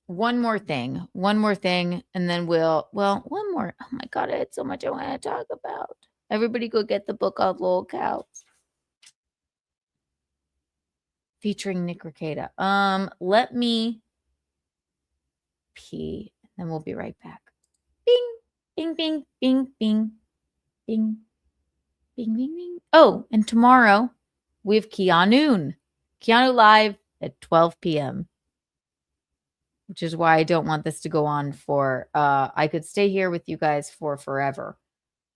One more thing, and then one more. Oh my God, I had so much I want to talk about. Everybody go get the book called Lolcows, featuring Nick Rekieta. Let me pee, and we'll be right back. Bing, bing, bing, bing, bing, bing, bing, bing, bing. Oh, and tomorrow we have Keanu live at 12 p.m. which is why I don't want this to go on for, I could stay here with you guys for forever,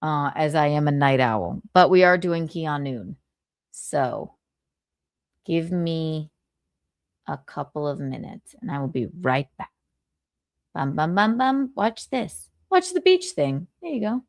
as I am a night owl, but we are doing Keanu. So give me a couple of minutes and I will be right back. Bum, bum, bum, bum. Watch this. Watch the beach thing. There you go.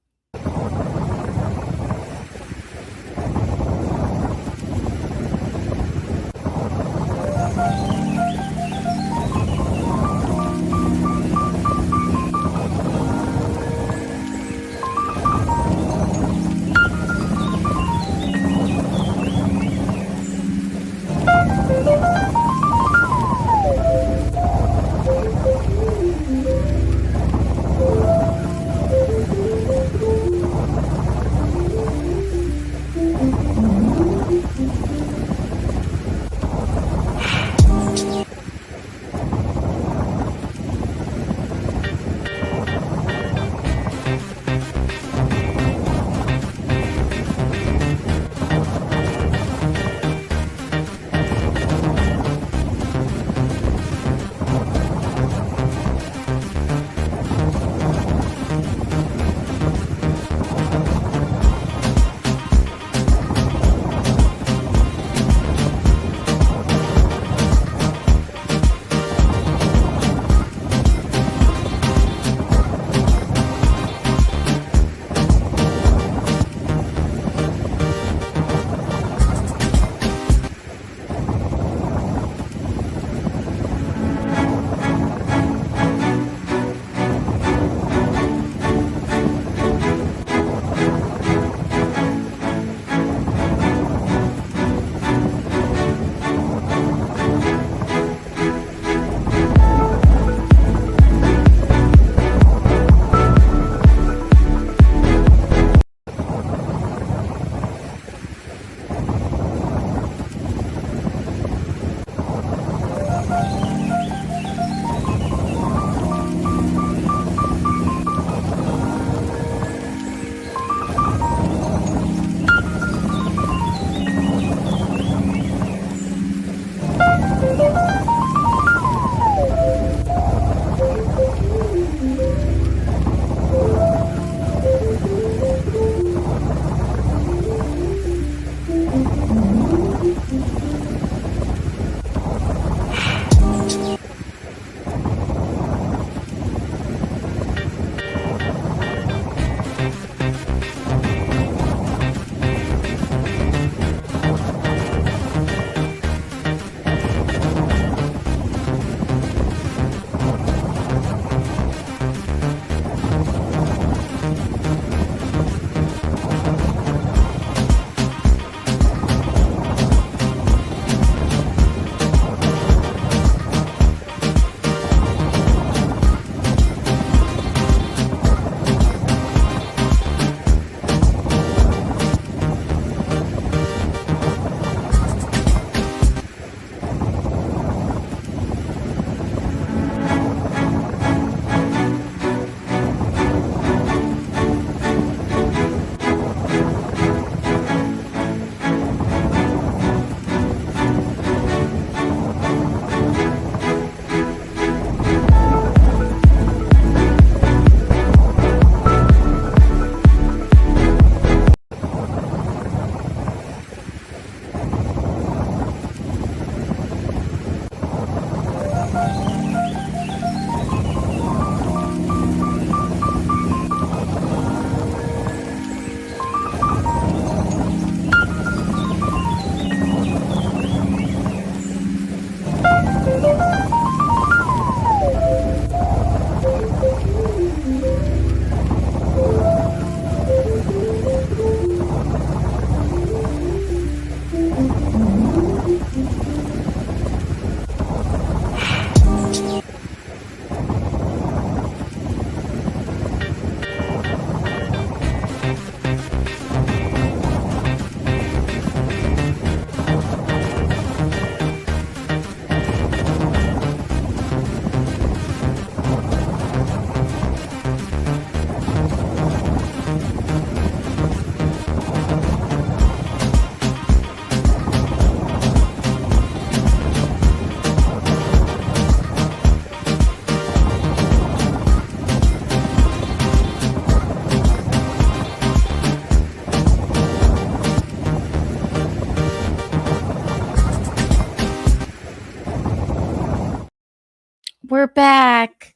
we're back.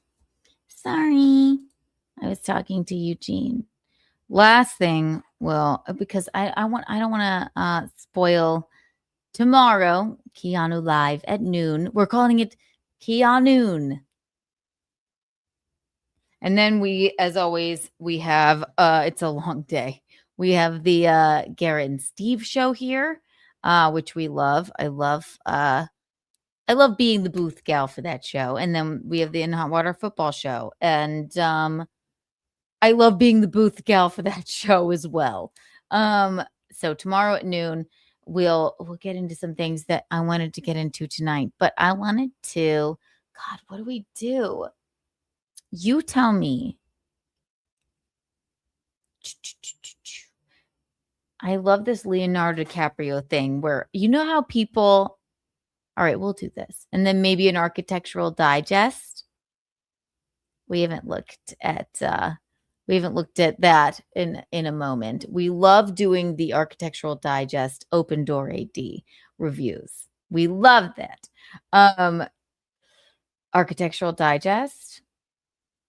Sorry. I was talking to Eugene. Last thing, well, because I don't want to spoil tomorrow, Keanu Live at noon. We're calling it Keanu. And then we, as always, we have it's a long day. We have the Garrett and Steve show here, which we love. I love being the booth gal for that show. And then we have the In Hot Water football show. And I love being the booth gal for that show as well. So tomorrow at noon, we'll get into some things that I wanted to get into tonight. But I wanted to, God, what do we do? You tell me. I love this Leonardo DiCaprio thing where, you know how people, all right, we'll do this. And then maybe an Architectural Digest. We haven't looked at that in a moment. We love doing the Architectural Digest Open Door AD reviews. We love that. Architectural Digest.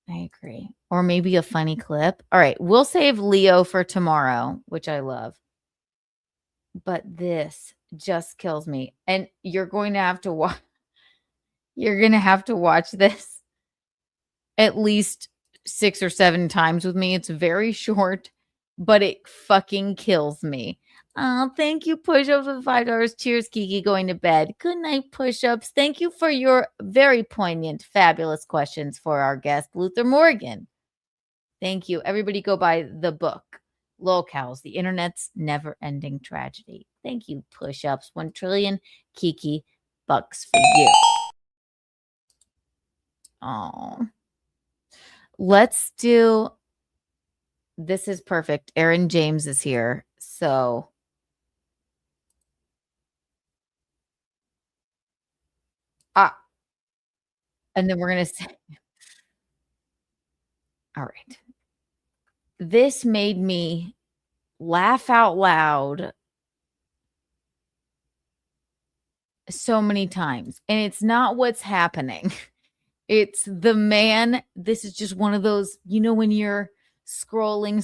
I agree. Or maybe a funny clip. All right, we'll save Leo for tomorrow, which I love. But this just kills me. And you're going to have to watch. You're going to have to watch this at least 6 or 7 times with me. It's very short, but it fucking kills me. Oh, thank you, Push-Ups with $5. Cheers, Kiki, going to bed. Good night, Push-Ups. Thank you for your very poignant, fabulous questions for our guest, Luther Morgan. Thank you. Everybody go buy the book, Lolcows, the Internet's Never-Ending Tragedy. Thank you, Push-Ups. 1 trillion Kiki bucks for you. Oh. Let's do, this is perfect. Aaron James is here. So and then we're going to say, all right. This made me laugh out loud so many times. And it's not what's happening. It's the man. This is just one of those, you know, when you're scrolling,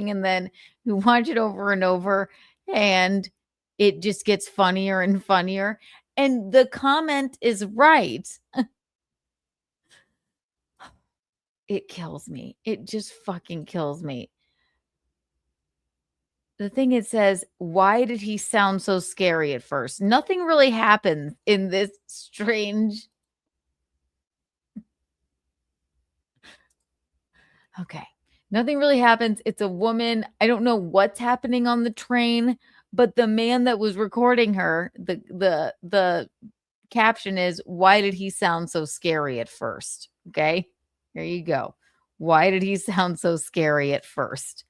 and then you watch it over and over and it just gets funnier and funnier. And the comment is right. It kills me. It just fucking kills me. The thing it says, why did he sound so scary at first? Nothing really happens in this strange. Okay. Nothing really happens. It's a woman. I don't know what's happening on the train, but the man that was recording her, the caption is, why did he sound so scary at first? Okay. There you go. Why did he sound so scary at first?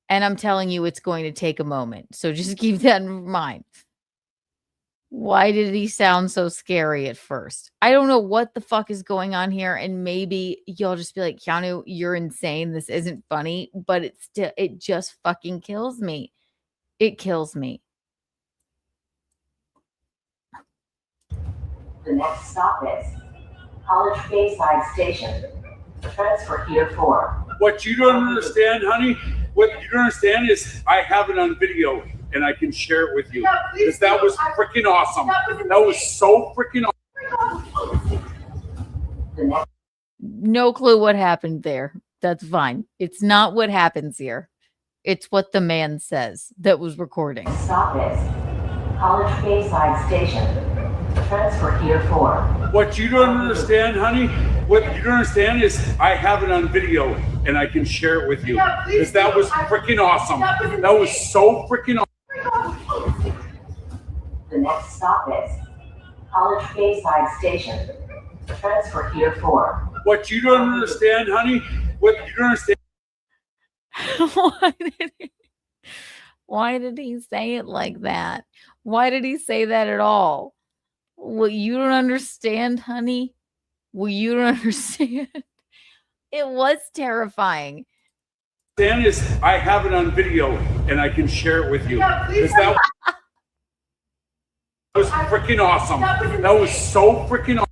And I'm telling you, it's going to take a moment. So just keep that in mind. Why did he sound so scary at first? I don't know what the fuck is going on here. And maybe you'll just be like, Keanu, you're insane. This isn't funny, but it just fucking kills me. It kills me. The next stop is College Bayside Station. Transfer here for. What you don't understand, honey, what you don't understand is I have it on video and I can share it with you. Because that was freaking awesome. That was so freaking awesome. No clue what happened there. That's fine. It's not what happens here. It's what the man says that was recording. Stop is College Bayside Station. Transfer here for. What you don't understand, honey, what you don't understand is I have it on video and I can share it with you. Because that was freaking awesome. That was so freaking awesome. The next stop is College Bayside Station. Transfer here for. What you don't understand, honey, what you don't understand. Why did he say it like that? Why did he say that at all? Well, you don't understand, honey. Well, you don't understand. It was terrifying. Understand is I have it on video and I can share it with you. Because that That was freaking awesome. That was so freaking awesome.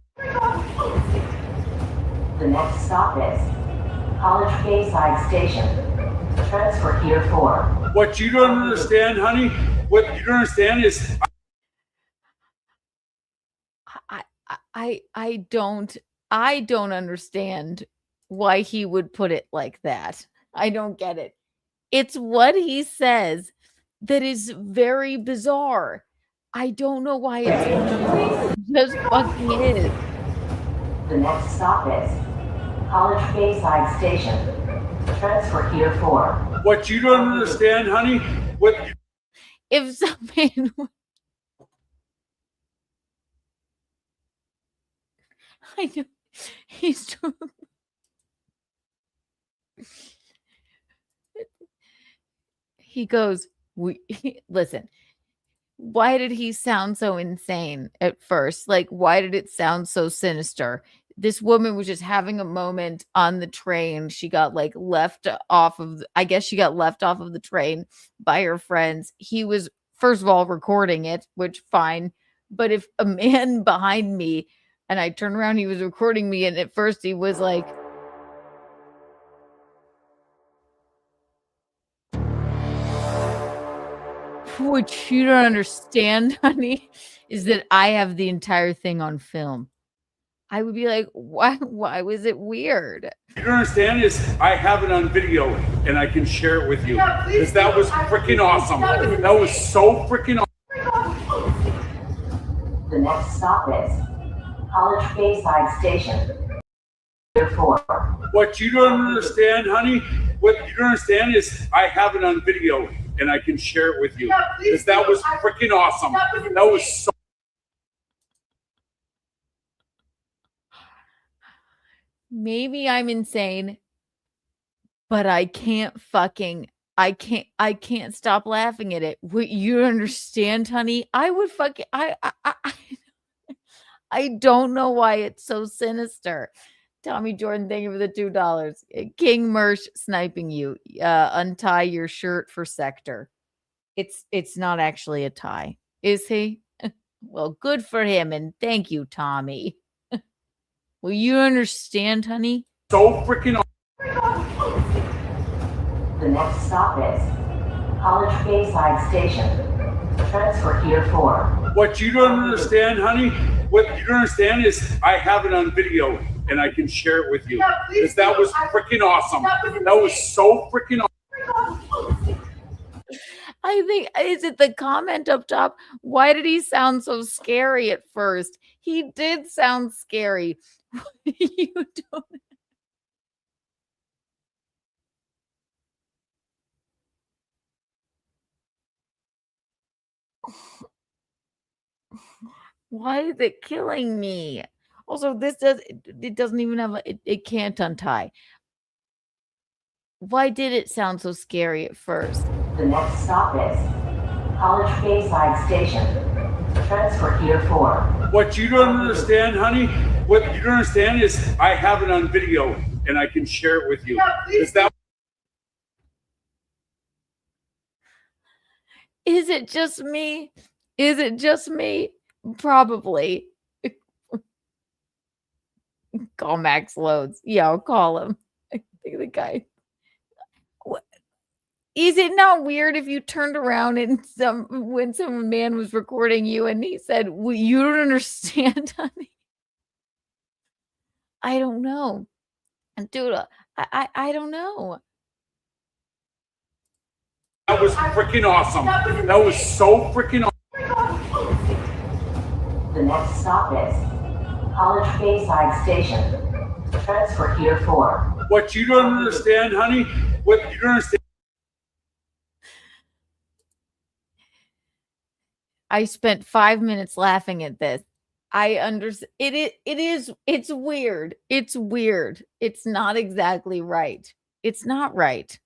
The next stop is College Bayside Station. Transfer here for. What you don't understand, honey, what you don't understand is I don't understand why he would put it like that. I don't get it. It's what he says that is very bizarre. I don't know why it's just fucking is. The next stop is College Bayside Station. Transfer here for. what you don't understand, honey, what you If something I know he's true. He goes, listen, why did he sound so insane at first? Like, why did it sound so sinister? This woman was just having a moment on the train. She got like left off of, I guess she got left off of the train by her friends. He was, first of all, recording it, which fine. But if a man behind me and I turned around, he was recording me. And at first he was like, what you don't understand, honey, is that I have the entire thing on film. I would be like, why was it weird? don't understand is I have it on video and I can share it with you. Because that was freaking awesome. That was so freaking awesome. The next stop is College Bayside Station. Here for. What you don't understand, honey, what you don't understand is I have it on video and I can share it with you. Because that was freaking awesome. That was so. Maybe I'm insane, but I can't stop laughing at it. What you don't understand, honey? I would fucking I don't know why it's so sinister. Tommy Jordan, thank you for the $2. King Mersh sniping you. Untie your shirt for Sector. It's not actually a tie, is he? Well, good for him, and thank you, Tommy. Will you understand, honey? So freaking The next stop is College Bayside Station. Transfer here for. what you don't understand, honey, what you don't understand is I have it on video and I can share it with you. Because that was freaking awesome. That was so freaking awesome. I think, is it the comment up top? Why did he sound so scary at first? He did sound scary. You don't. Why is it killing me? Also, it doesn't even have it can't untie. Why did it sound so scary at first? The next stop is College Bayside Station. Transfer here for. What you don't understand, honey, what you don't understand is I have it on video and I can share it with you. Because that. Is it just me? Is it just me? Probably. Call Max Loads. Yeah, I'll call him. I think the guy. What? Is it not weird if you turned around and when some man was recording you and he said, well, you don't understand, honey? I don't know. Dude, I don't know. That was freaking awesome. That was so freaking awesome. The next stop is College Bayside Station. Transfer here for. what you don't understand, honey, what you don't understand. I spent 5 minutes laughing at this. I understand. It's weird. It's weird. It's not exactly right. It's not right.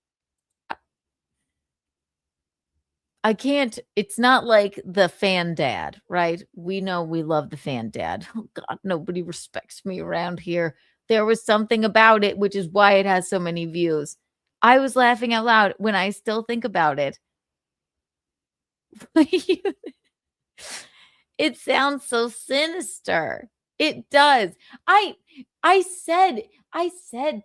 I can't, it's not like the fan dad, right? We know we love the fan dad. Oh God, nobody respects me around here. There was something about it, which is why it has so many views. I was laughing out loud when I still think about it. It sounds so sinister. It does. I said,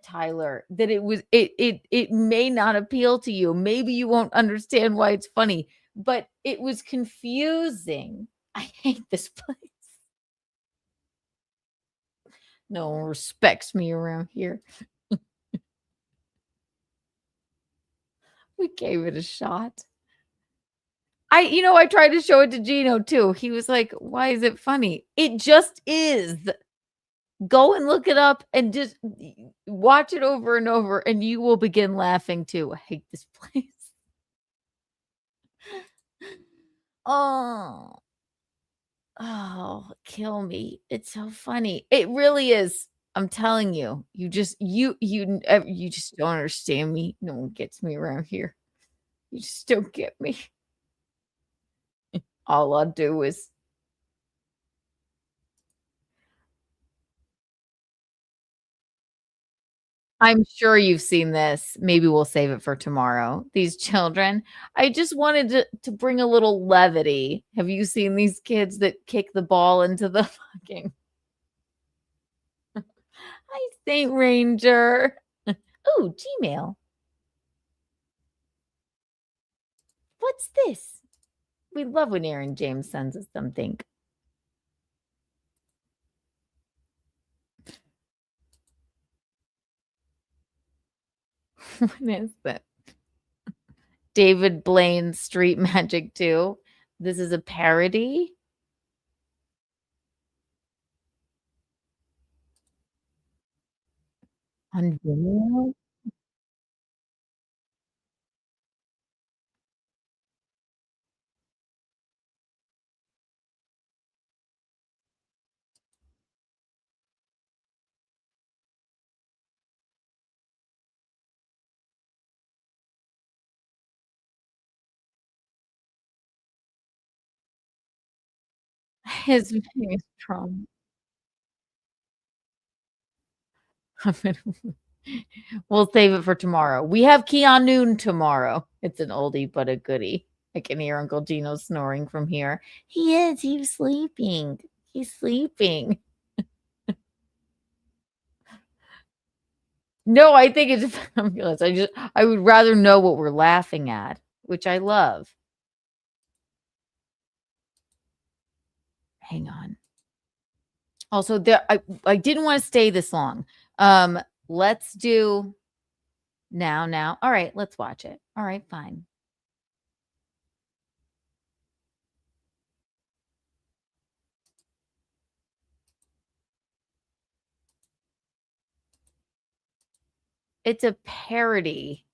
Tyler, that it may not appeal to you. Maybe you won't understand why it's funny, but it was confusing. I hate this place. No one respects me around here. We gave it a shot. I tried to show it to Gino too. He was like, "Why is it funny?" It just is. Go and look it up and just watch it over and over, and you will begin laughing too. I hate this place. Oh, kill me. It's so funny. It really is. I'm telling you. You just don't understand me. No one gets me around here. You just don't get me. All I'll do is I'm sure you've seen this. Maybe we'll save it for tomorrow. These children. I just wanted to bring a little levity. Have you seen these kids that kick the ball into the fucking Hi, Saint Ranger. Oh, Gmail. What's this? We love when Aaron James sends us something. What is that? David Blaine's Street Magic 2. This is a parody. On Vimeo? His name is Trump. We'll save it for tomorrow. We have Keanu tomorrow. It's an oldie but a goodie. I can hear Uncle Gino snoring from here. He is. He's sleeping. He's sleeping. No, I think it's fabulous. I would rather know what we're laughing at, which I love. Hang on. Also, I didn't want to stay this long. Let's do now. All right, let's watch it. All right, fine. It's a parody.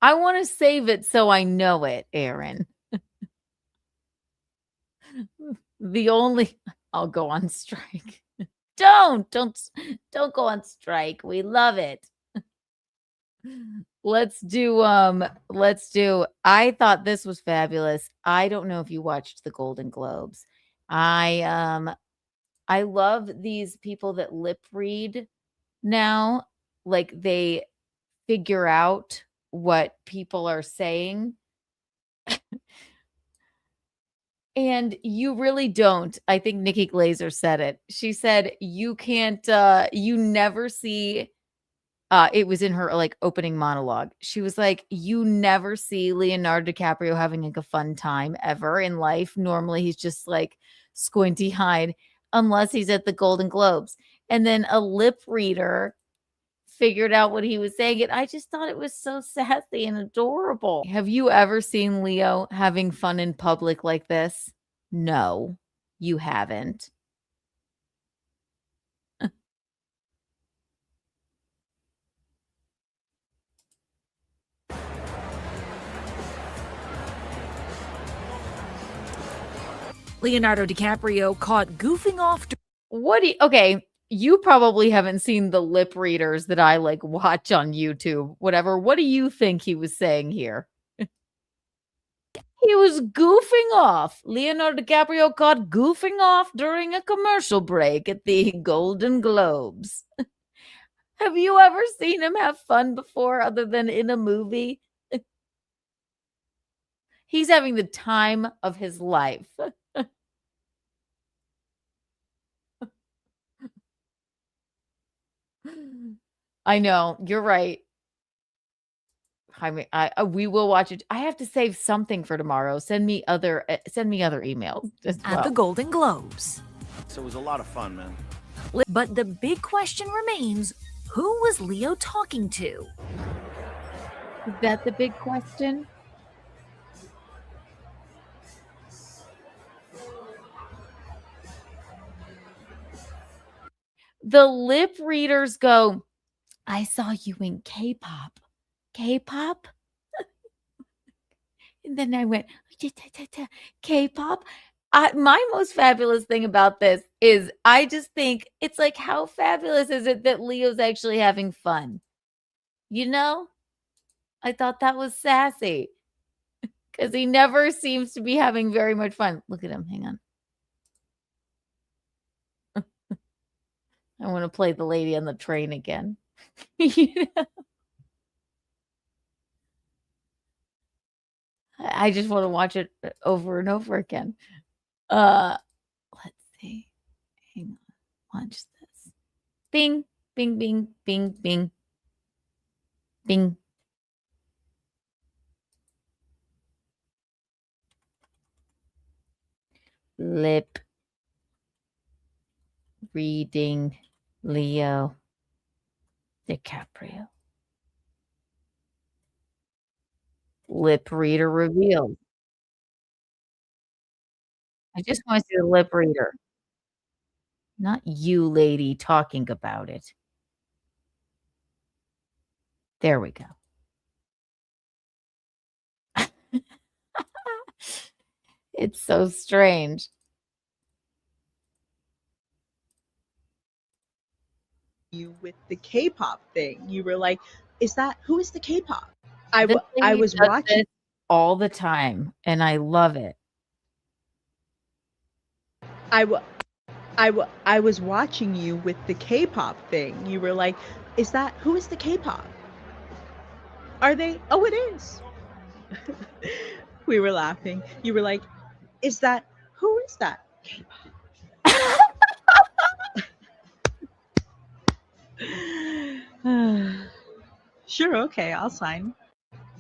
I want to save it so I know it, Aaron. I'll go on strike. Don't go on strike. We love it. Let's do I thought this was fabulous. I don't know if you watched the Golden Globes. I love these people that lip read now. Like they figure out what people are saying. And you really don't. I think Nikki Glazer said it. She said you can't you never see it was in her like opening monologue. She was like, you never see Leonardo DiCaprio having like a fun time ever in life. Normally he's just like squinty eyed unless he's at the Golden Globes. And then a lip reader figured out what he was saying. And I just thought it was so sassy and adorable. Have you ever seen Leo having fun in public like this? No, you haven't. Leonardo DiCaprio caught goofing off. Okay, you probably haven't seen the lip readers that I like watch on YouTube, whatever. What do you think he was saying here? He was goofing off. Leonardo DiCaprio caught goofing off during a commercial break at the Golden Globes. Have you ever seen him have fun before other than in a movie? He's having the time of his life. I know, you're right. I mean, we will watch it. I have to save something for tomorrow. Send me other emails as At the well. Golden Globes. So it was a lot of fun, man. But the big question remains, who was Leo talking to? Is that the big question? The lip readers go, I saw you in K-pop. K-pop? And then I went, K-pop? My most fabulous thing about this is I just think it's like, how fabulous is it that Leo's actually having fun? You know? I thought that was sassy because he never seems to be having very much fun. Look at him. Hang on. I want to play the lady on the train again. You know? I just want to watch it over and over again. Let's see. Hang on. Watch this. Bing, bing, bing, bing, bing. Bing. Lip reading Leo DiCaprio. Lip reader revealed. I just want to see the lip reader. Not you, lady, talking about it. There we go. It's so strange. You with the K-pop thing. You were like, who is the K-pop? I was watching this all the time and I love it. I was watching you with the K-pop thing. You were like, who is the K-pop? Are they? Oh, it is. We were laughing. You were like, who is that K-pop? Sure, okay, I'll sign.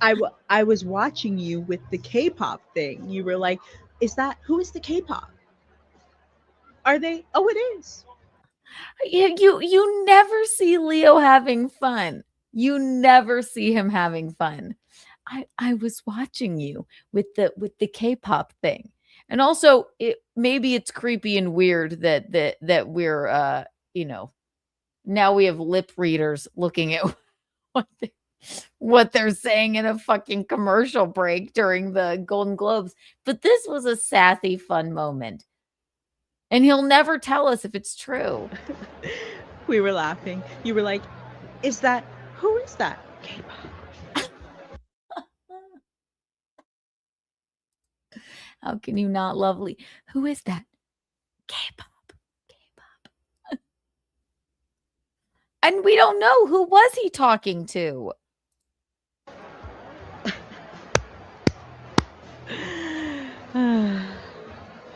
I was watching you with the K-pop thing. You were like, who is the K-pop? Are they? Oh, it is. You never see Leo having fun. You never see him having fun. I was watching you with the K-pop thing. And also maybe it's creepy and weird that we're now we have lip readers looking at what they're saying in a fucking commercial break during the Golden Globes. But this was a sassy, fun moment. And he'll never tell us if it's true. We were laughing. You were like, who is that K-pop? How can you not love Lee? Who is that? K-pop. And we don't know, who was he talking to?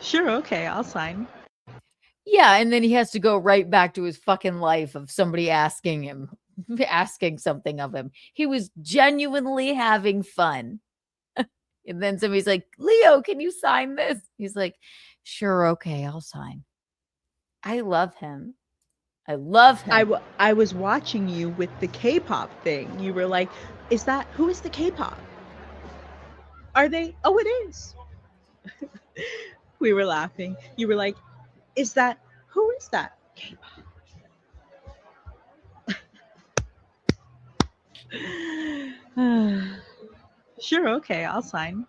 Sure, okay, I'll sign. Yeah, and then he has to go right back to his fucking life of somebody asking something of him. He was genuinely having fun. And then somebody's like, Leo, can you sign this? He's like, sure, okay, I'll sign. I love him. I love him. I was watching you with the K-pop thing. You were like, who is the K-pop? Are they? Oh, it is. We were laughing. You were like, who is that K-pop? Sure, okay, I'll sign.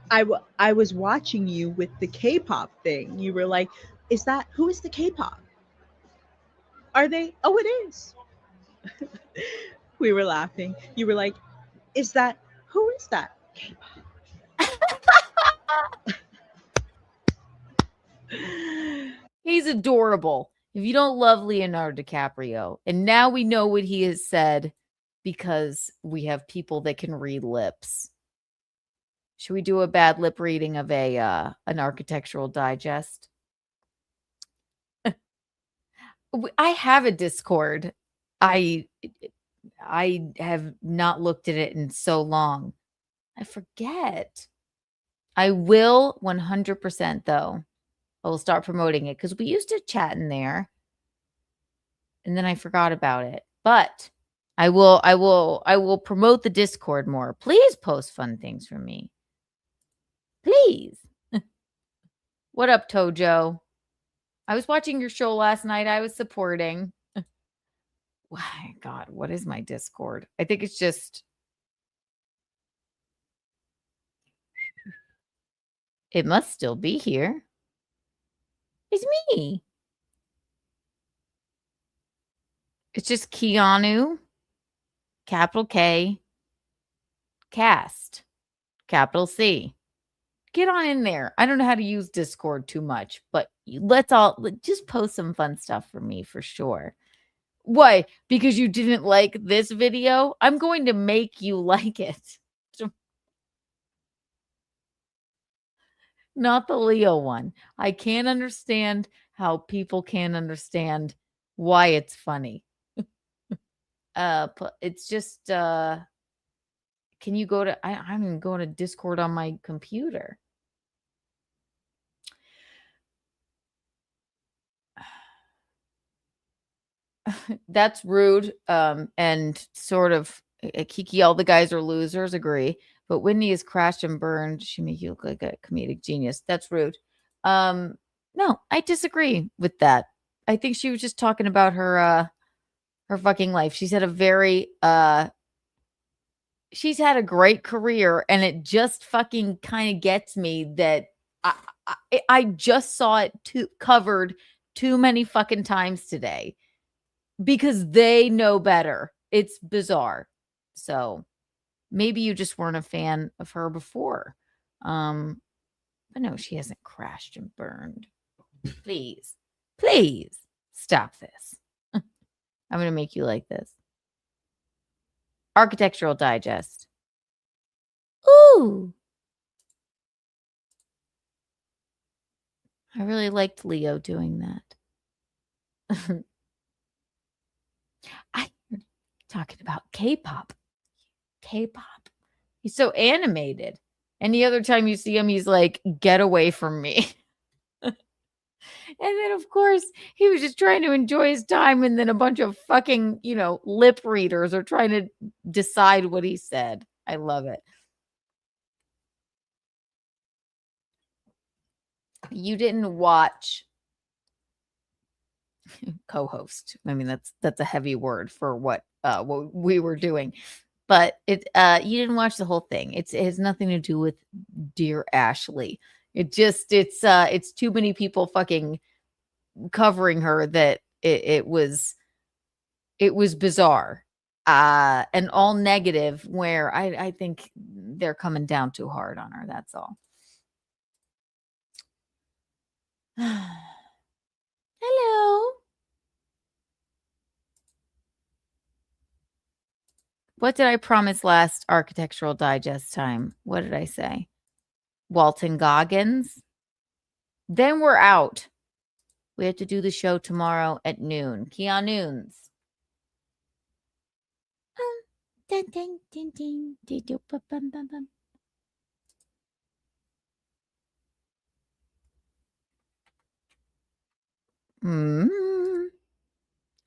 I was watching you with the K-pop thing. You were like, who is the K-pop? Are they? Oh, it is. We were laughing. You were like, who is that K-pop? He's adorable. If you don't love Leonardo DiCaprio, and now we know what he has said because we have people that can read lips. Should we do a bad lip reading of an Architectural Digest? I have a Discord. I have not looked at it in so long. I forget. I will 100% though. I will start promoting it because we used to chat in there, and then I forgot about it. But I will promote the Discord more. Please post fun things for me. Please. What up, Tojo? I was watching your show last night. I was supporting. My God, what is my Discord? I think it's just. It must still be here. It's me. It's just Keanu, capital K, cast, capital C. Get on in there. I don't know how to use Discord too much, but let's just post some fun stuff for me for sure. Why? Because you didn't like this video? I'm going to make you like it. Not the Leo one. I can't understand how people can't understand why it's funny. It's just can you go to I'm even going to Discord on my computer. That's rude. And sort of Kiki, all the guys are losers, agree. But Whitney is crashed and burned. She make you look like a comedic genius. That's rude. No, I disagree with that. I think she was just talking about her fucking life. She's had a very she's had a great career, and it just fucking kind of gets me that I just saw it covered too many fucking times today because they know better. It's bizarre. So maybe you just weren't a fan of her before. But no, she hasn't crashed and burned. Please stop this. I'm going to make you like this. Architectural Digest. Ooh. I really liked Leo doing that. Talking about K-pop. He's so animated. Any other time you see him, he's like, get away from me. And then, of course, he was just trying to enjoy his time. And then a bunch of fucking, lip readers are trying to decide what he said. I love it. You didn't watch co-host. I mean, that's a heavy word for what we were doing. But you didn't watch the whole thing. It has nothing to do with Dear Ashley. It's too many people fucking covering her that it was bizarre and all negative, where I think they're coming down too hard on her. That's all. Hello. What did I promise last Architectural Digest time? What did I say? Walton Goggins. Then we're out. We have to do the show tomorrow at noon. Keanu's.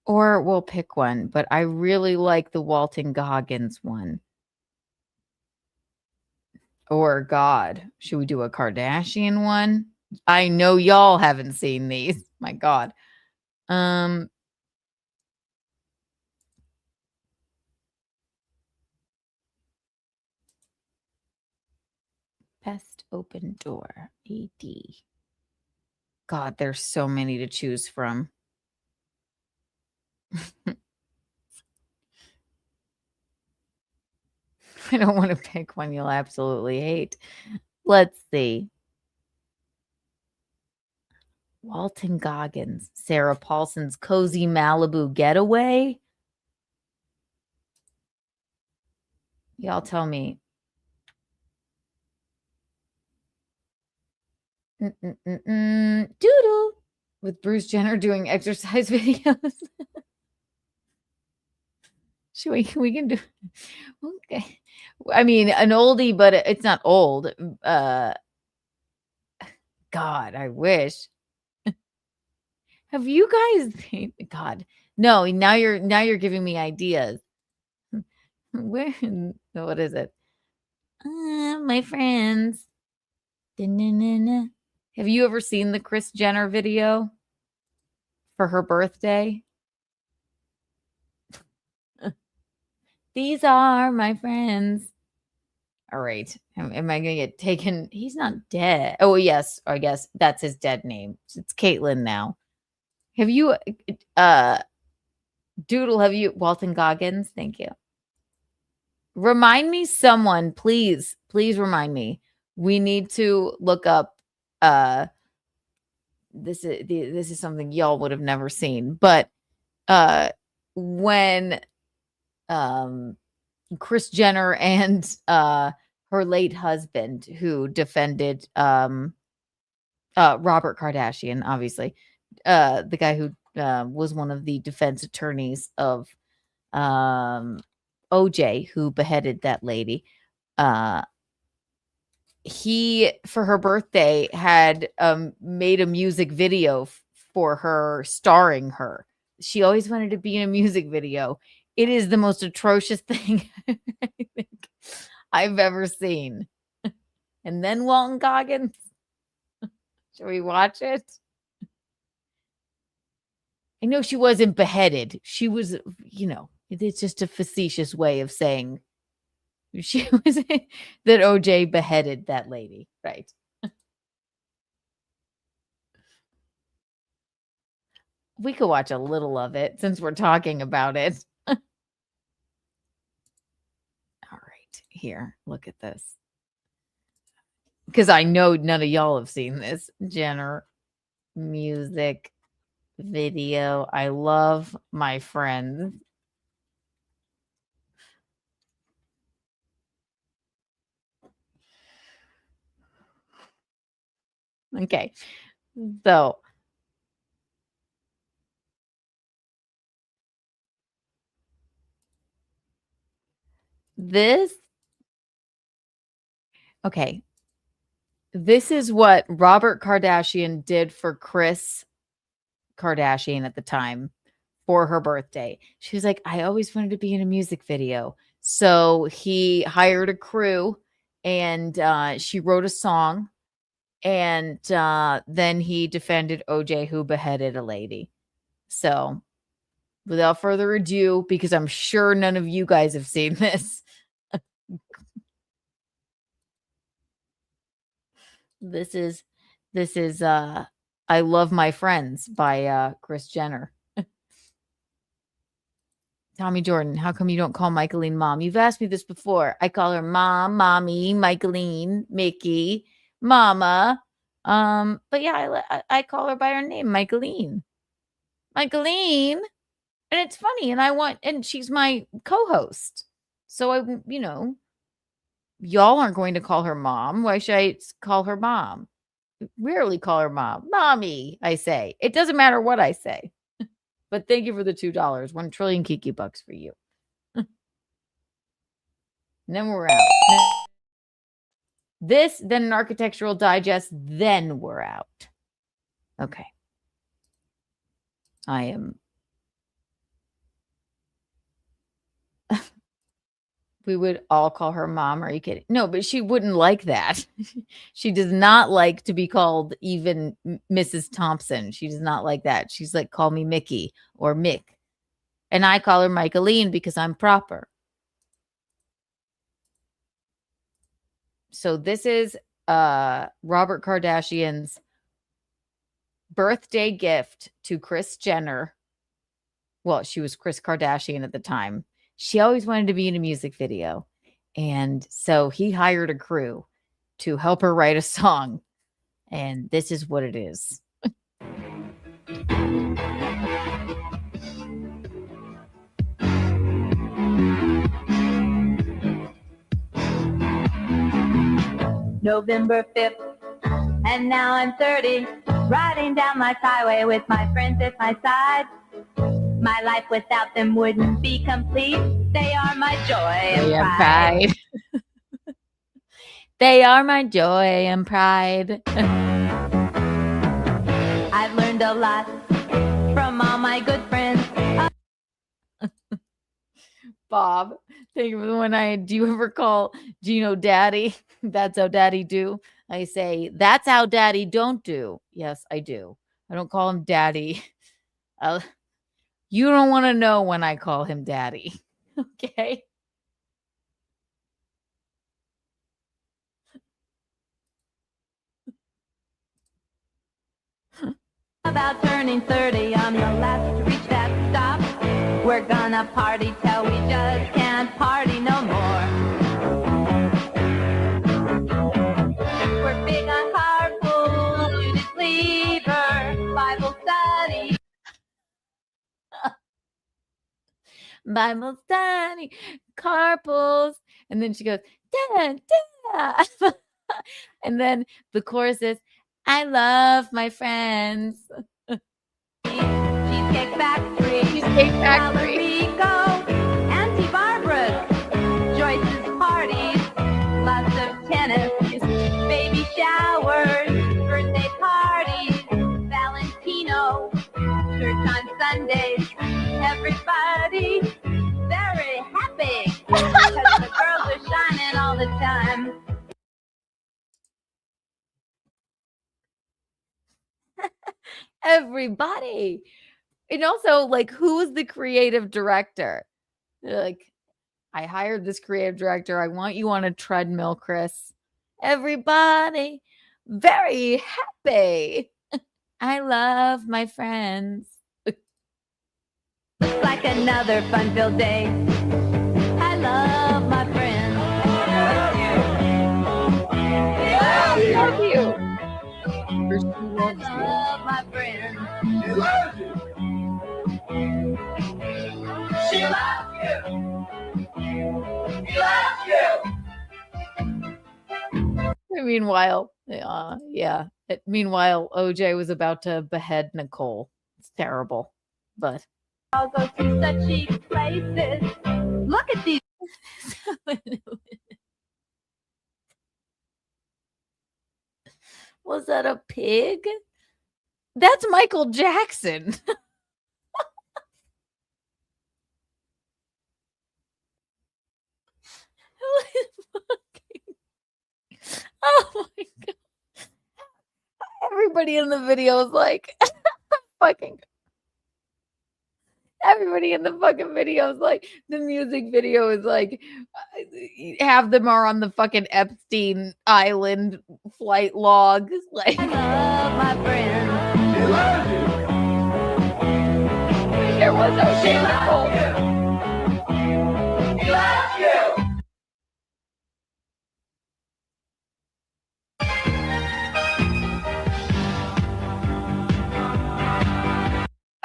Or we'll pick one, but I really like the Walton Goggins one. Or God, should we do a Kardashian one? I know y'all haven't seen these. My God. Best open door. AD. God, there's so many to choose from. I don't want to pick one you'll absolutely hate. Let's see. Walton Goggins, Sarah Paulson's Cozy Malibu Getaway. Y'all tell me. Doodle with Bruce Jenner doing exercise videos. Should we can do okay. I mean, an oldie, but it's not old. God, I wish. Have you guys God, no, now you're giving me ideas. Where what is it? My friends. Da-na-na-na. Have you ever seen the Kris Jenner video for her birthday? These are my friends. All right. Am I going to get taken? He's not dead. Oh, yes. I guess that's his dead name. It's Caitlin now. Have you, Doodle, have you, Walton Goggins? Thank you. Remind me, someone, please remind me. We need to look up, this is something y'all would have never seen, but when Kris Jenner and her late husband, who defended Robert Kardashian, obviously, the guy who was one of the defense attorneys of OJ, who beheaded that lady. He, for her birthday, had made a music video for her, starring her. She always wanted to be in a music video. It is the most atrocious thing I think I've ever seen. And then Walton Goggins. Shall we watch it? I know she wasn't beheaded. She was, it's just a facetious way of saying she was that OJ beheaded that lady, right? We could watch a little of it since we're talking about it. All right, here, look at this. Because I know none of y'all have seen this Jenner music video. I love my friends. Okay, so this is what Robert Kardashian did for Kris Kardashian at the time for her birthday. She was like, I always wanted to be in a music video. So he hired a crew and she wrote a song. And then he defended OJ, who beheaded a lady. So without further ado, because I'm sure none of you guys have seen this. This is I Love My Friends by Kris Jenner. Tommy Jordan, how come you don't call Michaeline mom? You've asked me this before. I call her mom, mommy, Michaeline, Mickey, mama. But yeah, I call her by her name, Michaeline. Michaeline. And it's funny, and she's my co-host. So y'all aren't going to call her mom. Why should I call her mom? Rarely call her mom. Mommy, I say. It doesn't matter what I say. But thank you for the $2. 1 trillion Kiki bucks for you. And then we're out. This, then an Architectural Digest, then we're out. Okay. I am. We would all call her mom. Are you kidding? No, but she wouldn't like that. She does not like to be called even Mrs. Thompson. She does not like that. She's like, call me Mickey or Mick. And I call her Michaeline because I'm proper. So this is Robert Kardashian's birthday gift to Kris Jenner. Well, she was Kris Kardashian at the time. She always wanted to be in a music video. And so he hired a crew to help her write a song. And this is what it is. November 5th. And now I'm 30, riding down my highway with my friends at my side. My life without them wouldn't be complete. They are my joy and pride. They are my joy and pride. I've learned a lot from all my good friends. Bob, think of do you ever call Gino daddy? That's how daddy do. I say, that's how daddy don't do. Yes, I do. I don't call him daddy. You don't want to know when I call him daddy. Okay. About turning 30, I'm the last to reach that stop. We're gonna party till we just can't party no more. We're big on carpool, Judith Lever, Bible study. Bible study, carpools. And then she goes, da, da. And then the chorus is, I love my friends. Cheesecake Factory, Rico, Auntie Barbara's, Joyce's parties, lots of tennis, baby showers, birthday parties, Valentino, church on Sundays, everybody very happy because the girls are shining all the time. Everybody. And also, like, who is the creative director? They're like, I hired this creative director. I want you on a treadmill, Chris. Everybody very happy. I love my friends. Looks like another fun-filled day. I love my friends. I love you. I love my friends. She loves you. She loves you. She loves you. Meanwhile, meanwhile, OJ was about to behead Nicole. It's terrible, but I'll go to such cheap places. Look at these. Was that a pig? That's Michael Jackson. Oh my god. Everybody in the video is like fucking everybody in the fucking video is like, the music video is like, half them are on the fucking Epstein Island flight log. Like, I love my friends. She loves you. There was no shame Nicole. She loves you.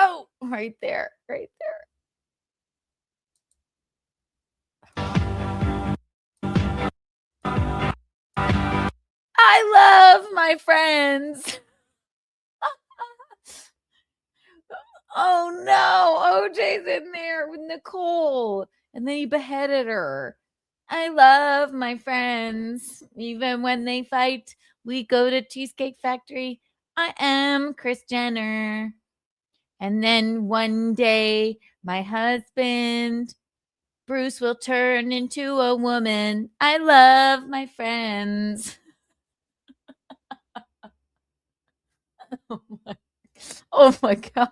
Oh, right there, right there. I love my friends. Oh no, OJ's in there with Nicole, and then he beheaded her. I love my friends. Even when they fight, we go to Cheesecake Factory. I am Kris Jenner. And then one day, my husband, Bruce, will turn into a woman. I love my friends. Oh my God.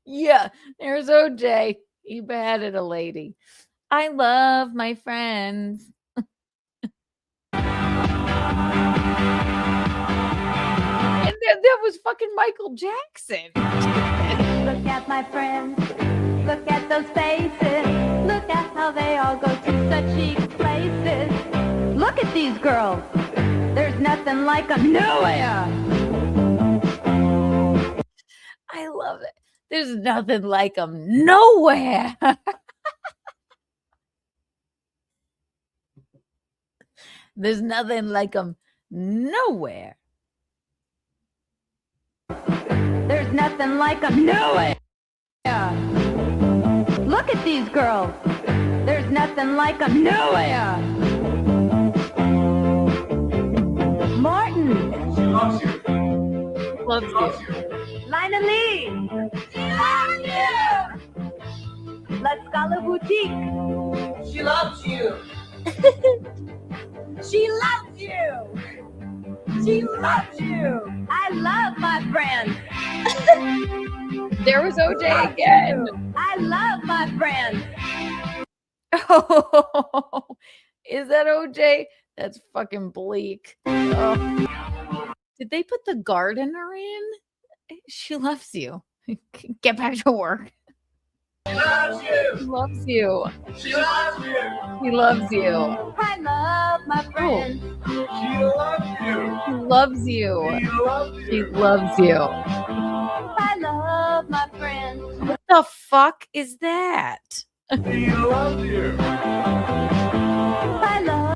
Yeah, there's OJ. He beheaded a lady. I love my friends. And that was fucking Michael Jackson. Look at my friends. Look at those faces. Look at how they all go to such chic places. Look at these girls. There's nothing like them nowhere. I love it. There's nothing like them nowhere. There's nothing like them nowhere. There's nothing like them nowhere. Look at these girls. There's nothing like them nowhere. Martin. She loves you. Loves you. Lina Lee. She loves you. La Scala Boutique. She loves you. She loves you. She loves you. I love my friends. There was OJ again. I love my friends. Oh, is that OJ? That's fucking bleak. Oh. Did they put the gardener in? She loves you. Get back to work. She loves you. She loves you. She loves you. He loves you. I love my friends. She loves you. He loves you. She loves you. He loves you. I love my friends. What the fuck is that? She loves you. I love.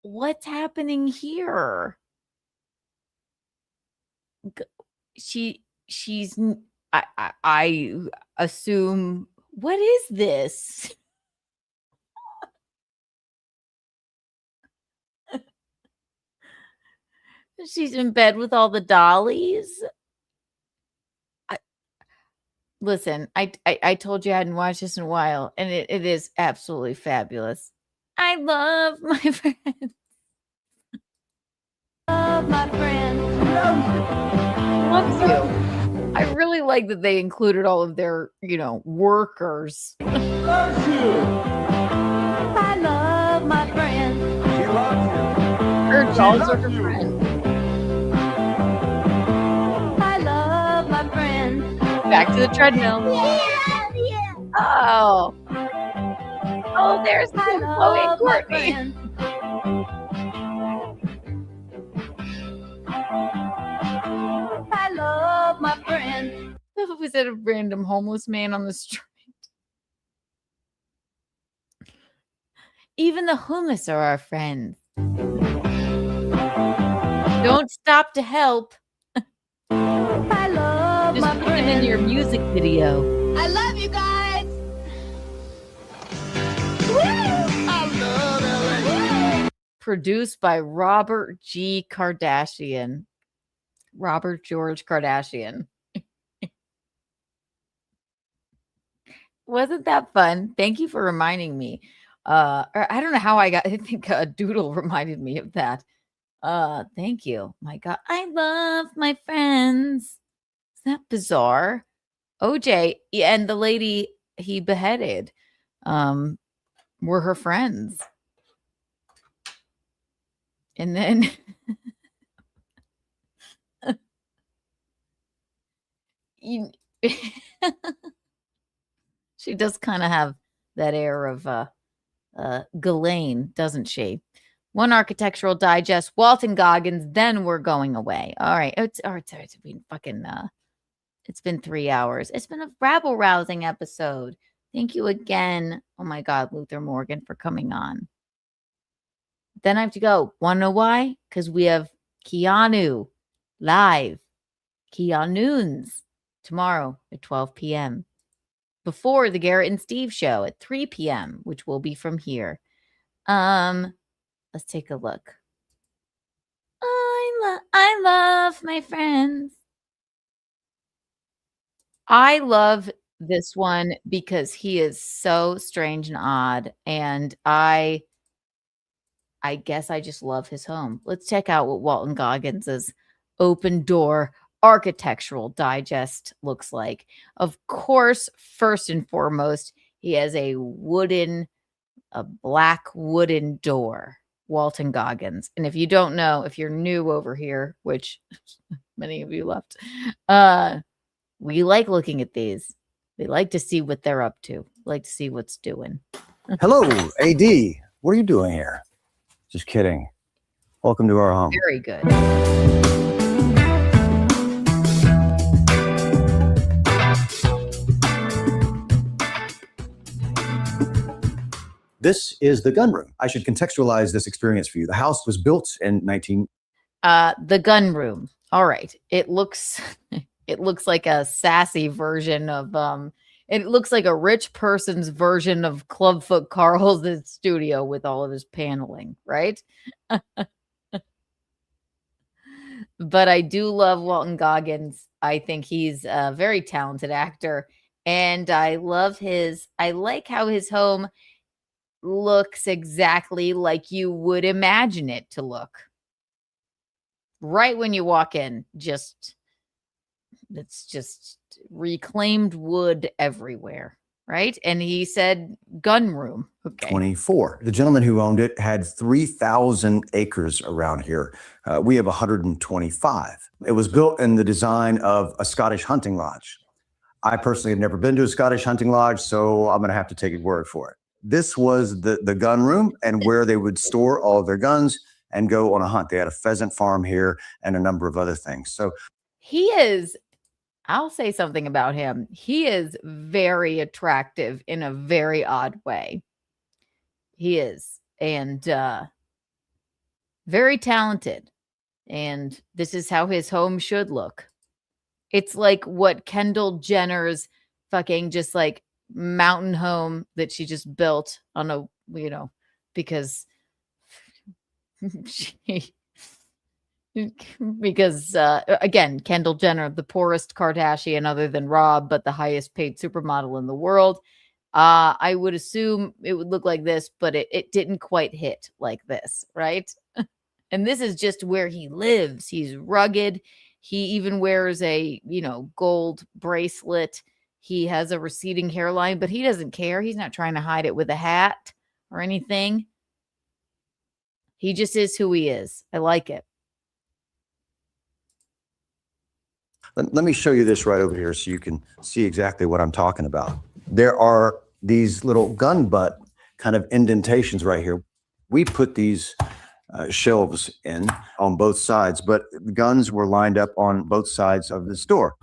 What's happening here? She's I assume, what is this? She's in bed with all the dollies. Listen, I told you I hadn't watched this in a while, and it is absolutely fabulous. I love my friends. Love my friends. Loves you. I really like that they included all of their, workers. Loves you. I love my friends. She loves you. Her dolls are loves her you. friends. I love my friends. Back to the treadmill. Yeah. Oh, there's I Chloe and love my Courtney. friends. I love my friends. Was it a random homeless man on the street? Even the homeless are our friends. Don't stop to help. I love Just my put them friends. in your music video. I love you guys. Produced by Robert G. Kardashian. Robert George Kardashian. Wasn't that fun? Thank you for reminding me. Or I don't know how I think Doodle reminded me of that. Thank you. My God, I love my friends. Isn't that bizarre? OJ and the lady he beheaded were her friends. And then she does kind of have that air of Ghislaine, doesn't she? One Architectural Digest, Walton Goggins, then we're going away. All right. It's been fucking it's been 3 hours. It's been a rabble rousing episode. Thank you again. Oh my God, Luther Morgan, for coming on. Then I have to go. Want to know why? Because we have Keanu live. Keanu's tomorrow at 12 p.m. before the Garrett and Steve show at 3 p.m., which will be from here. Let's take a look. I love my friends. I love this one because he is so strange and odd, and I guess I just love his home. Let's check out what Walton Goggins' Open Door Architectural Digest looks like. Of course, first and foremost, he has a black wooden door. Walton Goggins. And if you don't know, if you're new over here, which many of you left, we like looking at these. We like to see what they're up to. We like to see what's doing. Hello, AD. What are you doing here? Just kidding. Welcome to our home. Very good. This is the gun room. I should contextualize this experience for you. The house was built in 19. The gun room. All right. It looks it looks like a sassy version of it looks like a rich person's version of Clubfoot Carl's studio with all of his paneling, right? But I do love Walton Goggins. I think he's a very talented actor. And I like how his home looks exactly like you would imagine it to look. Right when you walk in, it's just reclaimed wood everywhere, right? And he said gun room. Okay. 24. The gentleman who owned it had 3,000 acres around here. We have 125. It was built in the design of a Scottish hunting lodge. I personally have never been to a Scottish hunting lodge, so I'm going to have to take your word for it. This was the gun room and where they would store all of their guns and go on a hunt. They had a pheasant farm here and a number of other things. So I'll say something about him. He is very attractive in a very odd way. He is. And very talented. And this is how his home should look. It's like what Kendall Jenner's fucking just like mountain home that she just built on a, because again, Kendall Jenner, the poorest Kardashian other than Rob, but the highest paid supermodel in the world. I would assume it would look like this, but it didn't quite hit like this, right? And this is just where he lives. He's rugged. He even wears a, gold bracelet. He has a receding hairline, but he doesn't care. He's not trying to hide it with a hat or anything. He just is who he is. I like it. Let me show you this right over here so you can see exactly what I'm talking about. There are these little gun butt kind of indentations right here. We put these shelves in on both sides, but the guns were lined up on both sides of this door.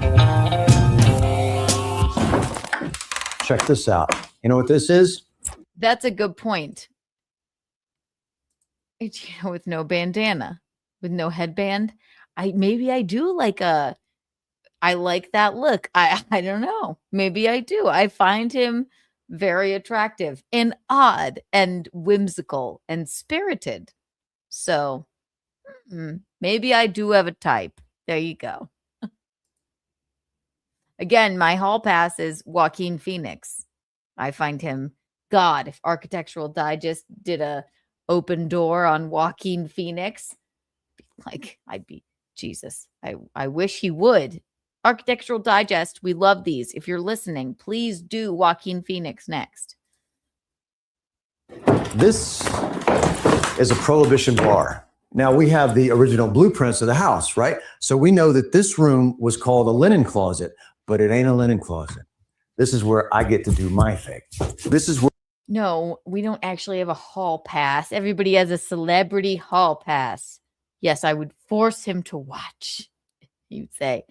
Check this out. You know what this is? That's a good point. With no bandana, with no headband. I do like I like that look. I don't know. Maybe I do. I find him very attractive and odd and whimsical and spirited. So maybe I do have a type. There you go. Again, my hall pass is Joaquin Phoenix. I find him God. If Architectural Digest did a open door on Joaquin Phoenix, I'd be Jesus. I wish he would. Architectural Digest, we love these. If you're listening, please do Joaquin Phoenix next. This is a Prohibition bar. Now we have the original blueprints of the house, right? So we know that this room was called a linen closet, but it ain't a linen closet. This is where I get to do my thing. This is where. No, we don't actually have a hall pass. Everybody has a celebrity hall pass. Yes, I would force him to watch. You'd say,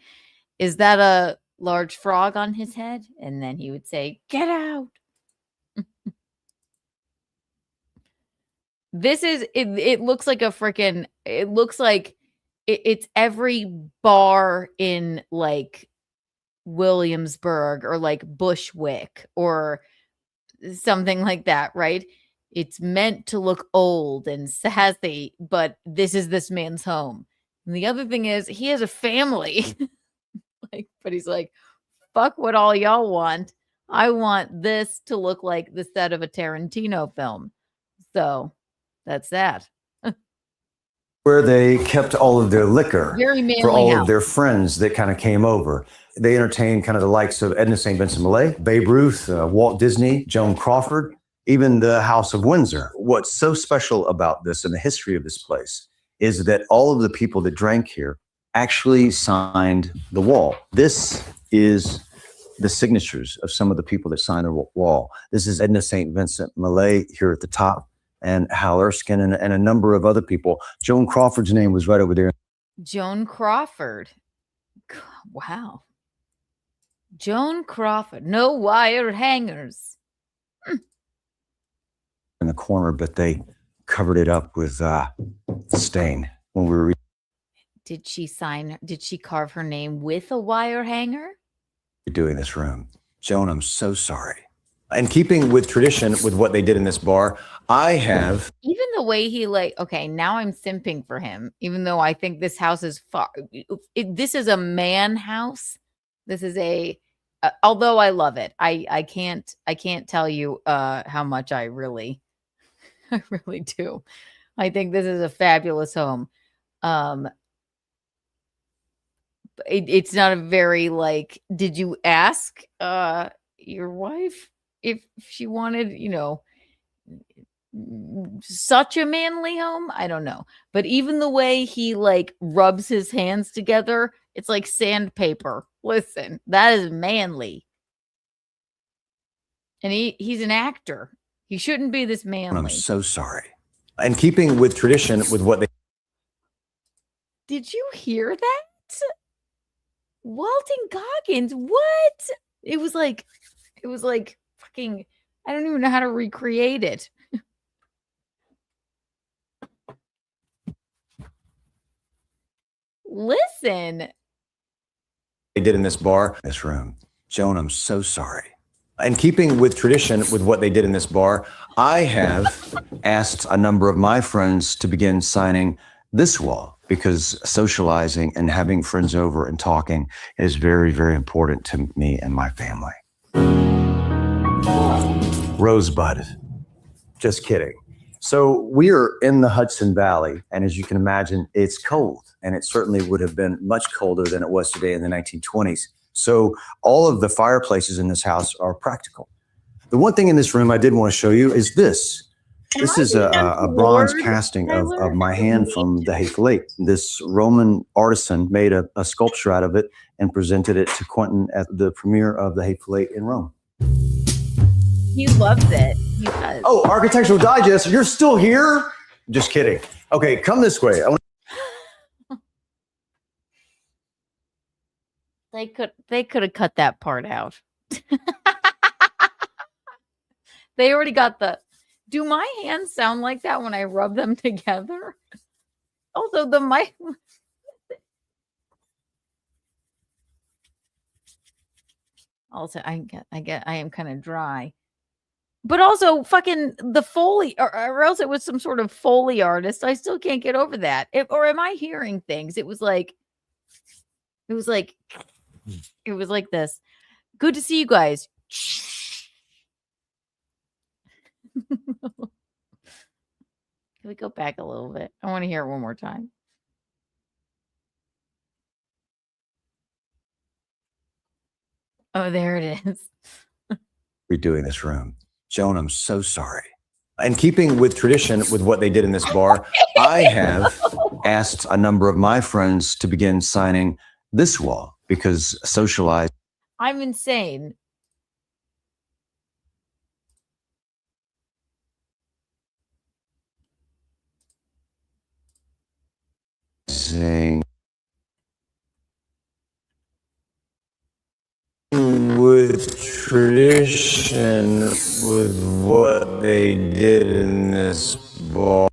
is that a large frog on his head? And then he would say, get out. This is, it looks like a freaking, it looks like it's every bar in like Williamsburg or like Bushwick or something like that, right? It's meant to look old and sassy, but this is this man's home. And the other thing is he has a family. But he's like, fuck what all y'all want. I want this to look like the set of a Tarantino film. So that's that. Where they kept all of their liquor Very manly for all house. of their friends that kind of came over. They entertained kind of the likes of Edna St. Vincent Millay, Babe Ruth, Walt Disney, Joan Crawford, even the House of Windsor. What's so special about this and the history of this place is that all of the people that drank here actually signed the wall. This is the signatures of some of the people that signed the wall. This is Edna St. Vincent Millay here at the top, and Hal Erskine and a number of other people. Joan Crawford's name was right over there. Joan Crawford. Wow. Joan Crawford. No wire hangers. in the corner, but they covered it up with stain when we were Did she carve her name with a wire hanger? doing this room. Joan, I'm so sorry. In keeping with tradition with what they did in this bar, I have Even the way he okay, now I'm simping for him, even though I think this house is this is a man house. This is although I love it. I can't tell you how much I really do. I think this is a fabulous home. It's not a very did you ask your wife if she wanted, such a manly home? I don't know. But even the way he rubs his hands together, it's like sandpaper. Listen, that is manly. And he's an actor. He shouldn't be this manly. I'm so sorry. In keeping with tradition with what they Did you hear that? Walton Goggins, what? It was like fucking, I don't even know how to recreate it. Listen. They did in this bar, this room. Joan, I'm so sorry. In keeping with tradition with what they did in this bar, I have asked a number of my friends to begin signing this wall because socializing and having friends over and talking is very, very important to me and my family. Rosebud. Just kidding. So we are in the Hudson Valley, and as you can imagine, it's cold, and it certainly would have been much colder than it was today in the 1920s. So all of the fireplaces in this house are practical. The one thing in this room I did want to show you is this. This is a bronze casting of my hand from the Hateful Eight. This Roman artisan made a sculpture out of it and presented it to Quentin at the premiere of the Hateful Eight in Rome. He loves it. He does. Oh, Architectural Digest, you're still here? Just kidding. Okay, come this way. They could have cut that part out. They already got do my hands sound like that when I rub them together? Also, the mic. Also, I am kind of dry. But also fucking the Foley, or else it was some sort of Foley artist. I still can't get over that. Or am I hearing things? It was like this. Good to see you guys. Can we go back a little bit? I want to hear it one more time. Oh, there it is. Redoing this room. Joan, I'm so sorry. In keeping with tradition with what they did in this bar, I have asked a number of my friends to begin signing this wall because socializing. I'm insane. With tradition with what they did in this bar.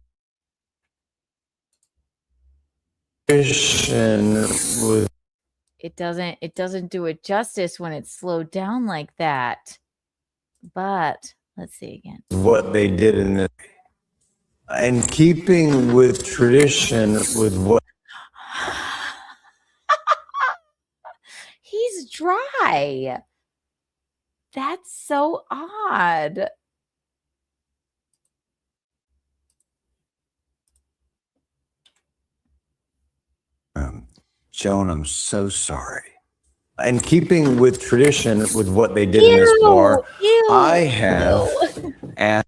It doesn't do it justice when it's slowed down like that. But let's see again. What they did in this. And keeping with tradition with what. He's dry. That's so odd. Joan, I'm so sorry. In keeping with tradition with what they did in this bar, I have asked.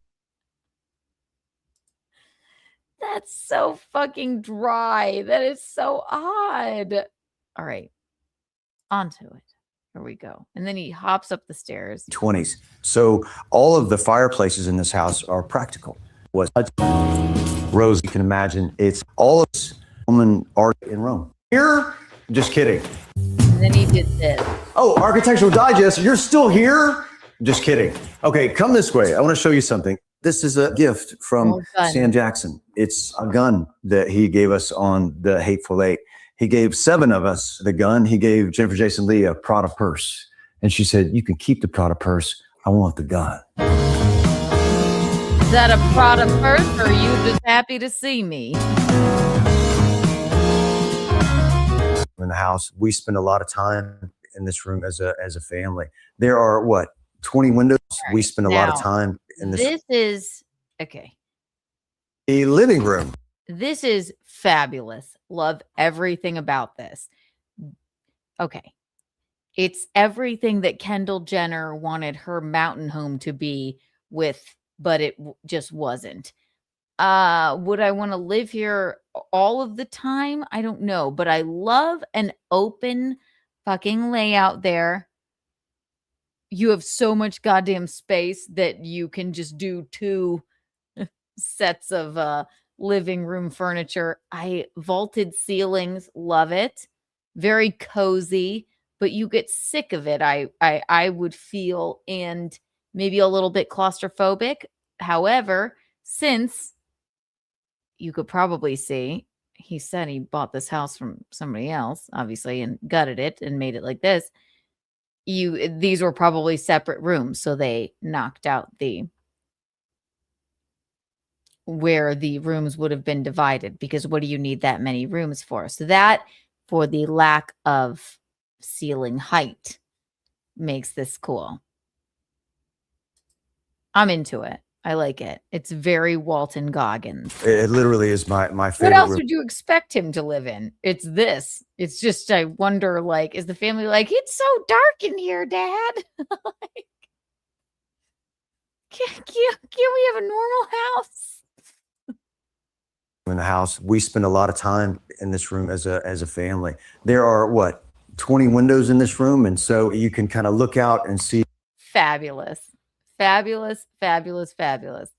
That's so fucking dry. That is so odd. All right. Onto it. Here we go. And then he hops up the stairs. 20s. So all of the fireplaces in this house are practical. Rose, you can imagine, it's all of Roman art in Rome. Here? Just kidding. And then he did this. Oh, Architectural Digest, you're still here? Just kidding. Okay, come this way. I want to show you something. This is a gift from Well done. Sam Jackson. It's a gun that he gave us on the Hateful Eight. He gave 7 of us the gun. He gave Jennifer Jason Leigh a Prada purse. And she said, you can keep the Prada purse. I want the gun. Is that a Prada purse, or are you just happy to see me? In the house, we spend a lot of time in this room as a family. There are, what, 20 windows? Right. We spend a lot of Now, time in this. This is, okay. The living room. This is fabulous. Love everything about this. Okay. It's everything that Kendall Jenner wanted her mountain home to be with, but it just wasn't. Would I want to live here all of the time? I don't know, but I love an open fucking layout there. You have so much goddamn space that you can just do 2 sets of living room furniture. Vaulted ceilings, love it. Very cozy, but you get sick of it. I would feel, and maybe a little bit claustrophobic. However, since you could probably see, he said he bought this house from somebody else, obviously, and gutted it and made it like this. These were probably separate rooms, so they knocked out where the rooms would have been divided, because what do you need that many rooms for? So that, for the lack of ceiling height, makes this cool. I'm into it. I like it. It's very Walton Goggins. It literally is my favorite. What else room. would you expect him to live in? It's this. It's just, I wonder, like, is the family like, it's so dark in here, Dad? Like, can't we have a normal house? In the house, we spend a lot of time in this room as a family. There are, what, 20 windows in this room, and so you can kind of look out and see. Fabulous. Fabulous, fabulous, fabulous.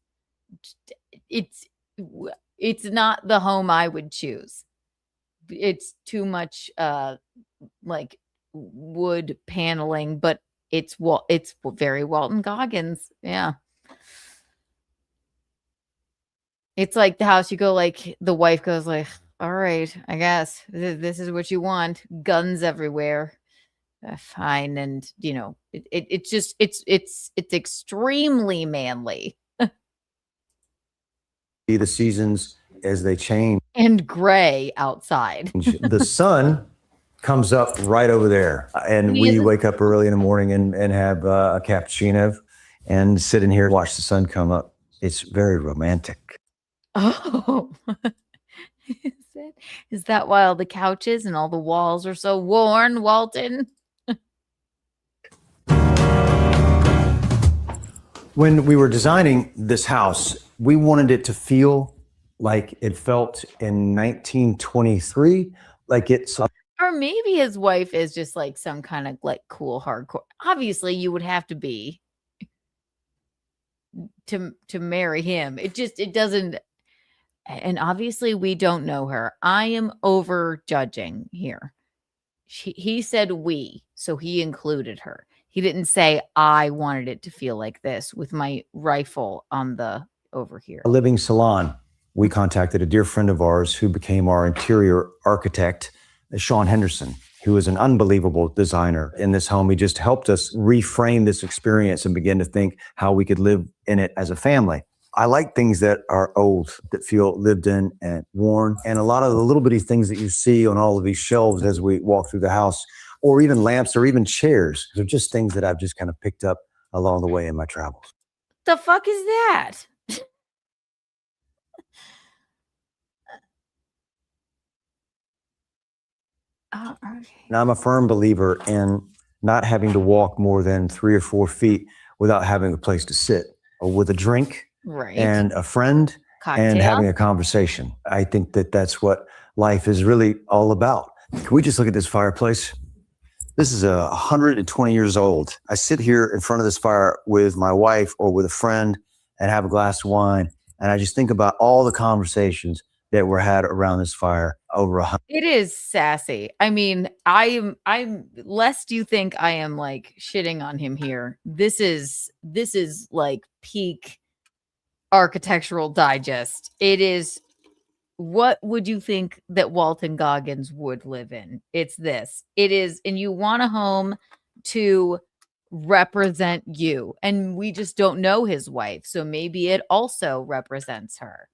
It's not the home I would choose. It's too much like wood paneling, but it's very Walton Goggins. Yeah. It's like the house you go, like, the wife goes like, all right, I guess this is what you want. Guns everywhere. Fine. And it's just it's extremely manly See the seasons as they change. and gray outside. The sun comes up right over there, and we wake up early in the morning and have a cappuccino and sit in here and watch the sun come up. It's very romantic. Oh, is that why all the couches and all the walls are so worn, Walton? When we were designing this house, we wanted it to feel like it felt in 1923, like it's. Or maybe his wife is just like some kind of like cool hardcore. Obviously, you would have to be to marry him. It doesn't. And obviously, we don't know her. I am over judging here. He said we, so he included her. He didn't say I wanted it to feel like this with my rifle on the over here. A living salon. We contacted a dear friend of ours who became our interior architect, Sean Henderson, who is an unbelievable designer in this home. He just helped us reframe this experience and begin to think how we could live in it as a family. I like things that are old, that feel lived in and worn. And a lot of the little bitty things that you see on all of these shelves as we walk through the house, or even lamps or even chairs, they're just things that I've just kind of picked up along the way in my travels. The fuck is that? Oh, okay. And I'm a firm believer in not having to walk more than 3 or 4 feet without having a place to sit, or with a drink Right. and a friend Cocktail. and having a conversation. I think that that's what life is really all about. Can we just look at this fireplace? This is 120 years old. I sit here in front of this fire with my wife or with a friend and have a glass of wine, and I just think about all the conversations that were had around this fire over 100. It is sassy. I mean, I'm lest you think I am like shitting on him here. This is like peak Architectural Digest. It is, what would you think that Walton Goggins would live in? It's this. It is, and you want a home to represent you. And we just don't know his wife. So maybe it also represents her.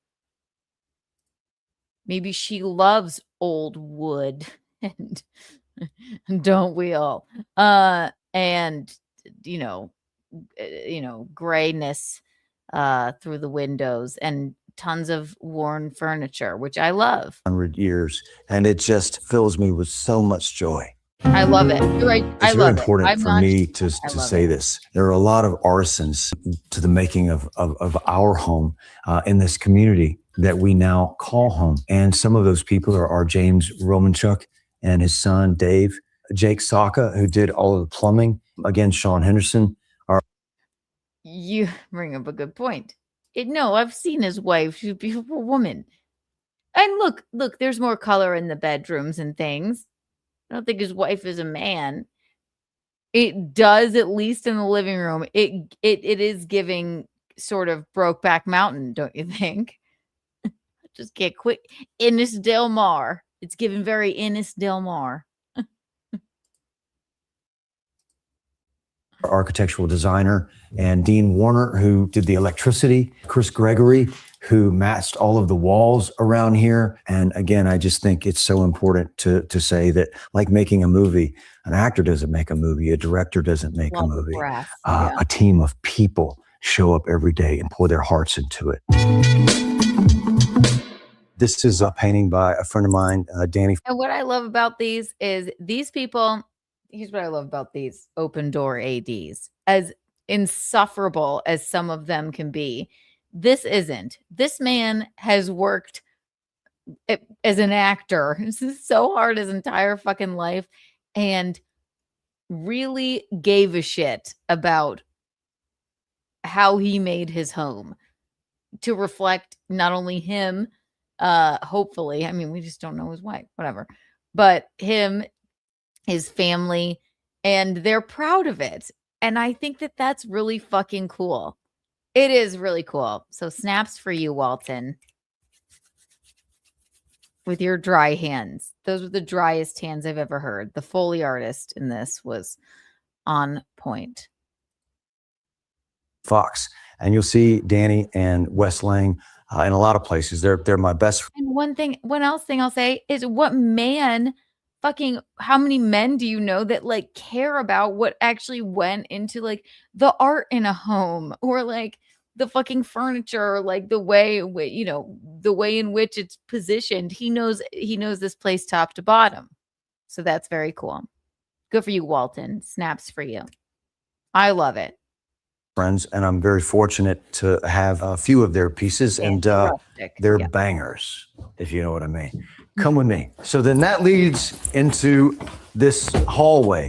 Maybe she loves old wood, and don't we all? And grayness through the windows and tons of worn furniture, which I love. 100 years, and it just fills me with so much joy. I love it. You're right. It's I very love important it. for me to say this. There are a lot of arsons to the making of our home in this community that we now call home. And some of those people are James Romanchuk and his son, Dave, Jake Saka, who did all of the plumbing. Again, Sean Henderson. You bring up a good point. No, I've seen his wife. She's a beautiful woman. And look, there's more color in the bedrooms and things. I don't think his wife is a man. It does, at least in the living room. It is giving sort of Brokeback Mountain, don't you think? Just get quick. Innes Del Mar. It's given very Innes Del Mar. Architectural designer, and Dean Warner, who did the electricity, Chris Gregory, who matched all of the walls around here. And again, I just think it's so important to say that, like making a movie, an actor doesn't make a movie, a director doesn't make a movie. A team of people show up every day and pour their hearts into it. This is a painting by a friend of mine, Danny. And what I love about these is these people, here's what I love about these open door ADs. As insufferable as some of them can be, this isn't. This man has worked as an actor so hard his entire fucking life and really gave a shit about how he made his home to reflect not only him, hopefully, I mean, we just don't know his wife, whatever, but him, his family, and they're proud of it. And I think that that's really fucking cool. It is really cool. So snaps for you, Walton. With your dry hands. Those were the driest hands I've ever heard. The Foley artist in this was on point. Fox. And you'll see Danny and Wes Lang in a lot of places. They're my best friends. And one else thing I'll say is, what man fucking, how many men do you know that like care about what actually went into like the art in a home, or like the fucking furniture, or like the way, you know, the way in which it's positioned? He knows this place top to bottom. So that's very cool. Good for you, Walton. Snaps for you. I love it. Friends, and I'm very fortunate to have a few of their pieces, and they're bangers, if you know what I mean. Come with me. So then that leads into this hallway.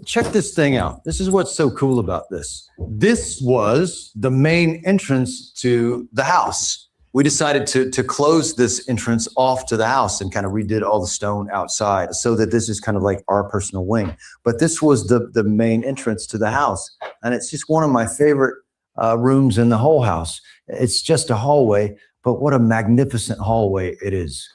Check this thing out. This is what's so cool about this. This was the main entrance to the house. We decided to close this entrance off to the house and kind of redid all the stone outside so that this is kind of like our personal wing. But this was the main entrance to the house. And it's just one of my favorite rooms in the whole house. It's just a hallway, but what a magnificent hallway it is.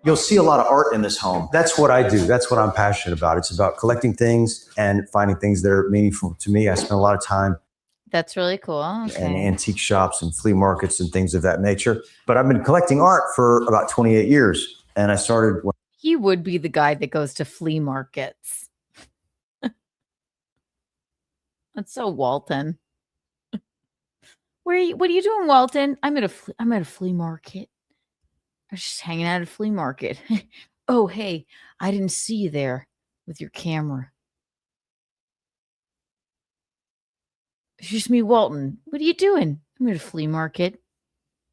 You'll see a lot of art in this home. That's what I do. That's what I'm passionate about. It's about collecting things and finding things that are meaningful to me. I spend a lot of time That's really cool. Okay. in antique shops and flea markets and things of that nature. But I've been collecting art for about 28 years. And I started when He would be the guy that goes to flea markets. That's so Walton. What are you doing, Walton? I'm at a flea market. I was just hanging out at a flea market. Oh, hey, I didn't see you there with your camera. It's just me, Walton. What are you doing? I'm at a flea market.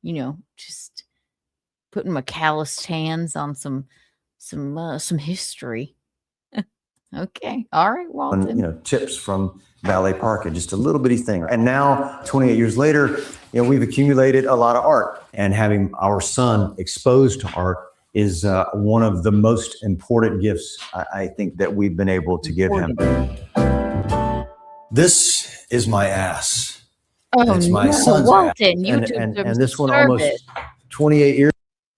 You know, just putting my calloused hands on some history. Okay. All right, Walton. you know, chips from Ballet Park and just a little bitty thing. And now, 28 years later, you know, we've accumulated a lot of art, and having our son exposed to art is one of the most important gifts I think that we've been able to give him. This is my ass. Oh, And it's my no, son's Walton, ass. And this one almost 28 years.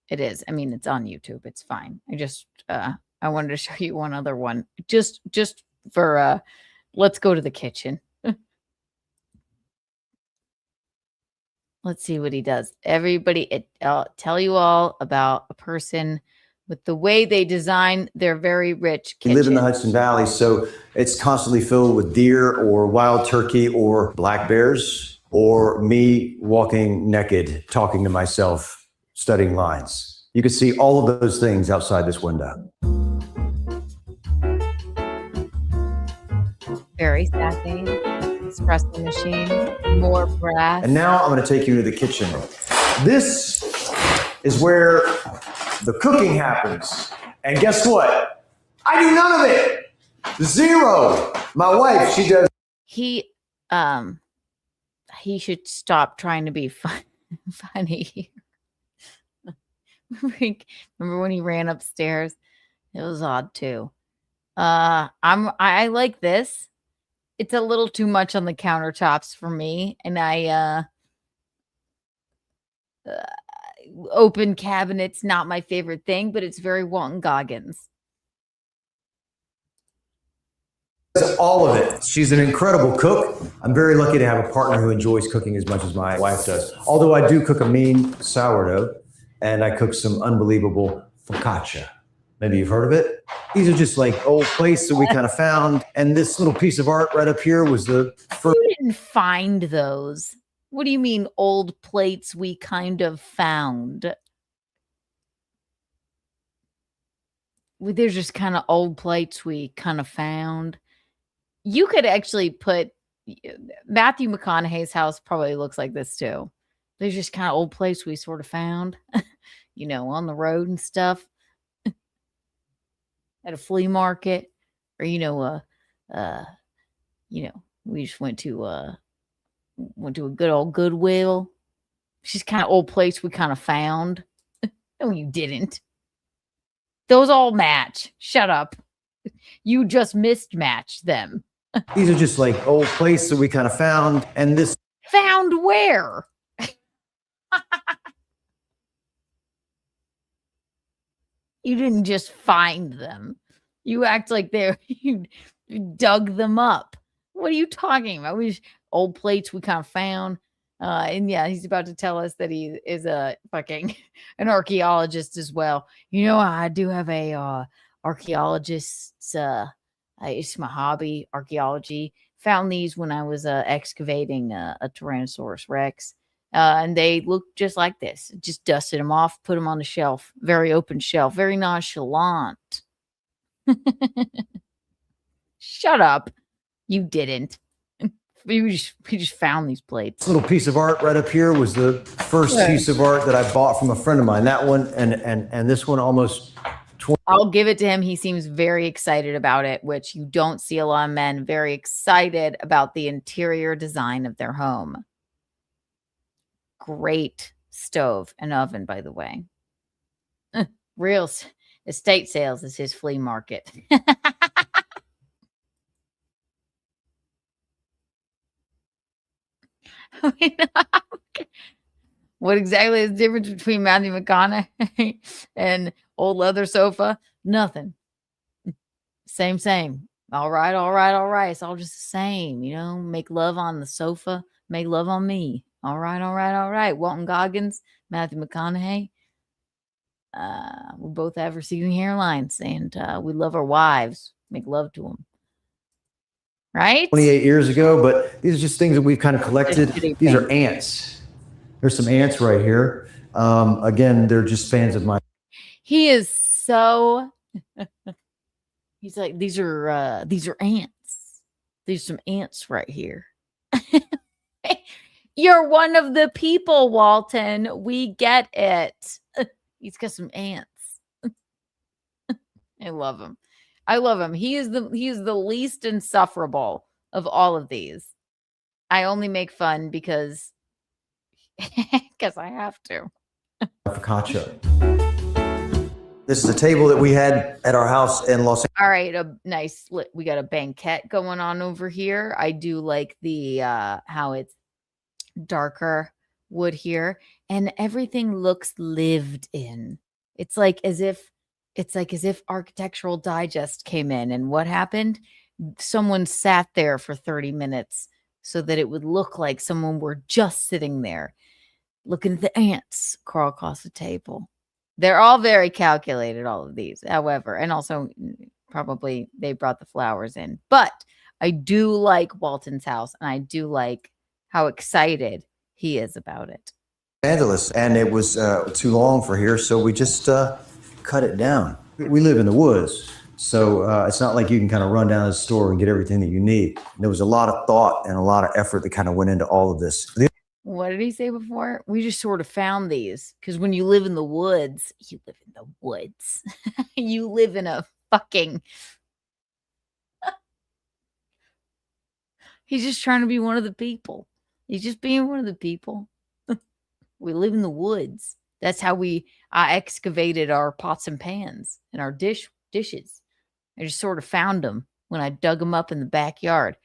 It is. I mean, it's on YouTube. It's fine. I wanted to show you one other one. Just for let's go to the kitchen. Let's see what he does. Everybody, I'll tell you all about a person with the way they design their very rich kitchen. We live in the Hudson Valley, so it's constantly filled with deer or wild turkey or black bears or me walking naked, talking to myself, studying lines. You can see all of those things outside this window. Very sassy. Espresso machine, more brass. And now I'm going to take you to the kitchen. This is where the cooking happens. And guess what? I do none of it. Zero. My wife, she does. He should stop trying to be funny. Remember when he ran upstairs? It was odd too. I like this. It's a little too much on the countertops for me, and I open cabinets, not my favorite thing, but it's very Walton Goggins. All of it. She's an incredible cook. I'm very lucky to have a partner who enjoys cooking as much as my wife does. Although I do cook a mean sourdough, and I cook some unbelievable focaccia. Maybe you've heard of it. These are just like old plates that we kind of found. And this little piece of art right up here was the first. You didn't find those. What do you mean old plates we kind of found? There's just kind of old plates we kind of found. You could actually put Matthew McConaughey's house probably looks like this too. There's just kind of old plates we sort of found, on the road and stuff. At a flea market, or we just went to a good old Goodwill. It's just kind of old plates we kind of found. No, you didn't. Those all match. Shut up. You just mismatched them. These are just like old plates that we kind of found, and this found where? You didn't just find them. You act like you dug them up. What are you talking about? Old plates we kind of found. And yeah, he's about to tell us that he is an archaeologist as well. I do have a archaeologist's it's my hobby, archaeology. Found these when I was excavating a Tyrannosaurus Rex. And they look just like this. Just dusted them off, put them on the shelf. Very open shelf, very nonchalant. Shut up. You didn't. We just found these plates. This little piece of art right up here was the first piece of art that I bought from a friend of mine. That one and this one almost 20. I'll give it to him. He seems very excited about it, which you don't see a lot of men very excited about the interior design of their home. Great stove and oven, by the way. Real estate sales is his flea market. What exactly is the difference between Matthew McConaughey and old leather sofa? Nothing. Same. All right. It's all just the same, make love on the sofa, make love on me. All right. Walton Goggins, Matthew McConaughey. We both have receding hairlines, and we love our wives. Make love to them. Right? 28 years ago, but these are just things that we've kind of collected. These are ants. There's some ants right here. Again, they're just fans of mine. He is so. He's like, these are ants. There's some ants right here. You're one of the people, Walton. We get it. He's got some ants. I love him. He is the least insufferable of all of these. I only make fun because I have to. Focaccia. This is a table that we had at our house in Los Angeles. All right, we got a banquet going on over here. I do like the how it's darker wood here, and everything looks lived in. It's like as if Architectural Digest came in, and what happened? Someone sat there for 30 minutes so that it would look like someone were just sitting there looking at the ants crawl across the table. They're all very calculated, all of these, however, and also probably they brought the flowers in. But I do like Walton's house, and I do like how excited he is about it. And it was too long for here, so we just cut it down. We live in the woods, so it's not like you can kind of run down to the store and get everything that you need. There was a lot of thought and a lot of effort that kind of went into all of this. What did he say before? We just sort of found these because when you live in the woods, you live in the woods. You live in a fucking. He's just trying to be one of the people. He's just being one of the people. We live in the woods. That's how I excavated our pots and pans and our dishes. I just sort of found them when I dug them up in the backyard.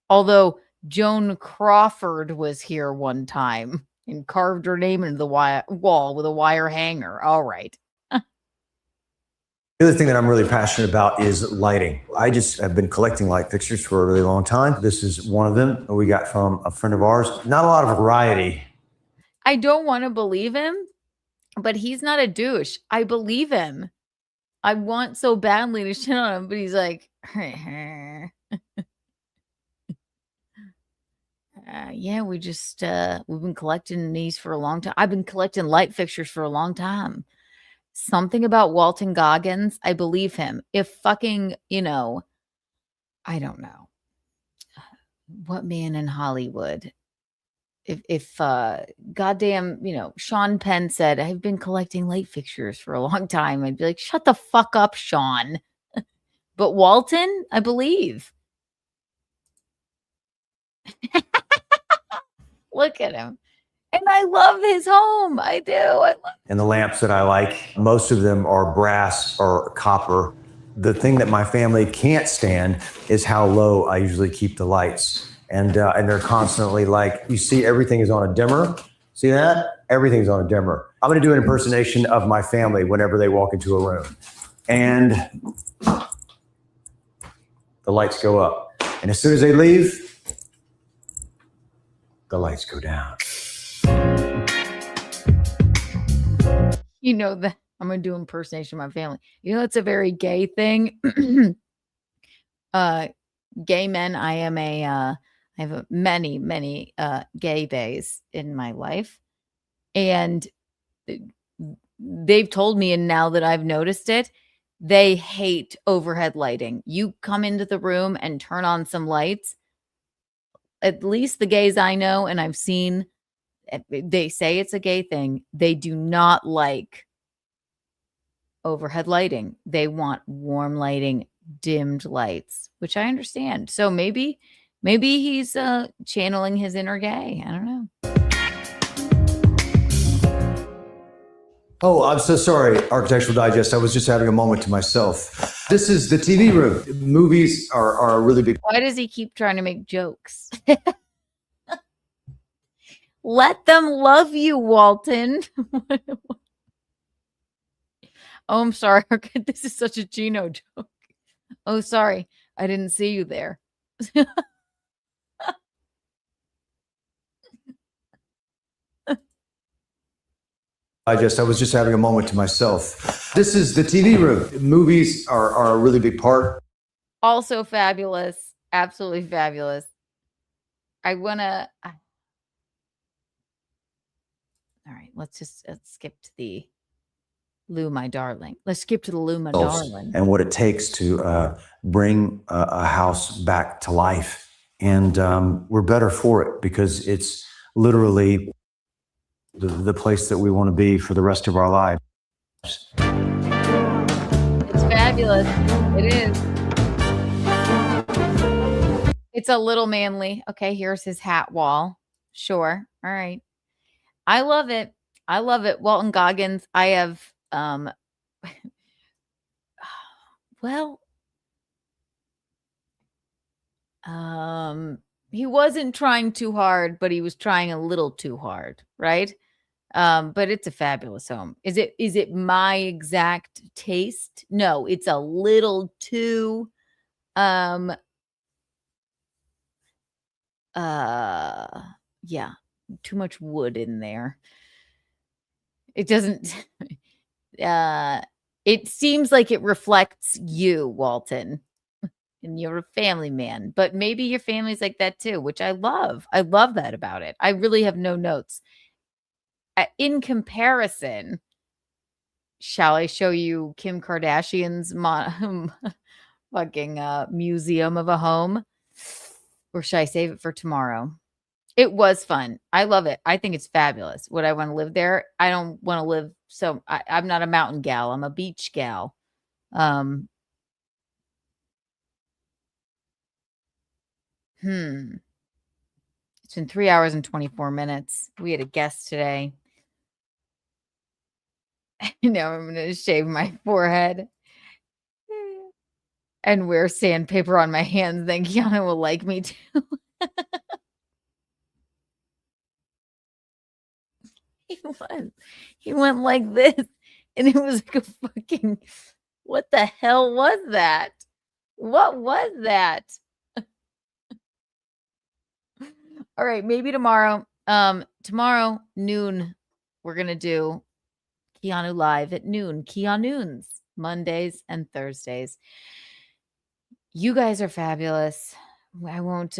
Although Joan Crawford was here one time and carved her name into the wall with a wire hanger. All right. The other thing that I'm really passionate about is lighting. I just have been collecting light fixtures for a really long time. This is one of them we got from a friend of ours. Not a lot of variety. I don't want to believe him, but he's not a douche. I believe him. I want so badly to shit on him, but he's like, yeah, we've been collecting these for a long time. I've been collecting light fixtures for a long time. Something about Walton Goggins, I believe him. If fucking, I don't know. What man in Hollywood? If goddamn, Sean Penn said, I've been collecting light fixtures for a long time, I'd be like, shut the fuck up, Sean. But Walton, I believe. Look at him. And I love his home. I do. And the lamps that I like, most of them are brass or copper. The thing that my family can't stand is how low I usually keep the lights. And they're constantly like, you see, everything is on a dimmer. See that? Everything's on a dimmer. I'm going to do an impersonation of my family whenever they walk into a room. And the lights go up. And as soon as they leave, the lights go down. That I'm going to do impersonation of my family. It's a very gay thing. Gay men, I have many, many gay bays in my life. And they've told me, and now that I've noticed it, they hate overhead lighting. You come into the room and turn on some lights. At least the gays I know and I've seen, they say it's a gay thing. They do not like overhead lighting. They want warm lighting, dimmed lights, which I understand. So maybe he's channeling his inner gay. I don't know. Oh, I'm so sorry, Architectural Digest. I was just having a moment to myself. This is the TV room. Movies are a really big. Why does he keep trying to make jokes? Let them love you, Walton. Oh, I'm sorry. This is such a Gino joke. Oh, sorry. I didn't see you there. I was just having a moment to myself. This is the TV room. Movies are a really big part. Also fabulous. Absolutely fabulous. All right, let's skip to the Lou, my darling. Let's skip to the Lou, my darling. And what it takes to bring a house back to life. And we're better for it because it's literally the place that we want to be for the rest of our lives. It's fabulous. It is. It's a little manly. Okay, here's his hat wall. Sure. All right. I love it. I love it. Walton Goggins. I have Well, he wasn't trying too hard, but he was trying a little too hard, right? But it's a fabulous home. Is it my exact taste? No, it's a little too yeah, too much wood in there. It doesn't it seems like it reflects you, Walton. And you're a family man, but maybe your family's like that too, which I love. I love that about it. I really have no notes. In comparison, shall I show you Kim Kardashian's fucking museum of a home? Or should I save it for tomorrow? It was fun. I love it. I think it's fabulous. Would I want to live there? I don't want to live. I'm not a mountain gal. I'm a beach gal. It's been 3 hours and 24 minutes. We had a guest today. Now I'm going to shave my forehead and wear sandpaper on my hands. Then Keanu will like me too. He went like this, and it was like a fucking. What the hell was that? What was that? All right, maybe tomorrow. Tomorrow noon, we're gonna do Keanu live at noon. Keanu's Mondays and Thursdays. You guys are fabulous. I won't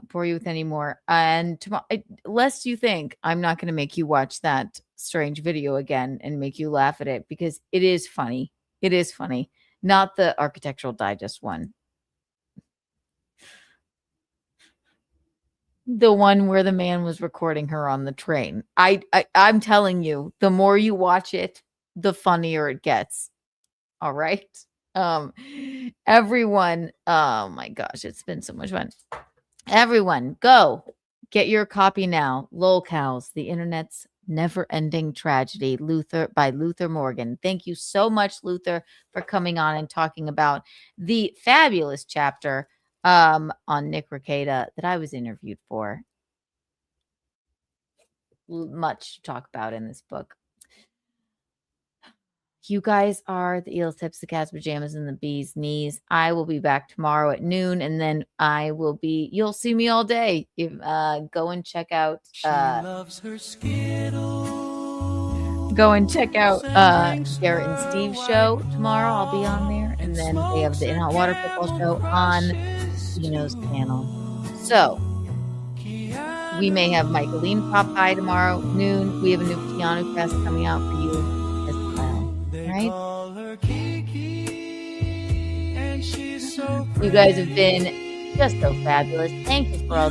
bore you with any more. And tomorrow, lest you think I'm not going to make you watch that strange video again and make you laugh at it, because it is funny. It is funny. Not the Architectural Digest one. The one where the man was recording her on the train. I'm telling you, the more you watch it, the funnier it gets. All right. Everyone, oh my gosh, it's been so much fun. Everyone, go get your copy now. Lolcows, the internet's never-ending tragedy, by Luther Morgan. Thank you so much, Luther, for coming on and talking about the fabulous chapter on Nick Rekieta that I was interviewed for. Much to talk about in this book. You guys are the Eels Tips, the Cat's Pajamas, and the Bee's Knees. I will be back tomorrow at noon, and then you'll see me all day. Go and check out go and check out Garrett and Steve's show tomorrow. I'll be on there. And then they have the In Hot Water Football show on Tino's channel. So we may have Michaeline pop by tomorrow noon. We have a new Keanu cast coming out for you as well. Right? You guys have been just so fabulous. Thank you for all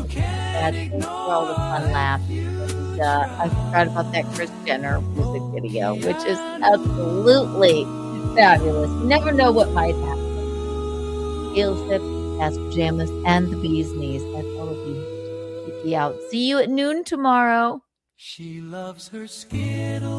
the fun laughs. And, I forgot about that Kris Jenner music video, which is absolutely fabulous. You never know what might happen. Eels Tips, Cat's Pajamas, and the Bee's Knees. That's all of you. Kiki out. See you at noon tomorrow. She loves her skin.